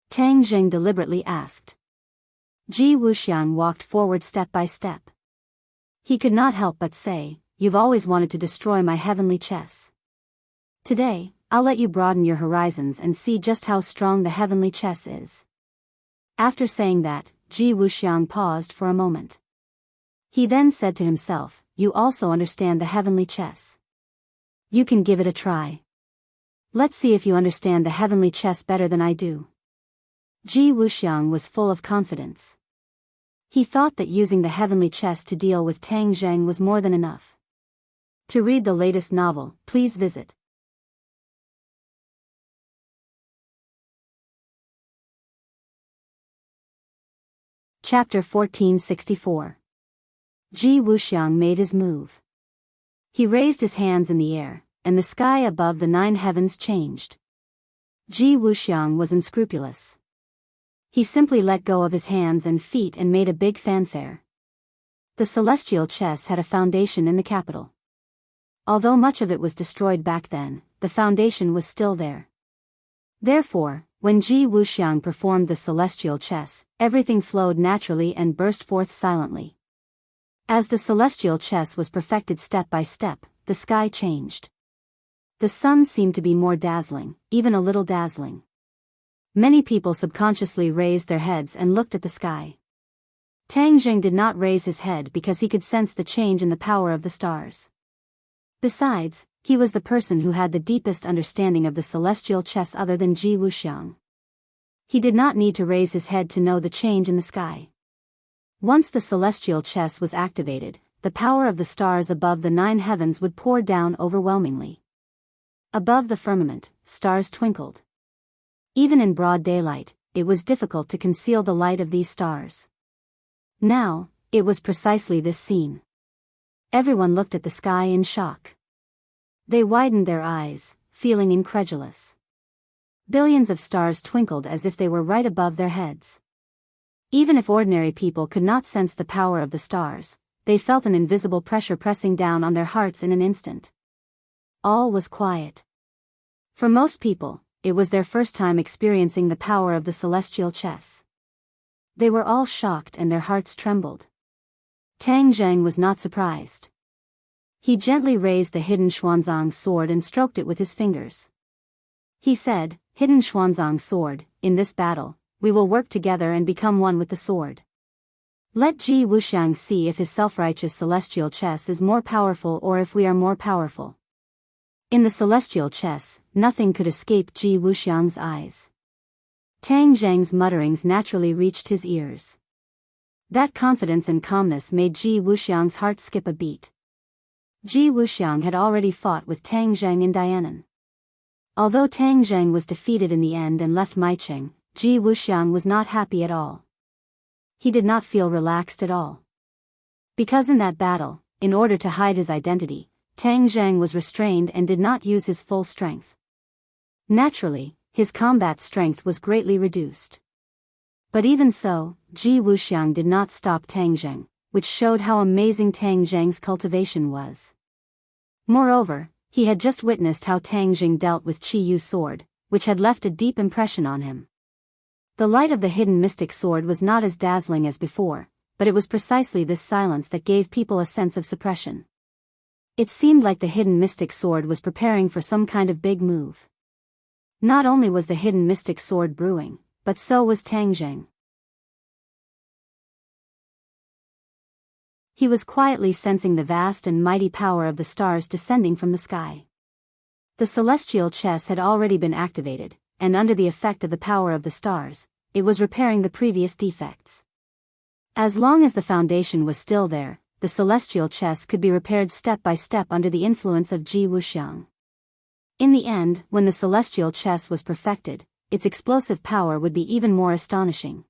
Tang Zheng deliberately asked. Ji Wuxiang walked forward step by step. He could not help but say, "You've always wanted to destroy my heavenly chess. Today, I'll let you broaden your horizons and see just how strong the heavenly chess is." After saying that, Ji Wuxiang paused for a moment. He then said to himself, "You also understand the heavenly chess. You can give it a try. Let's see if you understand the heavenly chess better than I do." Ji Wuxiang was full of confidence. He thought that using the heavenly chess to deal with Tang Zheng was more than enough. To read the latest novel, please visit Chapter 1464. Ji Wuxiang made his move. He raised his hands in the air, and the sky above the 9 heavens changed. Ji Wuxiang was unscrupulous. He simply let go of his hands and feet and made a big fanfare. The celestial chess had a foundation in the capital. Although much of it was destroyed back then, the foundation was still there. Therefore, when Ji Wuxiang performed the celestial chess, everything flowed naturally and burst forth silently. As the celestial chess was perfected step by step, the sky changed. The sun seemed to be more dazzling, even a little dazzling. Many people subconsciously raised their heads and looked at the sky. Tang Jing did not raise his head because he could sense the change in the power of the stars. Besides, he was the person who had the deepest understanding of the celestial chess other than Ji Wuxiang. He did not need to raise his head to know the change in the sky. Once the celestial chess was activated, the power of the stars above the 9 heavens would pour down overwhelmingly. Above the firmament, stars twinkled. Even in broad daylight, it was difficult to conceal the light of these stars. Now, it was precisely this scene. Everyone looked at the sky in shock. They widened their eyes, feeling incredulous. Billions of stars twinkled as if they were right above their heads. Even if ordinary people could not sense the power of the stars, they felt an invisible pressure pressing down on their hearts in an instant. All was quiet. For most people, it was their first time experiencing the power of the celestial chess. They were all shocked and their hearts trembled. Tang Zheng was not surprised. He gently raised the hidden Xuanzang sword and stroked it with his fingers. He said, "Hidden Xuanzang sword, in this battle, we will work together and become one with the sword. Let Ji Wuxiang see if his self-righteous celestial chess is more powerful or if we are more powerful." In the celestial chess, nothing could escape Ji Wuxiang's eyes. Tang Zheng's mutterings naturally reached his ears. That confidence and calmness made Ji Wuxiang's heart skip a beat. Ji Wuxiang had already fought with Tang Zheng in Dianan. Although Tang Zheng was defeated in the end and left Maicheng, Ji Wuxiang was not happy at all. He did not feel relaxed at all. Because in that battle, in order to hide his identity, Tang Zheng was restrained and did not use his full strength. Naturally, his combat strength was greatly reduced. But even so, Ji Wuxiang did not stop Tang Zheng, which showed how amazing Tang Zheng's cultivation was. Moreover, he had just witnessed how Tang Zheng dealt with Qi Yu's sword, which had left a deep impression on him. The light of the hidden mystic sword was not as dazzling as before, but it was precisely this silence that gave people a sense of suppression. It seemed like the hidden mystic sword was preparing for some kind of big move. Not only was the hidden mystic sword brewing, but so was Tang Zheng. He was quietly sensing the vast and mighty power of the stars descending from the sky. The celestial chess had already been activated, and under the effect of the power of the stars, it was repairing the previous defects. As long as the foundation was still there, the celestial chess could be repaired step by step under the influence of Ji Wuxiang. In the end, when the celestial chess was perfected, its explosive power would be even more astonishing.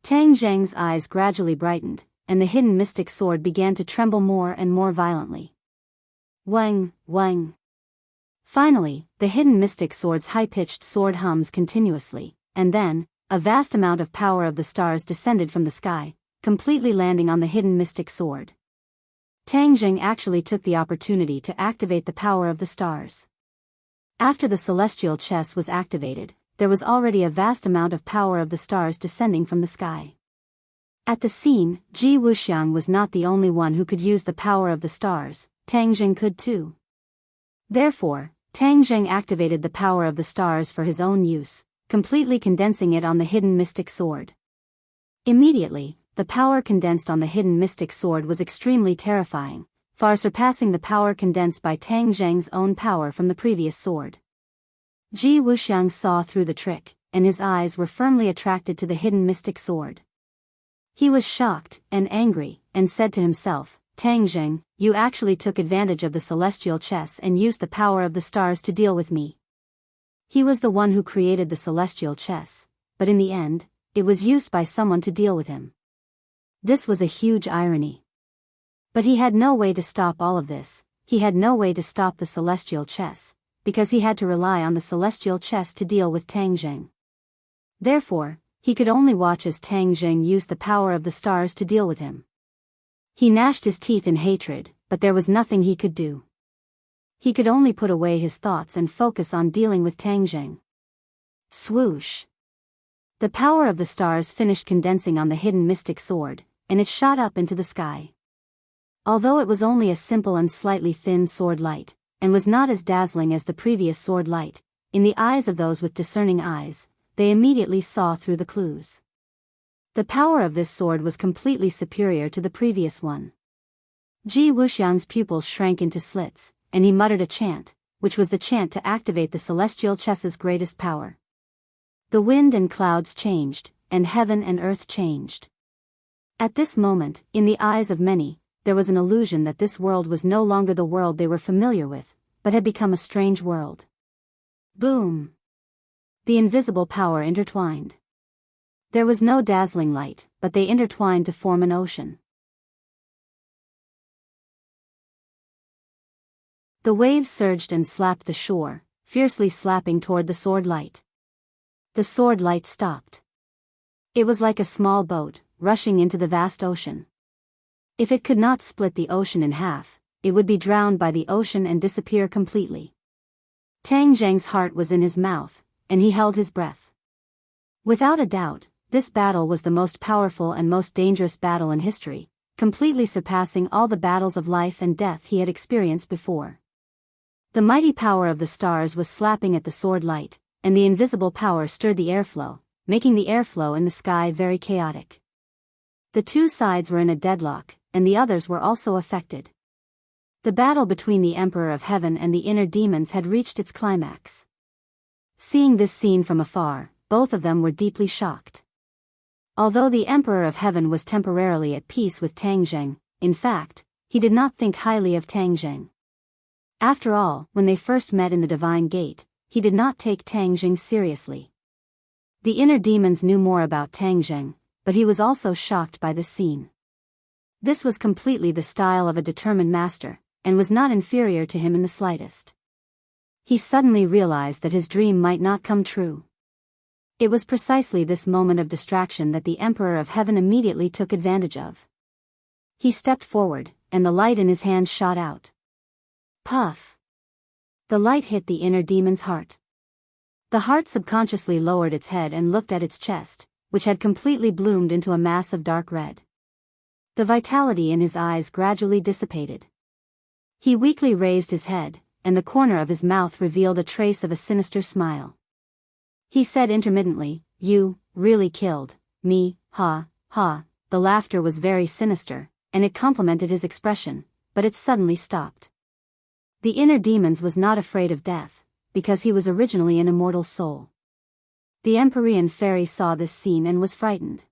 Tang Zheng's eyes gradually brightened, and the hidden mystic sword began to tremble more and more violently. Wang, wang. Finally, the hidden mystic sword's high-pitched sword hums continuously, and then, a vast amount of power of the stars descended from the sky, completely landing on the hidden mystic sword. Tang Zheng actually took the opportunity to activate the power of the stars. After the celestial chess was activated, there was already a vast amount of power of the stars descending from the sky. At the scene, Ji Wuxiang was not the only one who could use the power of the stars, Tang Zheng could too. Therefore, Tang Zheng activated the power of the stars for his own use, completely condensing it on the hidden mystic sword. Immediately, the power condensed on the hidden mystic sword was extremely terrifying, far surpassing the power condensed by Tang Zheng's own power from the previous sword. Ji Wuxiang saw through the trick, and his eyes were firmly attracted to the hidden mystic sword. He was shocked and angry, and said to himself, "Tang Zheng, you actually took advantage of the celestial chess and used the power of the stars to deal with me." He was the one who created the celestial chess, but in the end, it was used by someone to deal with him. This was a huge irony. But he had no way to stop all of this. He had no way to stop the celestial chess, because he had to rely on the celestial chess to deal with Tang Zheng. Therefore, he could only watch as Tang Zheng used the power of the stars to deal with him. He gnashed his teeth in hatred, but there was nothing he could do. He could only put away his thoughts and focus on dealing with Tang Zheng. Swoosh! The power of the stars finished condensing on the hidden mystic sword, and it shot up into the sky. Although it was only a simple and slightly thin sword light, and was not as dazzling as the previous sword light, in the eyes of those with discerning eyes, they immediately saw through the clues. The power of this sword was completely superior to the previous one. Ji Wuxiang's pupils shrank into slits, and he muttered a chant, which was the chant to activate the celestial chess's greatest power. The wind and clouds changed, and heaven and earth changed. At this moment, in the eyes of many, there was an illusion that this world was no longer the world they were familiar with, but had become a strange world. Boom! The invisible power intertwined. There was no dazzling light, but they intertwined to form an ocean. The waves surged and slapped the shore, fiercely slapping toward the sword light. The sword light stopped. It was like a small boat, rushing into the vast ocean. If it could not split the ocean in half, it would be drowned by the ocean and disappear completely. Tang Zheng's heart was in his mouth, and he held his breath. Without a doubt, this battle was the most powerful and most dangerous battle in history, completely surpassing all the battles of life and death he had experienced before. The mighty power of the stars was slapping at the sword light, and the invisible power stirred the airflow, making the airflow in the sky very chaotic. The two sides were in a deadlock, and the others were also affected. The battle between the Emperor of Heaven and the inner demons had reached its climax. Seeing this scene from afar, both of them were deeply shocked. Although the Emperor of Heaven was temporarily at peace with Tang Zheng, in fact, he did not think highly of Tang Zheng. After all, when they first met in the Divine Gate, he did not take Tang Zheng seriously. The inner demons knew more about Tang Zheng, but he was also shocked by this scene. This was completely the style of a determined master, and was not inferior to him in the slightest. He suddenly realized that his dream might not come true. It was precisely this moment of distraction that the Emperor of Heaven immediately took advantage of. He stepped forward, and the light in his hand shot out. Puff! The light hit the inner demon's heart. The heart subconsciously lowered its head and looked at its chest, which had completely bloomed into a mass of dark red. The vitality in his eyes gradually dissipated. He weakly raised his head, and the corner of his mouth revealed a trace of a sinister smile. He said intermittently, "You really killed me, ha, ha." The laughter was very sinister, and it complemented his expression, but it suddenly stopped. The inner demons was not afraid of death, because he was originally an immortal soul. The Empyrean fairy saw this scene and was frightened.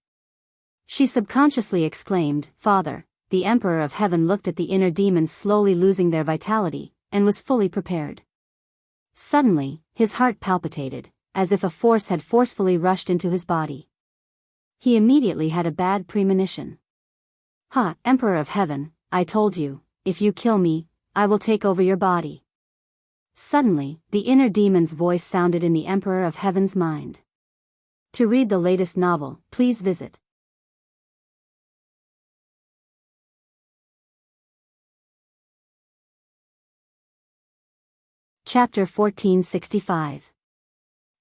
She subconsciously exclaimed, "Father." The Emperor of Heaven looked at the inner demons slowly losing their vitality, and was fully prepared. Suddenly, his heart palpitated, as if a force had forcefully rushed into his body. He immediately had a bad premonition. "Ha, Emperor of Heaven, I told you, if you kill me, I will take over your body." Suddenly, the inner demon's voice sounded in the Emperor of Heaven's mind. To read the latest novel, please visit Chapter 1465.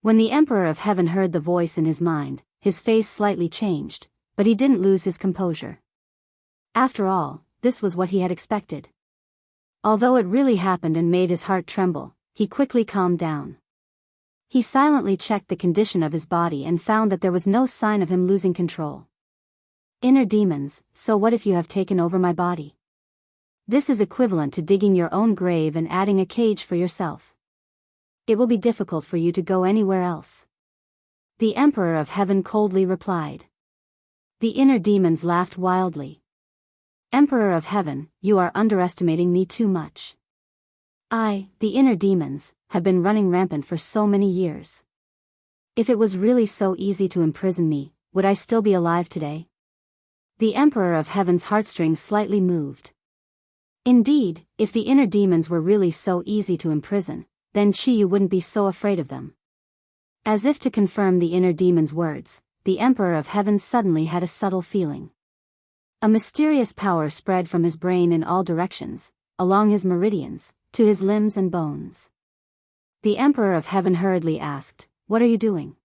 When the Emperor of Heaven heard the voice in his mind, his face slightly changed, but he didn't lose his composure. After all, this was what he had expected. Although it really happened and made his heart tremble, he quickly calmed down. He silently checked the condition of his body and found that there was no sign of him losing control. Inner demons, so what if you have taken over my body? This is equivalent to digging your own grave and adding a cage for yourself. It will be difficult for you to go anywhere else. The Emperor of Heaven coldly replied. The inner demons laughed wildly. Emperor of Heaven, you are underestimating me too much. I, the inner demons, have been running rampant for so many years. If it was really so easy to imprison me, would I still be alive today? The Emperor of Heaven's heartstrings slightly moved. Indeed, if the inner demons were really so easy to imprison, then Qiyu wouldn't be so afraid of them. As if to confirm the inner demon's words, the Emperor of Heaven suddenly had a subtle feeling. A mysterious power spread from his brain in all directions, along his meridians, to his limbs and bones. The Emperor of Heaven hurriedly asked, "What are you doing?"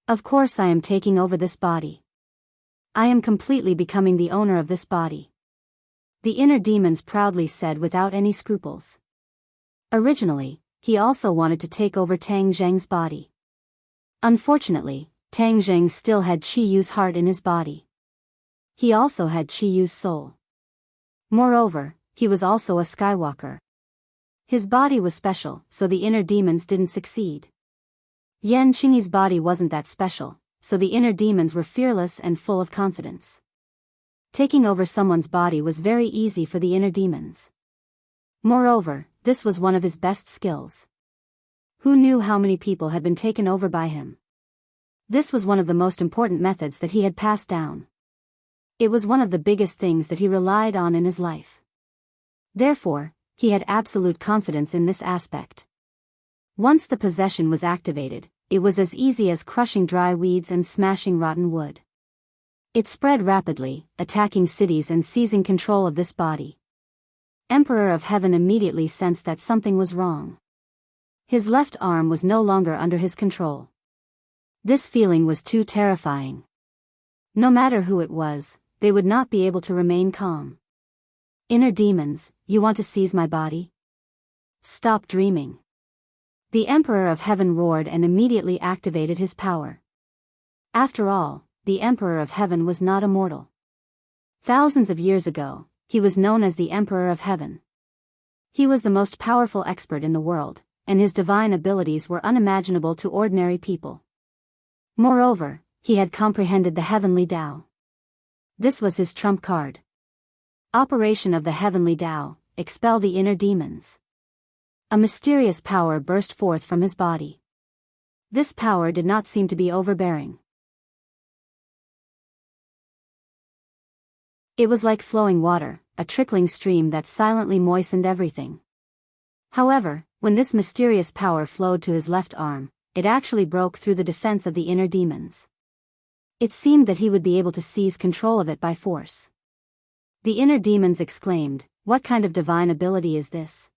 "Of course I am taking over this body. I am completely becoming the owner of this body," the inner demons proudly said without any scruples. Originally, he also wanted to take over Tang Zheng's body. Unfortunately, Tang Zheng still had Qiyu's heart in his body. He also had Qiyu's soul. Moreover, he was also a Skywalker. His body was special, so the inner demons didn't succeed. Yan Qingyi's body wasn't that special, so the inner demons were fearless and full of confidence. Taking over someone's body was very easy for the inner demons. Moreover, this was one of his best skills. Who knew how many people had been taken over by him? This was one of the most important methods that he had passed down. It was one of the biggest things that he relied on in his life. Therefore, he had absolute confidence in this aspect. Once the possession was activated, it was as easy as crushing dry weeds and smashing rotten wood. It spread rapidly, attacking cities and seizing control of this body. Emperor of Heaven immediately sensed that something was wrong. His left arm was no longer under his control. This feeling was too terrifying. No matter who it was, they would not be able to remain calm. Inner demons, you want to seize my body? Stop dreaming. The Emperor of Heaven roared and immediately activated his power. After all, the Emperor of Heaven was not immortal. Thousands of years ago, he was known as the Emperor of Heaven. He was the most powerful expert in the world, and his divine abilities were unimaginable to ordinary people. Moreover, he had comprehended the heavenly Tao. This was his trump card. Operation of the heavenly Tao, expel the inner demons. A mysterious power burst forth from his body. This power did not seem to be overbearing. It was like flowing water, a trickling stream that silently moistened everything. However, when this mysterious power flowed to his left arm, it actually broke through the defense of the inner demons. It seemed that he would be able to seize control of it by force. The inner demons exclaimed, "What kind of divine ability is this?"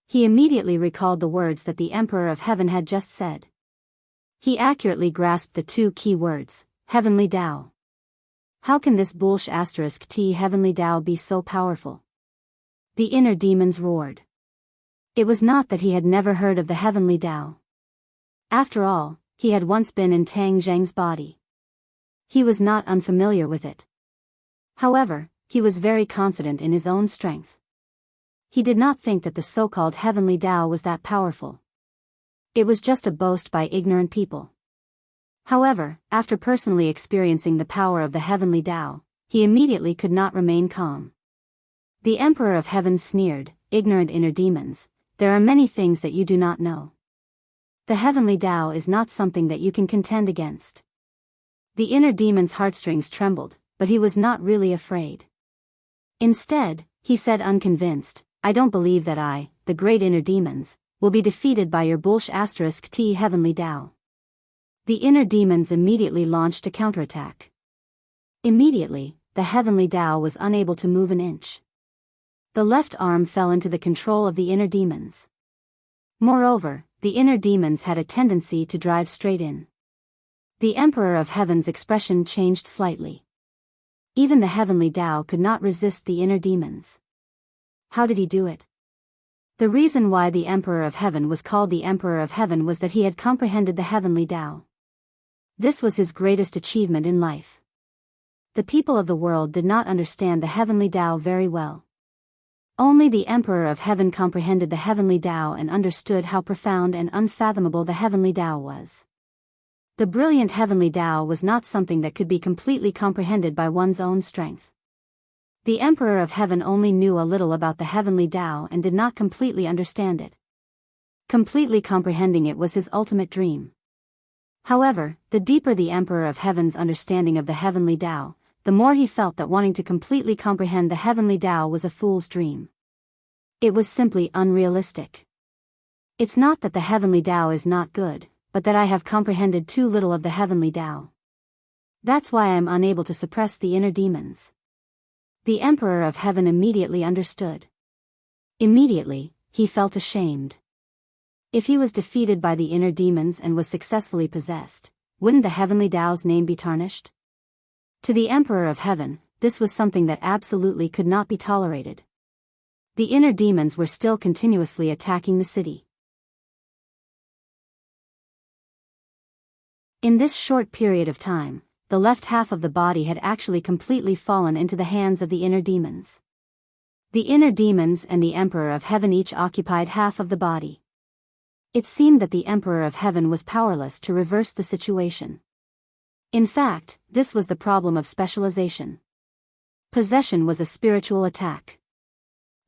He immediately recalled the words that the Emperor of Heaven had just said. He accurately grasped the two key words, heavenly Tao. How can this bullsh asterisk T heavenly Tao be so powerful? The inner demons roared. It was not that he had never heard of the heavenly Tao. After all, he had once been in Tang Zheng's body. He was not unfamiliar with it. However, he was very confident in his own strength. He did not think that the so-called heavenly Tao was that powerful. It was just a boast by ignorant people. However, after personally experiencing the power of the heavenly Tao, he immediately could not remain calm. The Emperor of Heaven sneered, "Ignorant inner demons, there are many things that you do not know. The heavenly Tao is not something that you can contend against." The inner demon's heartstrings trembled, but he was not really afraid. Instead, he said unconvinced, "I don't believe that I, the great inner demons, will be defeated by your bullsh asterisk T heavenly Tao." The inner demons immediately launched a counterattack. Immediately, the heavenly Tao was unable to move an inch. The left arm fell into the control of the inner demons. Moreover, the inner demons had a tendency to drive straight in. The Emperor of Heaven's expression changed slightly. Even the heavenly Tao could not resist the inner demons. How did he do it? The reason why the Emperor of Heaven was called the Emperor of Heaven was that he had comprehended the heavenly Tao. This was his greatest achievement in life. The people of the world did not understand the heavenly Tao very well. Only the Emperor of Heaven comprehended the heavenly Tao and understood how profound and unfathomable the heavenly Tao was. The brilliant heavenly Tao was not something that could be completely comprehended by one's own strength. The Emperor of Heaven only knew a little about the heavenly Tao and did not completely understand it. Completely comprehending it was his ultimate dream. However, the deeper the Emperor of Heaven's understanding of the heavenly Tao, the more he felt that wanting to completely comprehend the heavenly Tao was a fool's dream. It was simply unrealistic. It's not that the heavenly Tao is not good, but that I have comprehended too little of the heavenly Tao. That's why I am unable to suppress the inner demons. The Emperor of Heaven immediately understood. Immediately, he felt ashamed. If he was defeated by the inner demons and was successfully possessed, wouldn't the heavenly Tao's name be tarnished? To the Emperor of Heaven, this was something that absolutely could not be tolerated. The inner demons were still continuously attacking the city. In this short period of time, the left half of the body had actually completely fallen into the hands of the inner demons. The inner demons and the Emperor of Heaven each occupied half of the body. It seemed that the Emperor of Heaven was powerless to reverse the situation. In fact, this was the problem of specialization. Possession was a spiritual attack.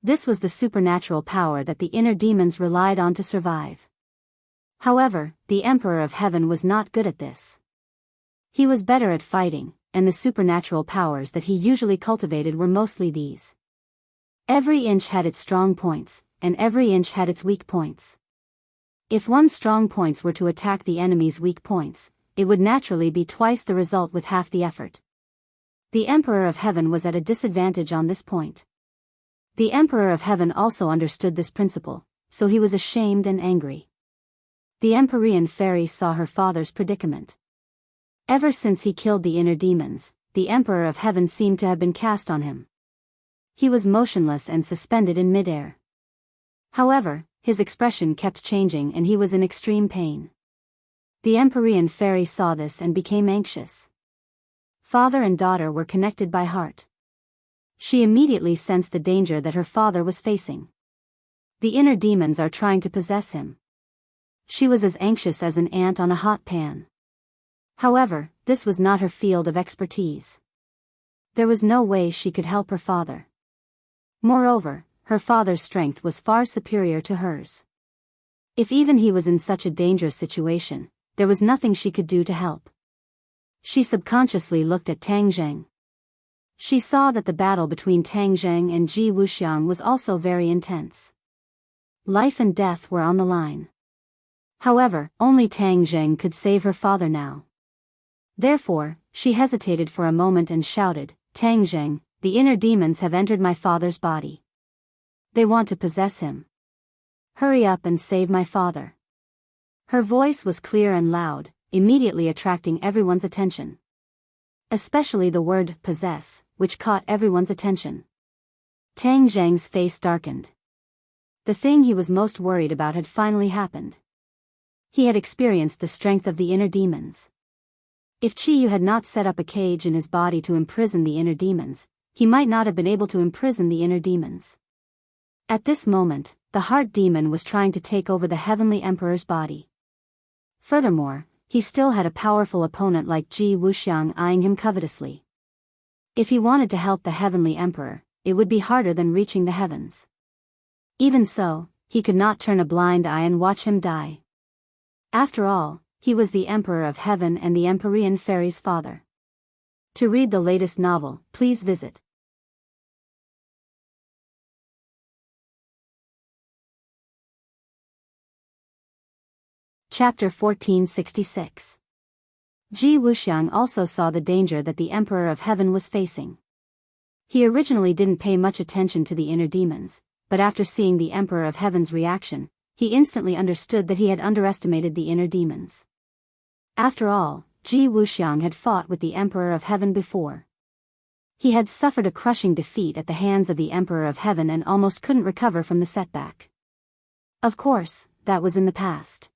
This was the supernatural power that the inner demons relied on to survive. However, the Emperor of Heaven was not good at this. He was better at fighting, and the supernatural powers that he usually cultivated were mostly these. Every inch had its strong points, and every inch had its weak points. If one's strong points were to attack the enemy's weak points, it would naturally be twice the result with half the effort. The Emperor of Heaven was at a disadvantage on this point. The Emperor of Heaven also understood this principle, so he was ashamed and angry. The Empyrean fairy saw her father's predicament. Ever since he killed the inner demons, the Emperor of Heaven seemed to have been cast on him. He was motionless and suspended in midair. However, his expression kept changing and he was in extreme pain. The Empyrean fairy saw this and became anxious. Father and daughter were connected by heart. She immediately sensed the danger that her father was facing. The inner demons are trying to possess him. She was as anxious as an ant on a hot pan. However, this was not her field of expertise. There was no way she could help her father. Moreover, her father's strength was far superior to hers. If even he was in such a dangerous situation, there was nothing she could do to help. She subconsciously looked at Tang Zheng. She saw that the battle between Tang Zheng and Ji Wuxiang was also very intense. Life and death were on the line. However, only Tang Zheng could save her father now. Therefore, she hesitated for a moment and shouted, "Tang Zheng, the inner demons have entered my father's body. They want to possess him. Hurry up and save my father." Her voice was clear and loud, immediately attracting everyone's attention. Especially the word possess, which caught everyone's attention. Tang Zheng's face darkened. The thing he was most worried about had finally happened. He had experienced the strength of the inner demons. If Qiyu had not set up a cage in his body to imprison the inner demons, he might not have been able to imprison the inner demons. At this moment, the heart demon was trying to take over the heavenly emperor's body. Furthermore, he still had a powerful opponent like Ji Wuxiang eyeing him covetously. If he wanted to help the heavenly emperor, it would be harder than reaching the heavens. Even so, he could not turn a blind eye and watch him die. After all, he was the Emperor of Heaven and the Empyrean fairy's father. To read the latest novel, please visit Chapter 1466. Ji Wuxiang also saw the danger that the Emperor of Heaven was facing. He originally didn't pay much attention to the inner demons, but after seeing the Emperor of Heaven's reaction, he instantly understood that he had underestimated the inner demons. After all, Ji Wuxiang had fought with the Emperor of Heaven before. He had suffered a crushing defeat at the hands of the Emperor of Heaven and almost couldn't recover from the setback. Of course, that was in the past.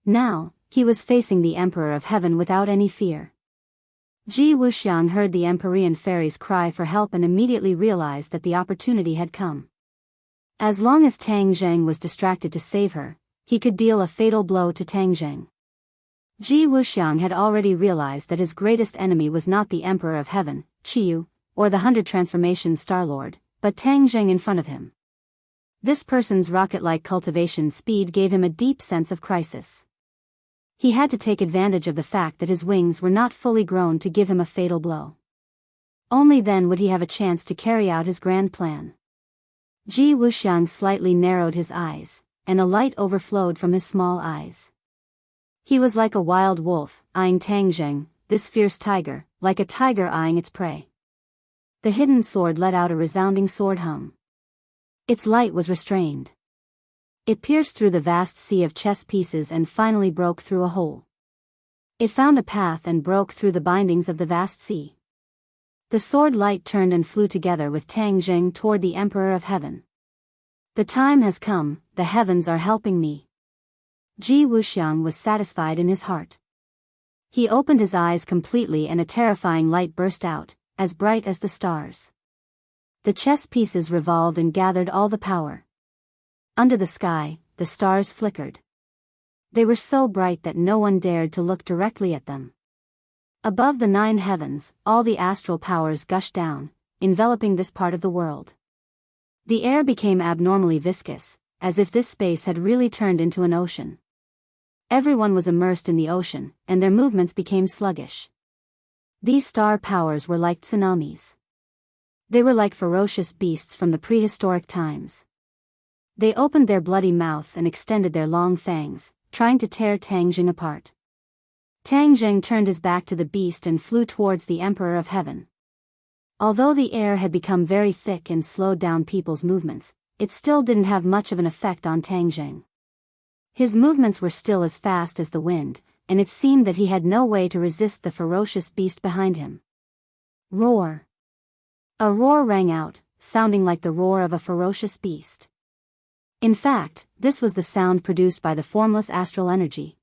Now, he was facing the Emperor of Heaven without any fear. Ji Wuxiang heard the Empyrean fairy's cry for help and immediately realized that the opportunity had come. As long as Tang Zheng was distracted to save her, he could deal a fatal blow to Tang Zheng. Ji Wuxiang had already realized that his greatest enemy was not the Emperor of Heaven, Qiyu, or the 100 Transformation Star-Lord, but Tang Zheng in front of him. This person's rocket-like cultivation speed gave him a deep sense of crisis. He had to take advantage of the fact that his wings were not fully grown to give him a fatal blow. Only then would he have a chance to carry out his grand plan. Ji Wuxiang slightly narrowed his eyes, and a light overflowed from his small eyes. He was like a wild wolf, eyeing Tang Zheng, this fierce tiger, like a tiger eyeing its prey. The hidden sword let out a resounding sword hum. Its light was restrained. It pierced through the vast sea of chess pieces and finally broke through a hole. It found a path and broke through the bindings of the vast sea. The sword light turned and flew together with Tang Zheng toward the Emperor of Heaven. The time has come, the heavens are helping me. Ji Wuxiang was satisfied in his heart. He opened his eyes completely and a terrifying light burst out, as bright as the stars. The chess pieces revolved and gathered all the power. Under the sky, the stars flickered. They were so bright that no one dared to look directly at them. Above the 9 heavens, all the astral powers gushed down, enveloping this part of the world. The air became abnormally viscous, as if this space had really turned into an ocean. Everyone was immersed in the ocean, and their movements became sluggish. These star powers were like tsunamis. They were like ferocious beasts from the prehistoric times. They opened their bloody mouths and extended their long fangs, trying to tear Tang Zheng apart. Tang Zheng turned his back to the beast and flew towards the Emperor of Heaven. Although the air had become very thick and slowed down people's movements, it still didn't have much of an effect on Tang Zheng. His movements were still as fast as the wind, and it seemed that he had no way to resist the ferocious beast behind him. Roar! A roar rang out, sounding like the roar of a ferocious beast. In fact, this was the sound produced by the formless astral energy.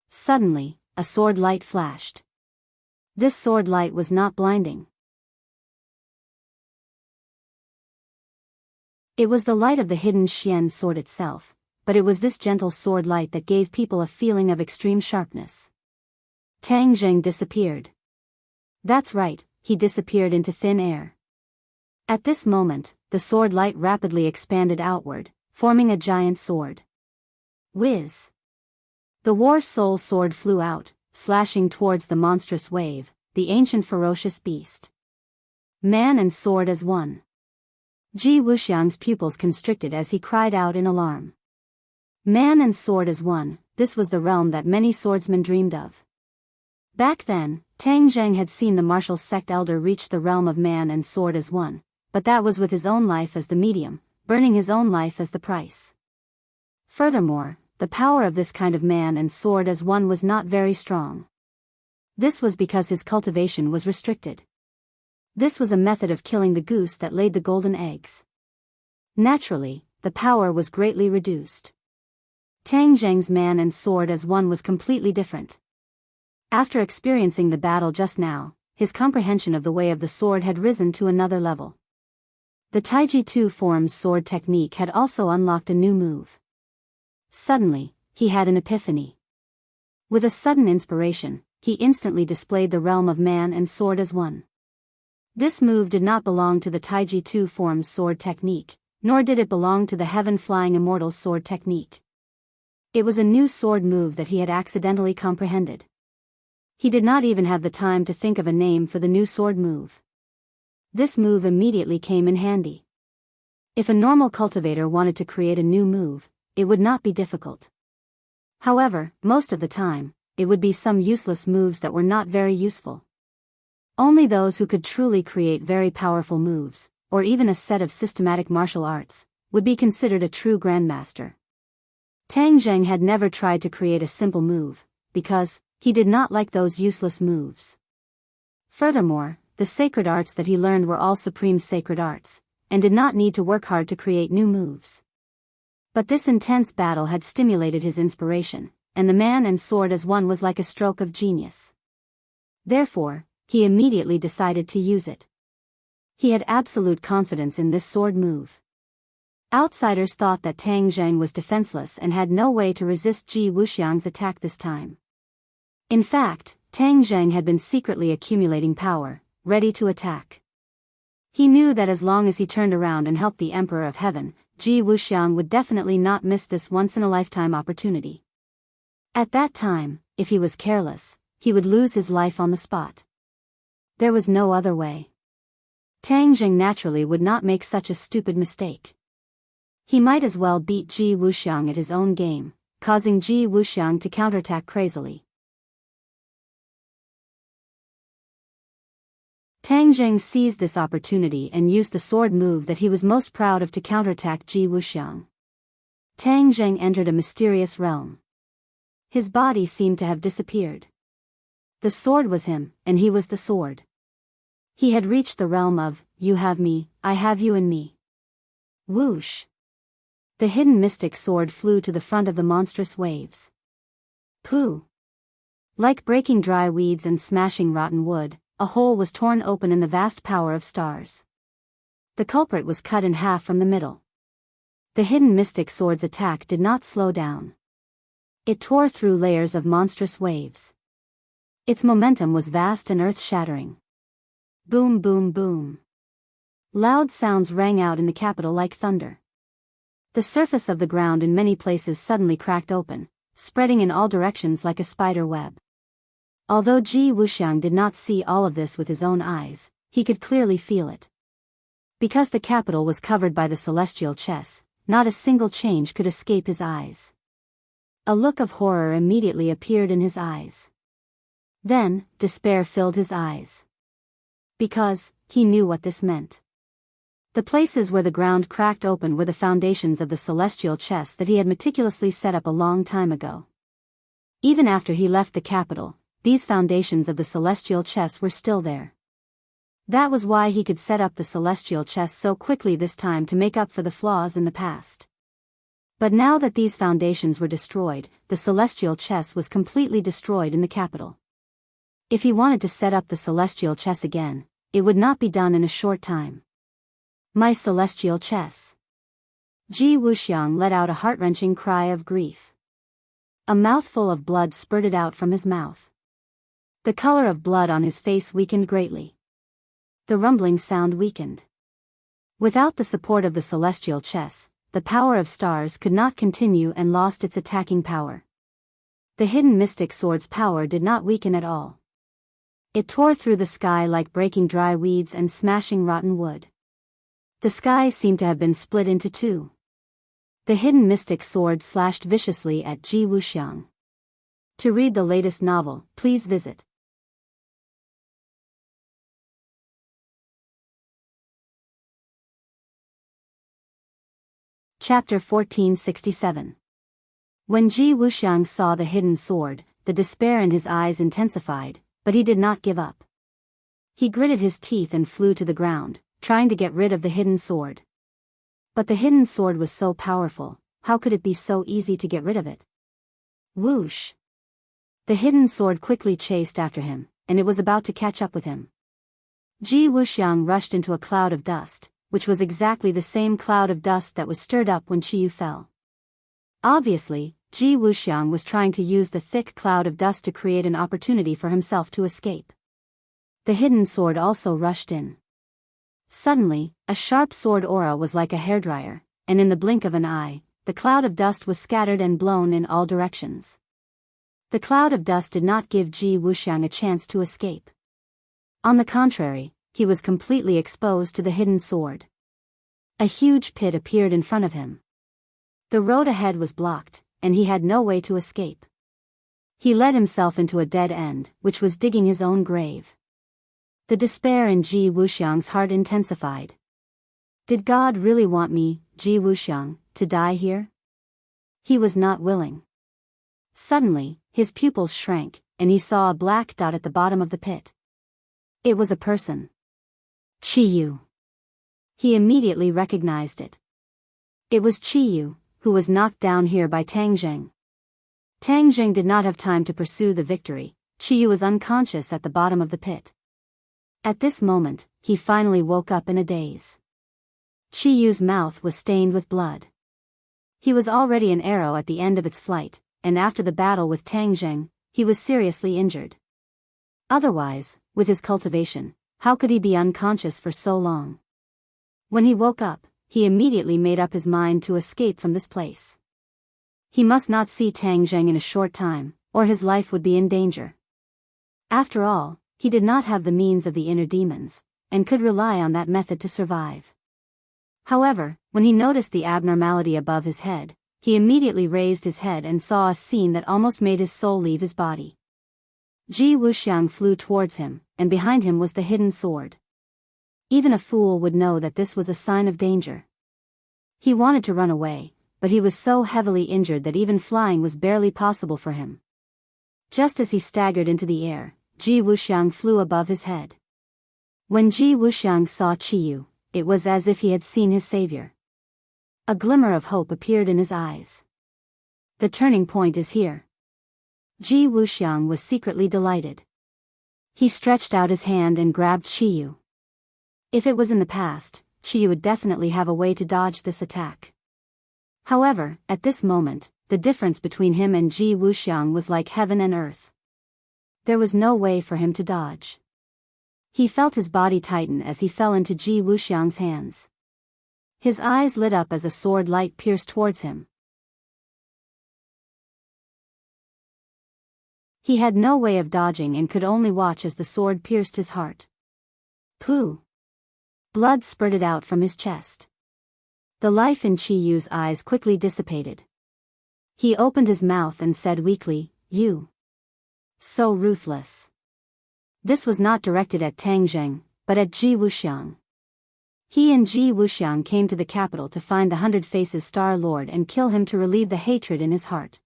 Suddenly, a sword light flashed. This sword light was not blinding. It was the light of the hidden Xian sword itself, but it was this gentle sword light that gave people a feeling of extreme sharpness. Tang Zheng disappeared. That's right, he disappeared into thin air. At this moment, the sword light rapidly expanded outward, forming a giant sword. Whiz! The War Soul sword flew out, slashing towards the monstrous wave, the ancient ferocious beast. Man and sword as one. Ji Wuxiang's pupils constricted as he cried out in alarm. Man and sword as one, this was the realm that many swordsmen dreamed of. Back then, Tang Zheng had seen the martial sect elder reach the realm of man and sword as one, but that was with his own life as the medium, burning his own life as the price. Furthermore, the power of this kind of man and sword as one was not very strong. This was because his cultivation was restricted. This was a method of killing the goose that laid the golden eggs. Naturally, the power was greatly reduced. Tang Zheng's man and sword as one was completely different. After experiencing the battle just now, his comprehension of the way of the sword had risen to another level. The Taiji 2 forms sword technique had also unlocked a new move. Suddenly, he had an epiphany. With a sudden inspiration, he instantly displayed the realm of man and sword as one. This move did not belong to the Taiji 2 forms sword technique, nor did it belong to the heaven-flying immortal sword technique. It was a new sword move that he had accidentally comprehended. He did not even have the time to think of a name for the new sword move. This move immediately came in handy. If a normal cultivator wanted to create a new move, it would not be difficult. However, most of the time, it would be some useless moves that were not very useful. Only those who could truly create very powerful moves, or even a set of systematic martial arts, would be considered a true grandmaster. Tang Zheng had never tried to create a simple move, because he did not like those useless moves. Furthermore, the sacred arts that he learned were all supreme sacred arts, and did not need to work hard to create new moves. But this intense battle had stimulated his inspiration, and the man and sword as one was like a stroke of genius. Therefore, he immediately decided to use it. He had absolute confidence in this sword move. Outsiders thought that Tang Zheng was defenseless and had no way to resist Ji Wuxiang's attack this time. In fact, Tang Zheng had been secretly accumulating power, ready to attack. He knew that as long as he turned around and helped the Emperor of Heaven, Ji Wuxiang would definitely not miss this once-in-a-lifetime opportunity. At that time, if he was careless, he would lose his life on the spot. There was no other way. Tang Jing naturally would not make such a stupid mistake. He might as well beat Ji Wuxiang at his own game, causing Ji Wuxiang to counterattack crazily. Tang Jing seized this opportunity and used the sword move that he was most proud of to counterattack Ji Wuxiang. Tang Jing entered a mysterious realm. His body seemed to have disappeared. The sword was him, and he was the sword. He had reached the realm of, you have me, I have you in me. Whoosh! The hidden mystic sword flew to the front of the monstrous waves. Pooh! Like breaking dry weeds and smashing rotten wood, a hole was torn open in the vast power of stars. The culprit was cut in half from the middle. The hidden mystic sword's attack did not slow down. It tore through layers of monstrous waves. Its momentum was vast and earth-shattering. Boom, boom, boom. Loud sounds rang out in the capital like thunder. The surface of the ground in many places suddenly cracked open, spreading in all directions like a spider web. Although Ji Wuxiang did not see all of this with his own eyes, he could clearly feel it. Because the capital was covered by the celestial chess, not a single change could escape his eyes. A look of horror immediately appeared in his eyes. Then, despair filled his eyes. Because, he knew what this meant. The places where the ground cracked open were the foundations of the celestial chess that he had meticulously set up a long time ago. Even after he left the capital, these foundations of the celestial chess were still there. That was why he could set up the celestial chess so quickly this time, to make up for the flaws in the past. But now that these foundations were destroyed, the celestial chess was completely destroyed in the capital. If he wanted to set up the celestial chess again, it would not be done in a short time. My celestial chess. Ji Wuxiang let out a heart-wrenching cry of grief. A mouthful of blood spurted out from his mouth. The color of blood on his face weakened greatly. The rumbling sound weakened. Without the support of the celestial chess, the power of stars could not continue and lost its attacking power. The hidden mystic sword's power did not weaken at all. It tore through the sky like breaking dry weeds and smashing rotten wood. The sky seemed to have been split into two. The hidden mystic sword slashed viciously at Ji Wuxiang. To read the latest novel, please visit Chapter 1467. When Ji Wuxiang saw the hidden sword, the despair in his eyes intensified, but he did not give up. He gritted his teeth and flew to the ground, trying to get rid of the hidden sword. But the hidden sword was so powerful, how could it be so easy to get rid of it? Whoosh! The hidden sword quickly chased after him, and it was about to catch up with him. Ji Wuxiang rushed into a cloud of dust, which was exactly the same cloud of dust that was stirred up when Qiyu fell. Obviously, Ji Wuxiang was trying to use the thick cloud of dust to create an opportunity for himself to escape. The hidden sword also rushed in. Suddenly, a sharp sword aura was like a hairdryer, and in the blink of an eye, the cloud of dust was scattered and blown in all directions. The cloud of dust did not give Ji Wuxiang a chance to escape. On the contrary, he was completely exposed to the hidden sword. A huge pit appeared in front of him. The road ahead was blocked, and he had no way to escape. He led himself into a dead end, which was digging his own grave. The despair in Ji Wuxiang's heart intensified. Did God really want me, Ji Wuxiang, to die here? He was not willing. Suddenly, his pupils shrank, and he saw a black dot at the bottom of the pit. It was a person. Qiyu. He immediately recognized it. It was Qiyu, who was knocked down here by Tang Jing. Tang Jing did not have time to pursue the victory. Qiyu was unconscious at the bottom of the pit. At this moment, he finally woke up in a daze. Qiyu's mouth was stained with blood. He was already an arrow at the end of its flight, and after the battle with Tang Jing, he was seriously injured. Otherwise, with his cultivation, how could he be unconscious for so long? When he woke up, he immediately made up his mind to escape from this place. He must not see Tang Jing in a short time, or his life would be in danger. After all, he did not have the means of the inner demons, and could rely on that method to survive. However, when he noticed the abnormality above his head, he immediately raised his head and saw a scene that almost made his soul leave his body. Ji Wuxiang flew towards him, and behind him was the hidden sword. Even a fool would know that this was a sign of danger. He wanted to run away, but he was so heavily injured that even flying was barely possible for him. Just as he staggered into the air, Ji Wuxiang flew above his head. When Ji Wuxiang saw Qiyu, it was as if he had seen his savior. A glimmer of hope appeared in his eyes. The turning point is here. Ji Wuxiang was secretly delighted. He stretched out his hand and grabbed Qiyu. If it was in the past, Qiyu would definitely have a way to dodge this attack. However, at this moment, the difference between him and Ji Wuxiang was like heaven and earth. There was no way for him to dodge. He felt his body tighten as he fell into Ji Wuxiang's hands. His eyes lit up as a sword light pierced towards him. He had no way of dodging and could only watch as the sword pierced his heart. Pooh! Blood spurted out from his chest. The life in Qiyu's eyes quickly dissipated. He opened his mouth and said weakly, "You. So ruthless." This was not directed at Tang Zheng, but at Ji Wuxiang. He and Ji Wuxiang came to the capital to find the 100 Faces Star Lord and kill him to relieve the hatred in his heart.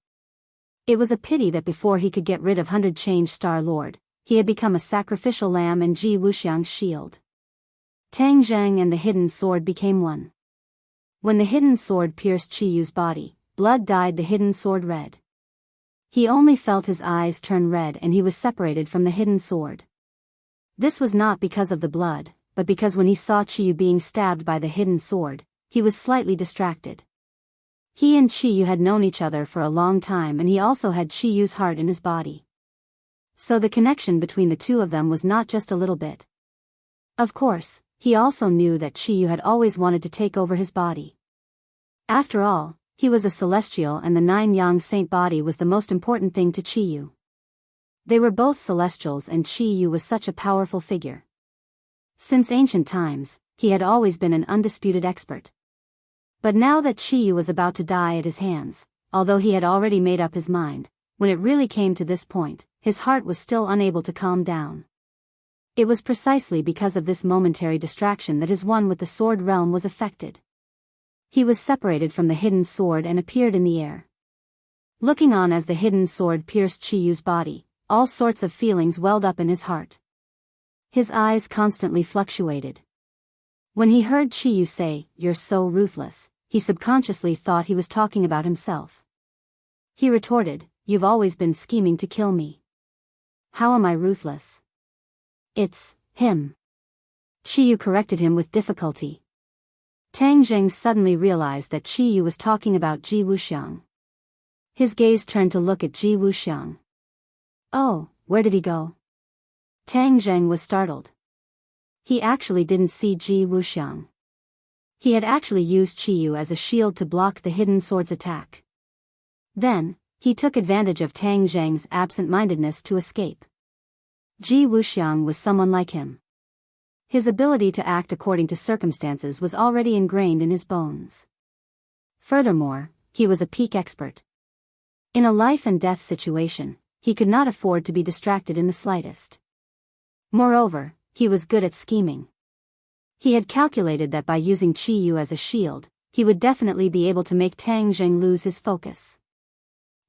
It was a pity that before he could get rid of 100 Change Star Lord, he had become a sacrificial lamb in Ji Wuxiang's shield. Tang Zheng and the hidden sword became one. When the hidden sword pierced Qiyu's body, blood dyed the hidden sword red. He only felt his eyes turn red and he was separated from the hidden sword. This was not because of the blood, but because when he saw Qiyu being stabbed by the hidden sword, he was slightly distracted. He and Qiyu had known each other for a long time and he also had Qiyu's heart in his body. So the connection between the two of them was not just a little bit. Of course, he also knew that Qiyu had always wanted to take over his body. After all, he was a celestial and the 9-yang saint body was the most important thing to Qiyu. They were both celestials and Qiyu was such a powerful figure. Since ancient times, he had always been an undisputed expert. But now that Qiyu was about to die at his hands, although he had already made up his mind, when it really came to this point, his heart was still unable to calm down. It was precisely because of this momentary distraction that his one with the sword realm was affected. He was separated from the hidden sword and appeared in the air. Looking on as the hidden sword pierced Qiyu's body, all sorts of feelings welled up in his heart. His eyes constantly fluctuated. When he heard Qiyu say, "You're so ruthless," he subconsciously thought he was talking about himself. He retorted, "You've always been scheming to kill me. How am I ruthless?" "It's him." Qiyu corrected him with difficulty. Tang Zheng suddenly realized that Qiyu was talking about Ji Wuxiang. His gaze turned to look at Ji Wuxiang. "Oh, where did he go?" Tang Zheng was startled. He actually didn't see Ji Wuxiang. He had actually used Qiyu as a shield to block the hidden sword's attack. Then, he took advantage of Tang Zheng's absent-mindedness to escape. Ji Wuxiang was someone like him. His ability to act according to circumstances was already ingrained in his bones. Furthermore, he was a peak expert. In a life-and-death situation, he could not afford to be distracted in the slightest. Moreover, he was good at scheming. He had calculated that by using Qiyu as a shield, he would definitely be able to make Tang Zheng lose his focus.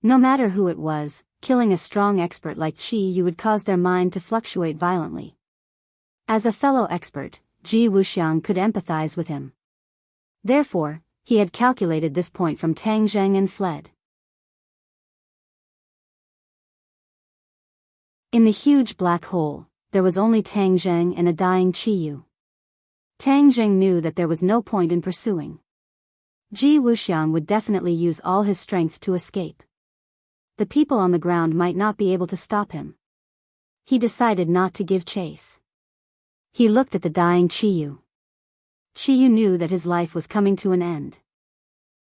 No matter who it was, killing a strong expert like Qiyu would cause their mind to fluctuate violently. As a fellow expert, Ji Wuxiang could empathize with him. Therefore, he had calculated this point from Tang Zheng and fled. In the huge black hole, there was only Tang Zheng and a dying Qiyu. Tang Zheng knew that there was no point in pursuing. Ji Wuxiang would definitely use all his strength to escape. The people on the ground might not be able to stop him. He decided not to give chase. He looked at the dying Qiyu. Qiyu knew that his life was coming to an end.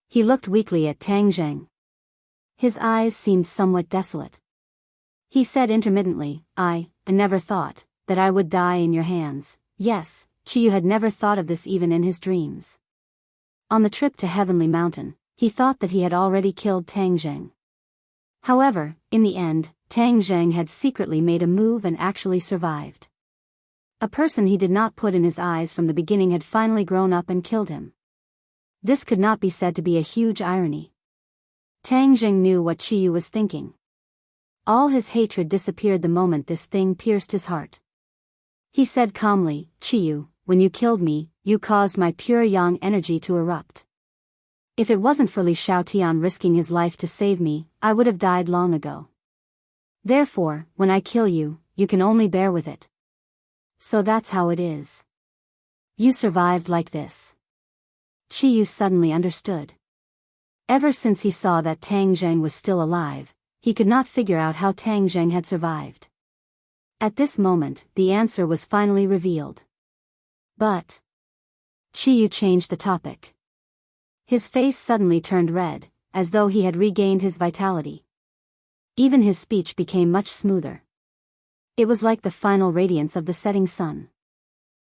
He looked weakly at Tang Zheng. His eyes seemed somewhat desolate. He said intermittently, I never thought that I would die in your hands, Yes, Chiyu had never thought of this even in his dreams. On the trip to Heavenly Mountain, he thought that he had already killed Tang Zheng. However, in the end, Tang Zheng had secretly made a move and actually survived. A person he did not put in his eyes from the beginning had finally grown up and killed him. This could not be said to be a huge irony. Tang Zheng knew what Chiyu was thinking. All his hatred disappeared the moment this thing pierced his heart. He said calmly, Chiyu, when you killed me, you caused my pure yang energy to erupt. If it wasn't for Li Xiaotian risking his life to save me, I would have died long ago. Therefore, when I kill you, you can only bear with it. So that's how it is. You survived like this. Chiyu suddenly understood. Ever since he saw that Tang Zheng was still alive, he could not figure out how Tang Zheng had survived. At this moment, the answer was finally revealed. But Chiyu changed the topic. His face suddenly turned red, as though he had regained his vitality. Even his speech became much smoother. It was like the final radiance of the setting sun.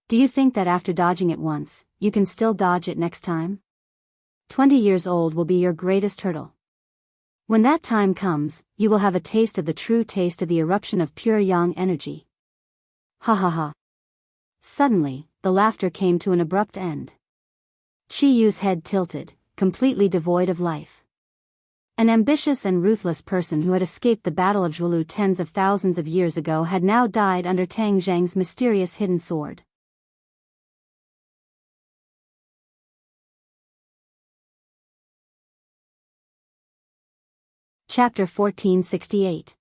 Do you think that after dodging it once, you can still dodge it next time? 20 years old will be your greatest hurdle. When that time comes, you will have a taste of the true taste of the eruption of pure yang energy. Ha ha ha. Suddenly, the laughter came to an abrupt end. Chiyu's head tilted, completely devoid of life. An ambitious and ruthless person who had escaped the Battle of Zhuolu tens of thousands of years ago had now died under Tang Zheng's mysterious hidden sword. Chapter 1468.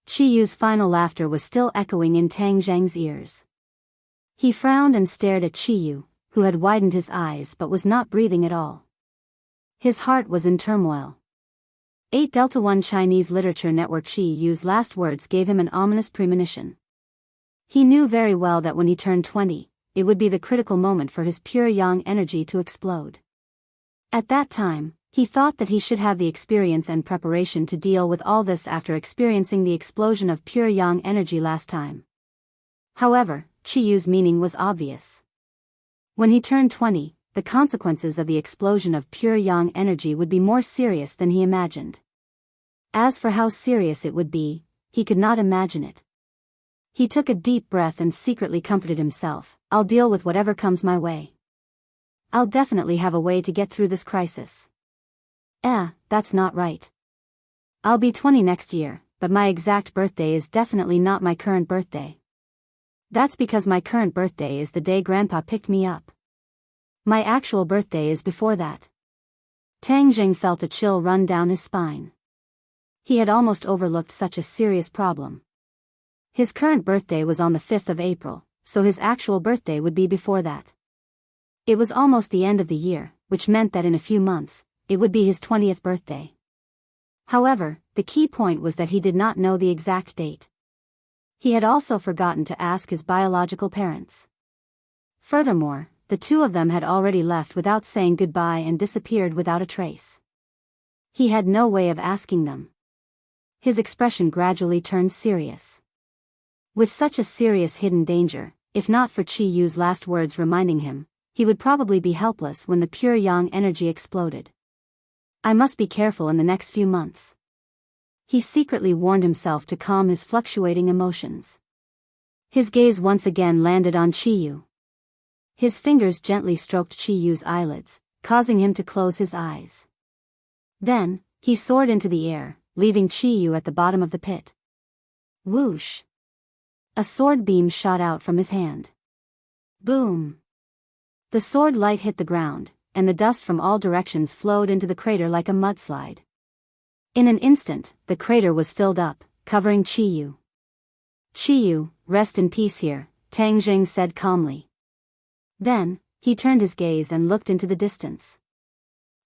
Chiyu's final laughter was still echoing in Tang Zheng's ears. He frowned and stared at Chiyu, who had widened his eyes but was not breathing at all. His heart was in turmoil. 8 Delta 1 Chinese Literature Network. Chiyu's last words gave him an ominous premonition. He knew very well that when he turned 20, it would be the critical moment for his pure yang energy to explode. At that time, he thought that he should have the experience and preparation to deal with all this after experiencing the explosion of pure yang energy last time. However, Chiyu's meaning was obvious. When he turned 20, the consequences of the explosion of pure yang energy would be more serious than he imagined. As for how serious it would be, he could not imagine it. He took a deep breath and secretly comforted himself, I'll deal with whatever comes my way. I'll definitely have a way to get through this crisis. That's not right. I'll be 20 next year, but my exact birthday is definitely not my current birthday. That's because my current birthday is the day Grandpa picked me up. My actual birthday is before that. Tang Zheng felt a chill run down his spine. He had almost overlooked such a serious problem. His current birthday was on the 5th of April, so his actual birthday would be before that. It was almost the end of the year, which meant that in a few months, it would be his 20th birthday. However, the key point was that he did not know the exact date. He had also forgotten to ask his biological parents. Furthermore, the two of them had already left without saying goodbye and disappeared without a trace. He had no way of asking them. His expression gradually turned serious. With such a serious hidden danger, if not for Chiyu's last words reminding him, he would probably be helpless when the pure yang energy exploded. I must be careful in the next few months. He secretly warned himself to calm his fluctuating emotions. His gaze once again landed on Chiyu. His fingers gently stroked Chiyu's eyelids, causing him to close his eyes. Then, he soared into the air, leaving Chiyu at the bottom of the pit. Whoosh! A sword beam shot out from his hand. Boom! The sword light hit the ground, and the dust from all directions flowed into the crater like a mudslide. In an instant, the crater was filled up, covering Chiyu. Chiyu, rest in peace here, Tang Zheng said calmly. Then, he turned his gaze and looked into the distance.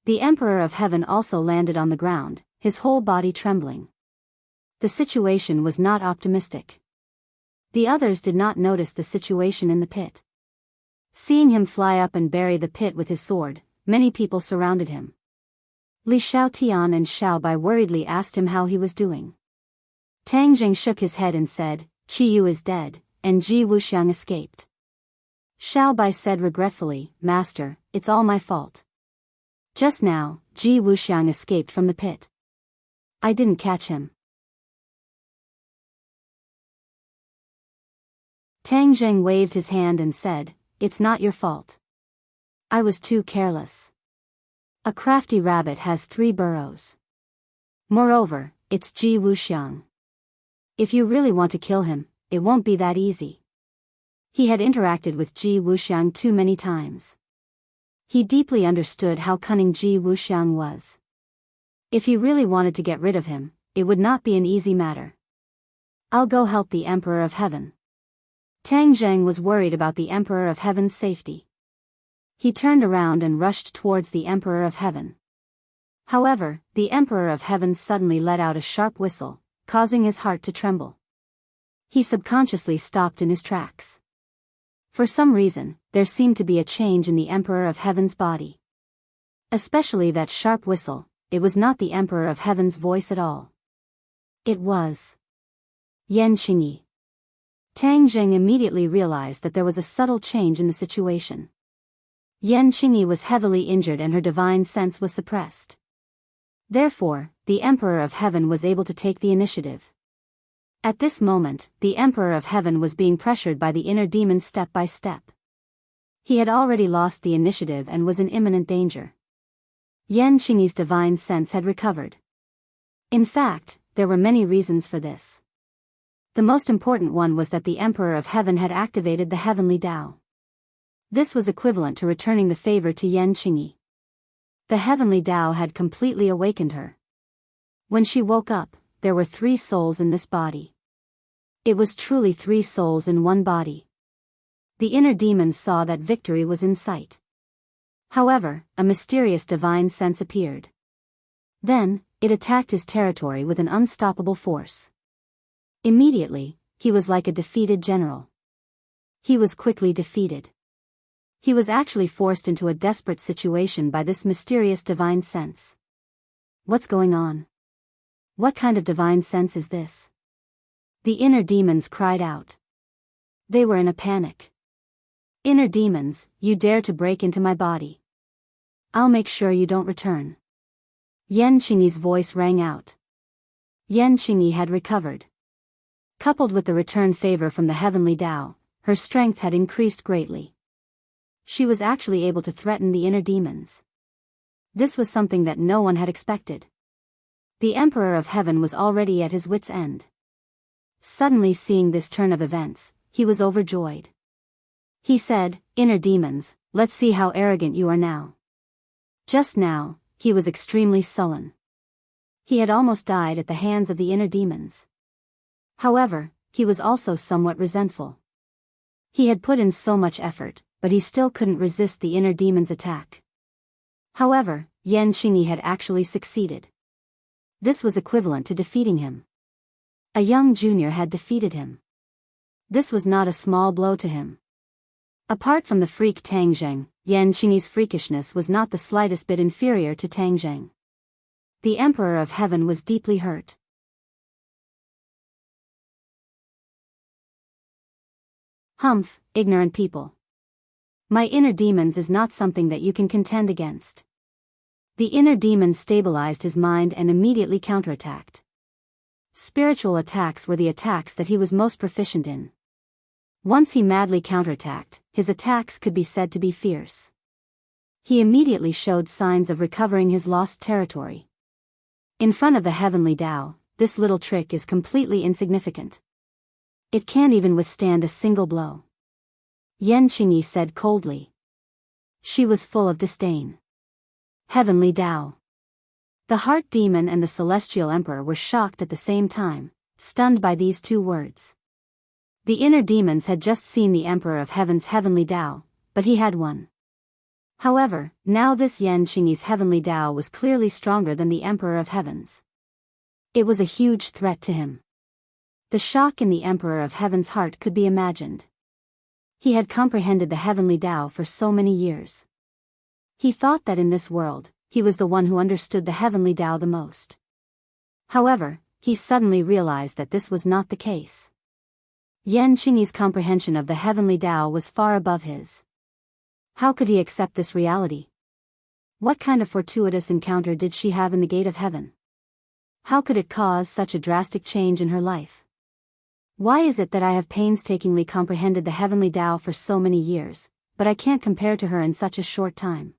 The Emperor of Heaven also landed on the ground, his whole body trembling. The situation was not optimistic. The others did not notice the situation in the pit. Seeing him fly up and bury the pit with his sword, many people surrounded him. Li Xiaotian and Xiao Bai worriedly asked him how he was doing. Tang Zheng shook his head and said, Chiyu is dead, and Ji Wuxiang escaped. Xiao Bai said regretfully, Master, it's all my fault. Just now, Ji Wuxiang escaped from the pit. I didn't catch him. Tang Zheng waved his hand and said, It's not your fault. I was too careless. A crafty rabbit has 3 burrows. Moreover, it's Ji Wuxiang. If you really want to kill him, it won't be that easy. He had interacted with Ji Wuxiang too many times. He deeply understood how cunning Ji Wuxiang was. If he really wanted to get rid of him, it would not be an easy matter. I'll go help the Emperor of Heaven. Tang Zheng was worried about the Emperor of Heaven's safety. He turned around and rushed towards the Emperor of Heaven. However, the Emperor of Heaven suddenly let out a sharp whistle, causing his heart to tremble. He subconsciously stopped in his tracks. For some reason, there seemed to be a change in the Emperor of Heaven's body. Especially that sharp whistle, it was not the Emperor of Heaven's voice at all. It was Yan Qingyi. Tang Zheng immediately realized that there was a subtle change in the situation. Yan Qingyi was heavily injured and her divine sense was suppressed. Therefore, the Emperor of Heaven was able to take the initiative. At this moment, the Emperor of Heaven was being pressured by the inner demon step by step. He had already lost the initiative and was in imminent danger. Yan Qingyi's divine sense had recovered. In fact, there were many reasons for this. The most important one was that the Emperor of Heaven had activated the heavenly Tao. This was equivalent to returning the favor to Yan Qingyi. The heavenly Tao had completely awakened her. When she woke up, there were 3 souls in this body. It was truly 3 souls in one body. The inner demons saw that victory was in sight. However, a mysterious divine sense appeared. Then, it attacked his territory with an unstoppable force. Immediately, he was like a defeated general. He was quickly defeated. He was actually forced into a desperate situation by this mysterious divine sense. What's going on? What kind of divine sense is this? The inner demons cried out. They were in a panic. Inner demons, you dare to break into my body. I'll make sure you don't return. Yan Qingyi's voice rang out. Yan Qingyi had recovered. Coupled with the return favor from the heavenly Tao, her strength had increased greatly. She was actually able to threaten the inner demons. This was something that no one had expected. The Emperor of Heaven was already at his wit's end. Suddenly seeing this turn of events, he was overjoyed. He said, Inner demons, let's see how arrogant you are now. Just now, he was extremely sullen. He had almost died at the hands of the inner demons. However, he was also somewhat resentful. He had put in so much effort, but he still couldn't resist the inner demon's attack. However, Yan Qingyi had actually succeeded. This was equivalent to defeating him. A young junior had defeated him. This was not a small blow to him. Apart from the freak Tang Zheng, Yan Qingyi's freakishness was not the slightest bit inferior to Tang Zheng. The Emperor of Heaven was deeply hurt. Humph, ignorant people. My inner demons is not something that you can contend against. The inner demon stabilized his mind and immediately counterattacked. Spiritual attacks were the attacks that he was most proficient in. Once he madly counterattacked, his attacks could be said to be fierce. He immediately showed signs of recovering his lost territory. In front of the heavenly Tao, this little trick is completely insignificant. It can't even withstand a single blow. Yan Qingyi said coldly. She was full of disdain. Heavenly Tao. The heart demon and the celestial emperor were shocked at the same time, stunned by these 2 words. The inner demons had just seen the Emperor of Heaven's heavenly Tao, but he had won. However, now this Yan Qingyi's heavenly Tao was clearly stronger than the Emperor of Heaven's. It was a huge threat to him. The shock in the Emperor of Heaven's heart could be imagined. He had comprehended the heavenly Tao for so many years. He thought that in this world, he was the one who understood the heavenly Tao the most. However, he suddenly realized that this was not the case. Yan Qingyi's comprehension of the heavenly Tao was far above his. How could he accept this reality? What kind of fortuitous encounter did she have in the gate of heaven? How could it cause such a drastic change in her life? Why is it that I have painstakingly comprehended the heavenly Tao for so many years, but I can't compare to her in such a short time?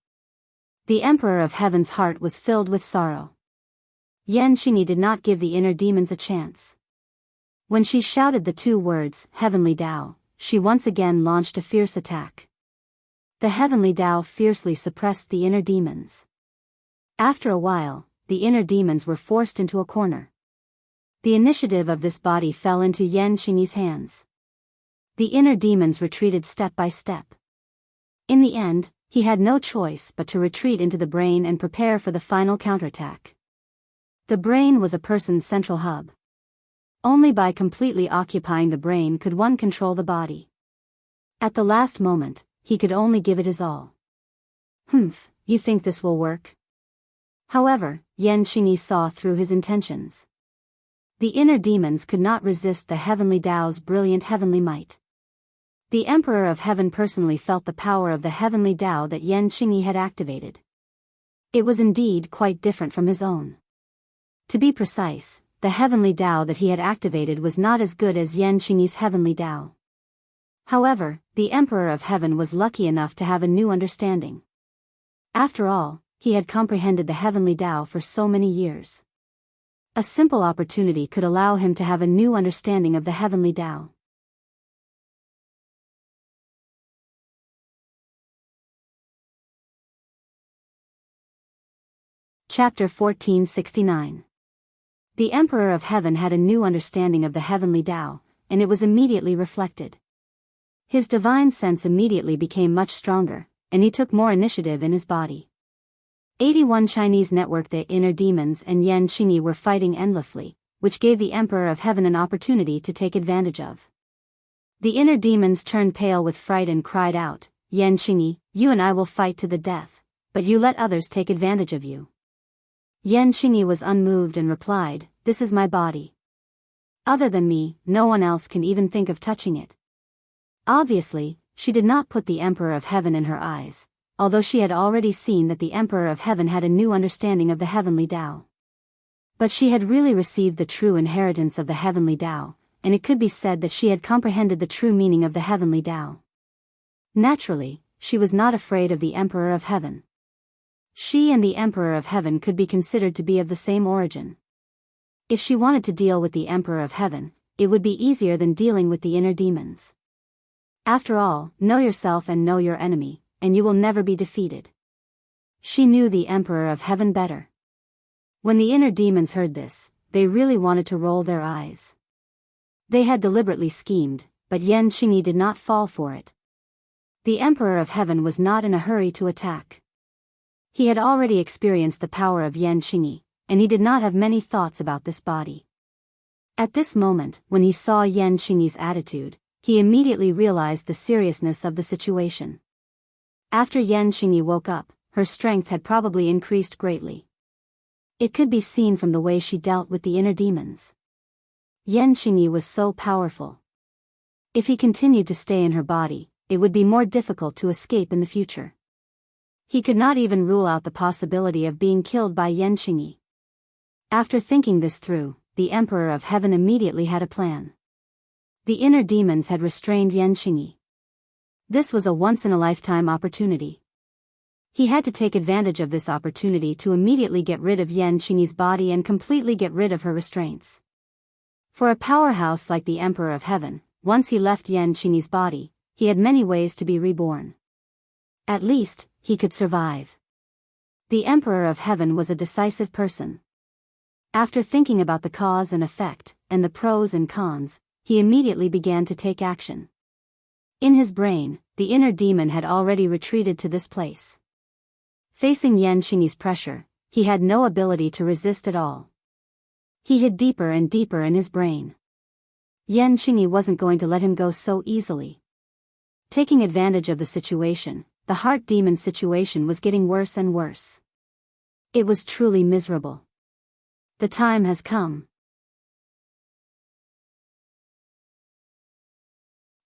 The Emperor of Heaven's heart was filled with sorrow. Yan Qingyi did not give the inner demons a chance. When she shouted the two words, Heavenly Tao, she once again launched a fierce attack. The heavenly Tao fiercely suppressed the inner demons. After a while, the inner demons were forced into a corner. The initiative of this body fell into Yan Qingyi's hands. The inner demons retreated step by step. In the end, he had no choice but to retreat into the brain and prepare for the final counterattack. The brain was a person's central hub. Only by completely occupying the brain could one control the body. At the last moment, he could only give it his all. You think this will work? However, Yan Qingyi saw through his intentions. The inner demons could not resist the heavenly Tao's brilliant heavenly might. The Emperor of Heaven personally felt the power of the heavenly Tao that Yan Qingyi had activated. It was indeed quite different from his own. To be precise, the heavenly Tao that he had activated was not as good as Yan Qingyi's heavenly Tao. However, the Emperor of Heaven was lucky enough to have a new understanding. After all, he had comprehended the heavenly Tao for so many years. A simple opportunity could allow him to have a new understanding of the heavenly Tao. Chapter 1469. The Emperor of Heaven had a new understanding of the heavenly Tao, and it was immediately reflected. His divine sense immediately became much stronger, and he took more initiative in his body. 81 Chinese network. The inner demons and Yan Qingyi were fighting endlessly, which gave the Emperor of Heaven an opportunity to take advantage of. The inner demons turned pale with fright and cried out, Yan Qingyi, you and I will fight to the death, but you let others take advantage of you. Yan Qingyi was unmoved and replied, this is my body. Other than me, no one else can even think of touching it. Obviously, she did not put the Emperor of Heaven in her eyes, although she had already seen that the Emperor of Heaven had a new understanding of the heavenly Tao. But she had really received the true inheritance of the heavenly Tao, and it could be said that she had comprehended the true meaning of the heavenly Tao. Naturally, she was not afraid of the Emperor of Heaven. She and the Emperor of Heaven could be considered to be of the same origin. If she wanted to deal with the Emperor of Heaven, it would be easier than dealing with the inner demons. After all, know yourself and know your enemy, and you will never be defeated. She knew the Emperor of Heaven better. When the inner demons heard this, they really wanted to roll their eyes. They had deliberately schemed, but Yan Qingyi did not fall for it. The Emperor of Heaven was not in a hurry to attack. He had already experienced the power of Yan Qingyi, and he did not have many thoughts about this body. At this moment, when he saw Yan Qingyi's attitude, he immediately realized the seriousness of the situation. After Yan Qingyi woke up, her strength had probably increased greatly. It could be seen from the way she dealt with the inner demons. Yan Qingyi was so powerful. If he continued to stay in her body, it would be more difficult to escape in the future. He could not even rule out the possibility of being killed by Yan Qingyi. After thinking this through, the Emperor of Heaven immediately had a plan. The inner demons had restrained Yan Qingyi. This was a once-in-a-lifetime opportunity. He had to take advantage of this opportunity to immediately get rid of Yan Qingyi's body and completely get rid of her restraints. For a powerhouse like the Emperor of Heaven, once he left Yan Qingyi's body, he had many ways to be reborn. At least, he could survive. The Emperor of Heaven was a decisive person. After thinking about the cause and effect, and the pros and cons, he immediately began to take action. In his brain, the inner demon had already retreated to this place. Facing Yan Qingyi's pressure, he had no ability to resist at all. He hid deeper and deeper in his brain. Yan Qingyi wasn't going to let him go so easily. Taking advantage of the situation, the heart demon situation was getting worse and worse. It was truly miserable. The time has come.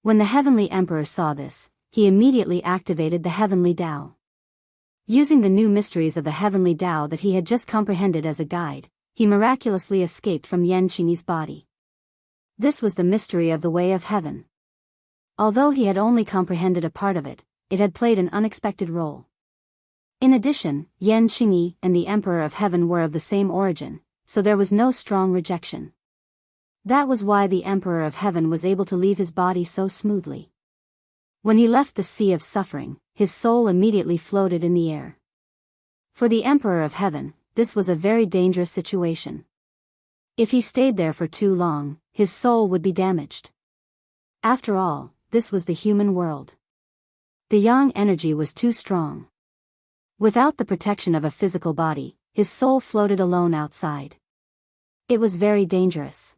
When the Heavenly Emperor saw this, he immediately activated the Heavenly Tao. Using the new mysteries of the Heavenly Tao that he had just comprehended as a guide, he miraculously escaped from Yan Qingyi's body. This was the mystery of the Way of Heaven. Although he had only comprehended a part of it, it had played an unexpected role. In addition, Yan Qingyi and the Emperor of Heaven were of the same origin, so there was no strong rejection. That was why the Emperor of Heaven was able to leave his body so smoothly. When he left the sea of suffering, his soul immediately floated in the air. For the Emperor of Heaven, this was a very dangerous situation. If he stayed there for too long, his soul would be damaged. After all, this was the human world. The yang energy was too strong. Without the protection of a physical body, his soul floated alone outside. It was very dangerous.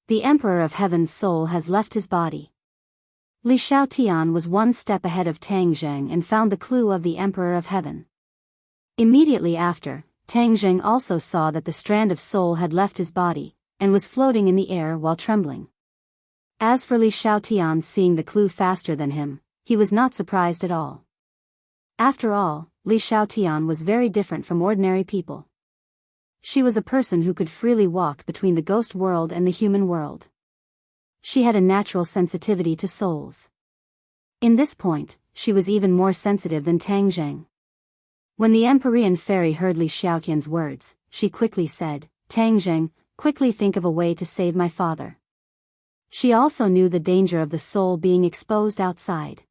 The Emperor of Heaven's soul has left his body. Li Xiaotian was one step ahead of Tang Zheng and found the clue of the Emperor of Heaven. Immediately after, Tang Zheng also saw that the strand of soul had left his body, and was floating in the air while trembling. As for Li Xiaotian seeing the clue faster than him, he was not surprised at all. After all, Li Xiaotian was very different from ordinary people. She was a person who could freely walk between the ghost world and the human world. She had a natural sensitivity to souls. In this point, she was even more sensitive than Tang Zheng. When the Empyrean fairy heard Li Xiaotian's words, she quickly said, "Tang Zheng, quickly think of a way to save my father." She also knew the danger of the soul being exposed outside.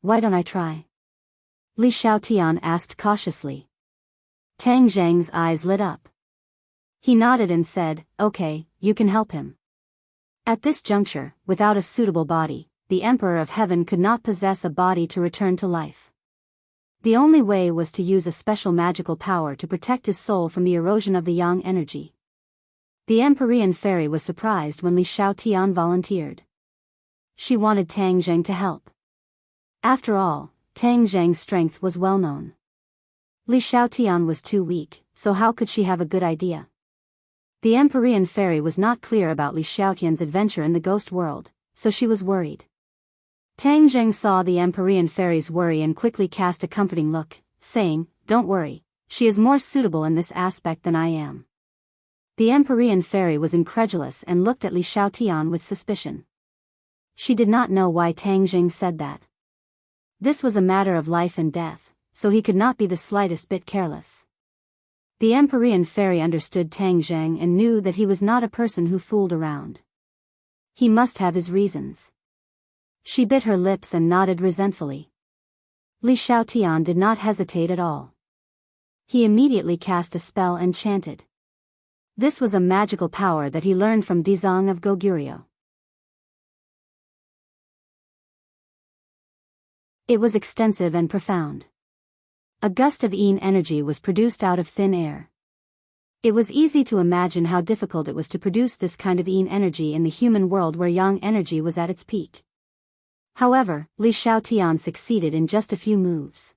"Why don't I try?" Li Xiaotian asked cautiously. Tang Zheng's eyes lit up. He nodded and said, "Okay, you can help him." At this juncture, without a suitable body, the Emperor of Heaven could not possess a body to return to life. The only way was to use a special magical power to protect his soul from the erosion of the yang energy. The Empyrean fairy was surprised when Li Xiaotian volunteered. She wanted Tang Zheng to help. After all, Tang Zheng's strength was well known. Li Xiaotian was too weak, so how could she have a good idea? The Empyrean fairy was not clear about Li Xiaotian's adventure in the ghost world, so she was worried. Tang Zheng saw the Empyrean fairy's worry and quickly cast a comforting look, saying, "Don't worry, she is more suitable in this aspect than I am." The Empyrean fairy was incredulous and looked at Li Xiaotian with suspicion. She did not know why Tang Zheng said that. This was a matter of life and death, so he could not be the slightest bit careless. The Empyrean fairy understood Tang Zheng and knew that he was not a person who fooled around. He must have his reasons. She bit her lips and nodded resentfully. Li Xiaotian did not hesitate at all. He immediately cast a spell and chanted. This was a magical power that he learned from Dizang of Goguryeo. It was extensive and profound. A gust of yin energy was produced out of thin air. It was easy to imagine how difficult it was to produce this kind of yin energy in the human world where yang energy was at its peak. However, Li Xiaotian succeeded in just a few moves.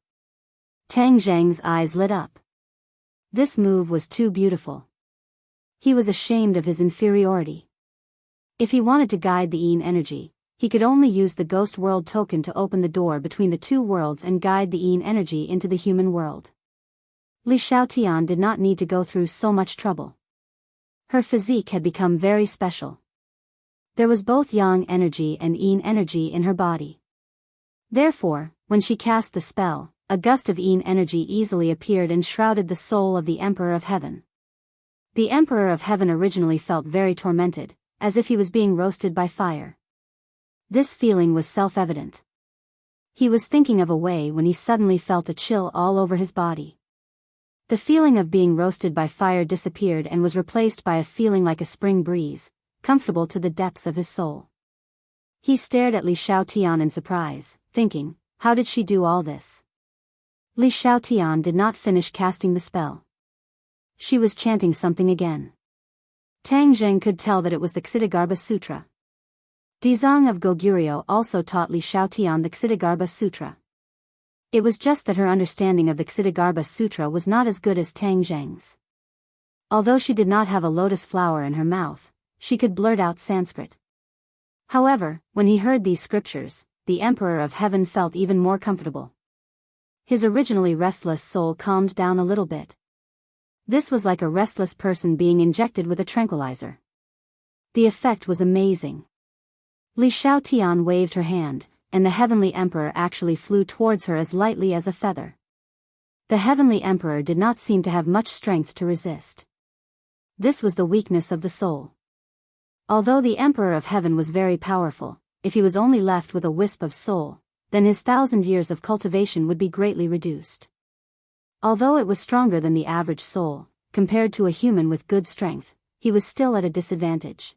Tang Zheng's eyes lit up. This move was too beautiful. He was ashamed of his inferiority. If he wanted to guide the yin energy, he could only use the ghost world token to open the door between the two worlds and guide the yin energy into the human world. Li Xiaotian did not need to go through so much trouble. Her physique had become very special. There was both yang energy and yin energy in her body. Therefore, when she cast the spell, a gust of yin energy easily appeared and shrouded the soul of the Emperor of Heaven. The Emperor of Heaven originally felt very tormented, as if he was being roasted by fire. This feeling was self-evident. He was thinking of a way when he suddenly felt a chill all over his body. The feeling of being roasted by fire disappeared and was replaced by a feeling like a spring breeze, comfortable to the depths of his soul. He stared at Li Xiaotian in surprise, thinking, how did she do all this? Li Xiaotian did not finish casting the spell. She was chanting something again. Tang Zheng could tell that it was the Ksitigarbha Sutra. Dizang of Goguryeo also taught Li Xiaotian the Ksitigarbha Sutra. It was just that her understanding of the Ksitigarbha Sutra was not as good as Tang Zheng's. Although she did not have a lotus flower in her mouth, she could blurt out Sanskrit. However, when he heard these scriptures, the Emperor of Heaven felt even more comfortable. His originally restless soul calmed down a little bit. This was like a restless person being injected with a tranquilizer. The effect was amazing. Li Xiaotian waved her hand, and the Heavenly Emperor actually flew towards her as lightly as a feather. The Heavenly Emperor did not seem to have much strength to resist. This was the weakness of the soul. Although the Emperor of Heaven was very powerful, if he was only left with a wisp of soul, then his 1,000 years of cultivation would be greatly reduced. Although it was stronger than the average soul, compared to a human with good strength, he was still at a disadvantage.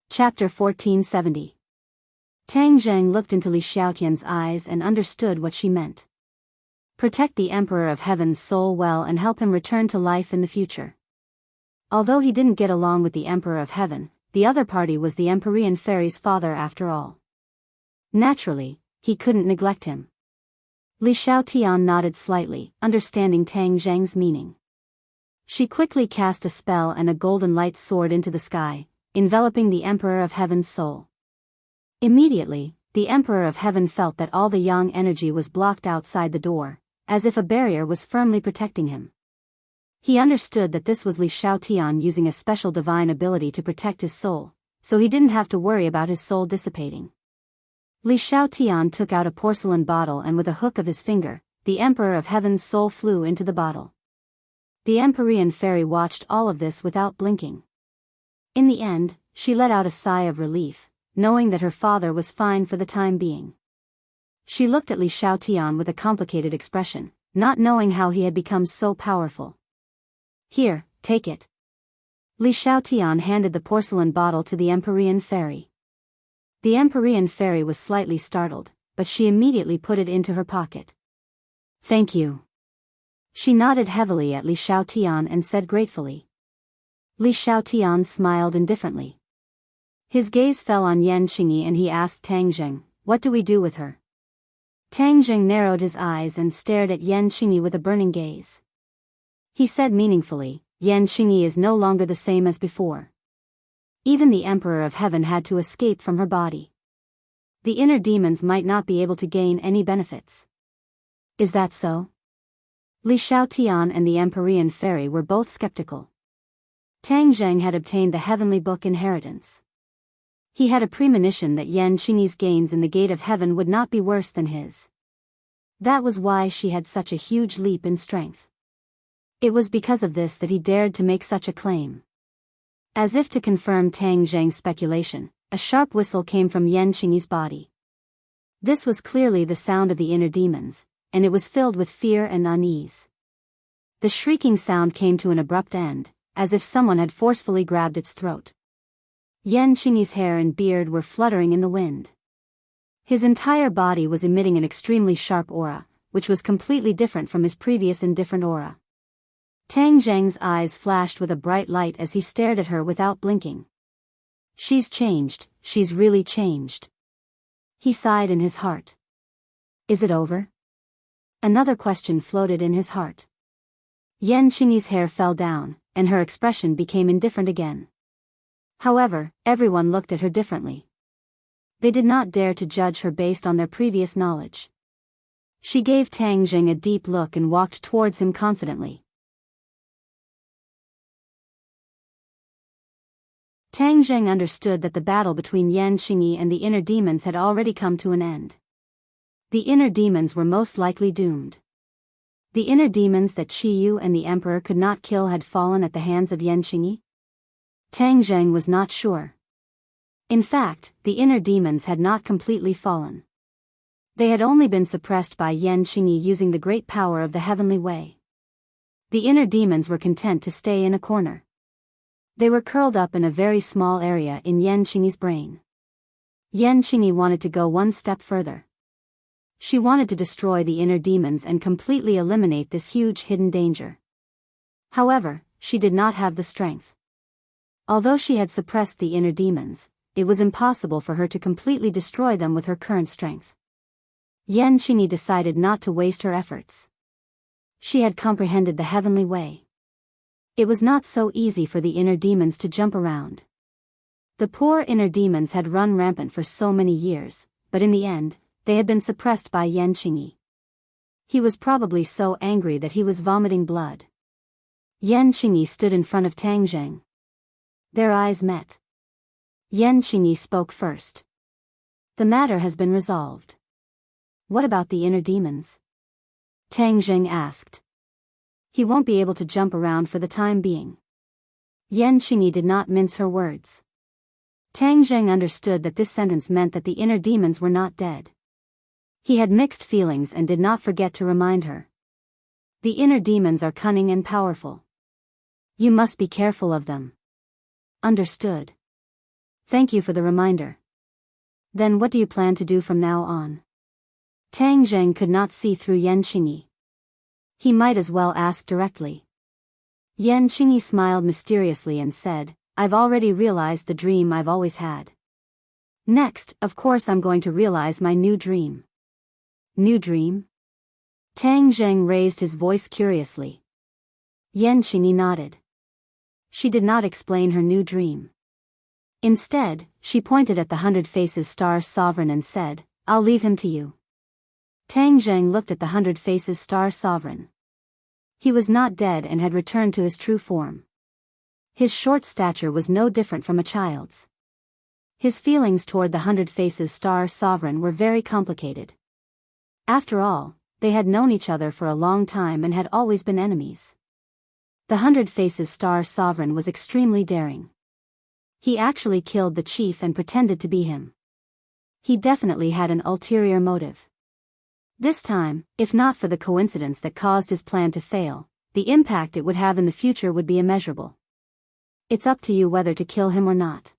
Chapter 1470. Tang Zheng looked into Li Xiaotian's eyes and understood what she meant. Protect the Emperor of Heaven's soul well and help him return to life in the future. Although he didn't get along with the Emperor of Heaven, the other party was the Empyrean Fairy's father after all. Naturally, he couldn't neglect him. Li Xiaotian nodded slightly, understanding Tang Zheng's meaning. She quickly cast a spell and a golden light soared into the sky, enveloping the Emperor of Heaven's soul. Immediately, the Emperor of Heaven felt that all the yang energy was blocked outside the door, as if a barrier was firmly protecting him. He understood that this was Li Xiaotian using a special divine ability to protect his soul, so he didn't have to worry about his soul dissipating. Li Xiaotian took out a porcelain bottle and with a hook of his finger, the Emperor of Heaven's soul flew into the bottle. The Empyrean Fairy watched all of this without blinking. In the end, she let out a sigh of relief, knowing that her father was fine for the time being. She looked at Li Xiaotian with a complicated expression, not knowing how he had become so powerful. Here, take it. Li Xiaotian handed the porcelain bottle to the Empyrean Fairy. The Empyrean Fairy was slightly startled, but she immediately put it into her pocket. Thank you. She nodded heavily at Li Xiaotian and said gratefully. Li Xiaotian smiled indifferently. His gaze fell on Yan Qingyi and he asked Tang Zheng, "What do we do with her?" Tang Zheng narrowed his eyes and stared at Yan Qingyi with a burning gaze. He said meaningfully, "Yan Qingyi is no longer the same as before. Even the Emperor of Heaven had to escape from her body. The inner demons might not be able to gain any benefits." Is that so? Li Xiaotian and the Empyrean Fairy were both skeptical. Tang Zheng had obtained the Heavenly Book inheritance. He had a premonition that Yan Qingyi's gains in the Gate of Heaven would not be worse than his. That was why she had such a huge leap in strength. It was because of this that he dared to make such a claim. As if to confirm Tang Zheng's speculation, a sharp whistle came from Yan Qingyi's body. This was clearly the sound of the inner demons, and it was filled with fear and unease. The shrieking sound came to an abrupt end, as if someone had forcefully grabbed its throat. Yan Qingyi's hair and beard were fluttering in the wind. His entire body was emitting an extremely sharp aura, which was completely different from his previous indifferent aura. Tang Zheng's eyes flashed with a bright light as he stared at her without blinking. She's changed, she's really changed. He sighed in his heart. Is it over? Another question floated in his heart. Yan Qingyi's hair fell down, and her expression became indifferent again. However, everyone looked at her differently. They did not dare to judge her based on their previous knowledge. She gave Tang Zheng a deep look and walked towards him confidently. Tang Zheng understood that the battle between Yan Qingyi and the inner demons had already come to an end. The inner demons were most likely doomed. The inner demons that Qi Yu and the Emperor could not kill had fallen at the hands of Yan Qingyi? Tang Zheng was not sure. In fact, the inner demons had not completely fallen. They had only been suppressed by Yan Qingyi using the great power of the heavenly way. The inner demons were content to stay in a corner. They were curled up in a very small area in Yan Qingyi's brain. Yan Qingyi wanted to go one step further. She wanted to destroy the inner demons and completely eliminate this huge hidden danger. However, she did not have the strength. Although she had suppressed the inner demons, it was impossible for her to completely destroy them with her current strength. Yan Qingyi decided not to waste her efforts. She had comprehended the heavenly way. It was not so easy for the inner demons to jump around. The poor inner demons had run rampant for so many years, but in the end, they had been suppressed by Enchanting. He was probably so angry that he was vomiting blood. Enchanting stood in front of Tang Zheng. Their eyes met. Enchanting spoke first. The matter has been resolved. What about the inner demons? Tang Zheng asked. He won't be able to jump around for the time being. Enchanting did not mince her words. Tang Zheng understood that this sentence meant that the inner demons were not dead. He had mixed feelings and did not forget to remind her. The inner demons are cunning and powerful. You must be careful of them. Understood. Thank you for the reminder. Then what do you plan to do from now on? Tang Zheng could not see through Enchanting. He might as well ask directly. Enchanting smiled mysteriously and said, I've already realized the dream I've always had. Next, of course I'm going to realize my new dream. New dream? Tang Zheng raised his voice curiously. Enchanting nodded. She did not explain her new dream. Instead, she pointed at the 100 Faces Star Sovereign and said, I'll leave him to you. Tang Zheng looked at the 100 Faces Star Sovereign. He was not dead and had returned to his true form. His short stature was no different from a child's. His feelings toward the 100 Faces Star Sovereign were very complicated. After all, they had known each other for a long time and had always been enemies. The 100 Faces Star Sovereign was extremely daring. He actually killed the chief and pretended to be him. He definitely had an ulterior motive. This time, if not for the coincidence that caused his plan to fail, the impact it would have in the future would be immeasurable. It's up to you whether to kill him or not.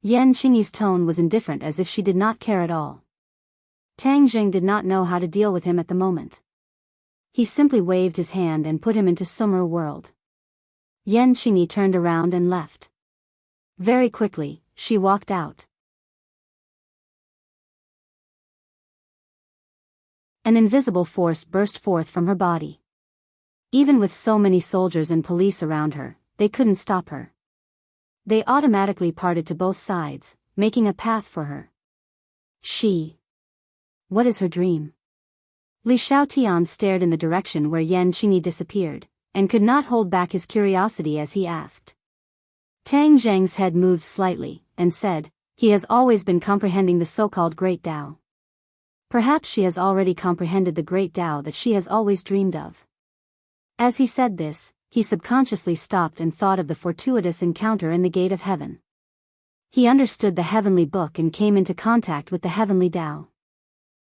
Enchanting's tone was indifferent, as if she did not care at all. Tang Zheng did not know how to deal with him at the moment. He simply waved his hand and put him into Summer World. Enchanting turned around and left. Very quickly, she walked out. An invisible force burst forth from her body. Even with so many soldiers and police around her, they couldn't stop her. They automatically parted to both sides, making a path for her. What is her dream? Li Xiaotian stared in the direction where Enchanting disappeared, and could not hold back his curiosity as he asked. Tang Zheng's head moved slightly, and said, he has always been comprehending the so-called Great Tao. Perhaps she has already comprehended the Great Tao that she has always dreamed of. As he said this, he subconsciously stopped and thought of the fortuitous encounter in the Gate of Heaven. He understood the heavenly book and came into contact with the heavenly Tao.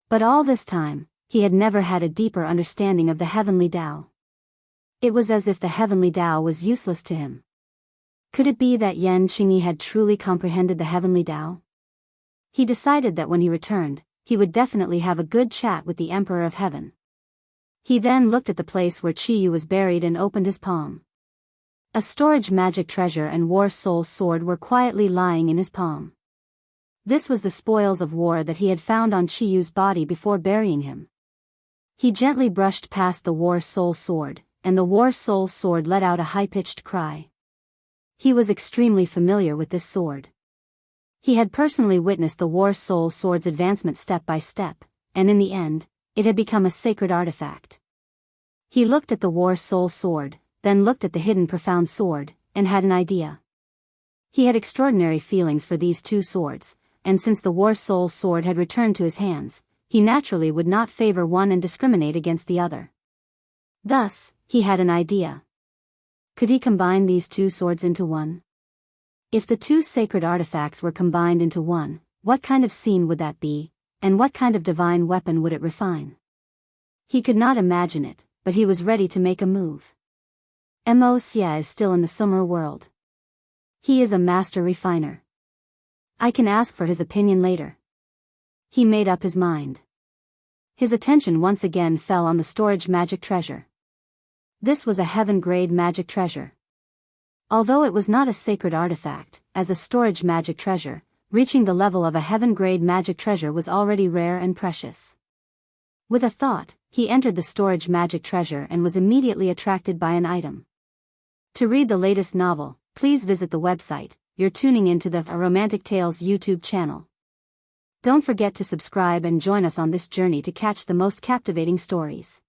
But all this time, he had never had a deeper understanding of the heavenly Tao. It was as if the heavenly Tao was useless to him. Could it be that Enchanting had truly comprehended the heavenly Tao? He decided that when he returned, he would definitely have a good chat with the Emperor of Heaven. He then looked at the place where Qiyu was buried and opened his palm. A storage magic treasure and war soul sword were quietly lying in his palm. This was the spoils of war that he had found on Qiyu's body before burying him. He gently brushed past the war soul sword, and the war soul sword let out a high-pitched cry. He was extremely familiar with this sword. He had personally witnessed the war soul sword's advancement step by step, and in the end, it had become a sacred artifact. He looked at the war soul sword, then looked at the hidden profound sword, and had an idea. He had extraordinary feelings for these two swords, and since the war soul sword had returned to his hands, he naturally would not favor one and discriminate against the other. Thus, he had an idea. Could he combine these two swords into one? If the two sacred artifacts were combined into one, what kind of scene would that be, and what kind of divine weapon would it refine? He could not imagine it, but he was ready to make a move. Mo Xia is still in the Summer World. He is a master refiner. I can ask for his opinion later. He made up his mind. His attention once again fell on the storage magic treasure. This was a heaven-grade magic treasure. Although it was not a sacred artifact, as a storage magic treasure, reaching the level of a heaven-grade magic treasure was already rare and precious. With a thought, he entered the storage magic treasure and was immediately attracted by an item. To read the latest novel, please visit the website. You're tuning into the A Romantic Tales YouTube channel. Don't forget to subscribe and join us on this journey to catch the most captivating stories.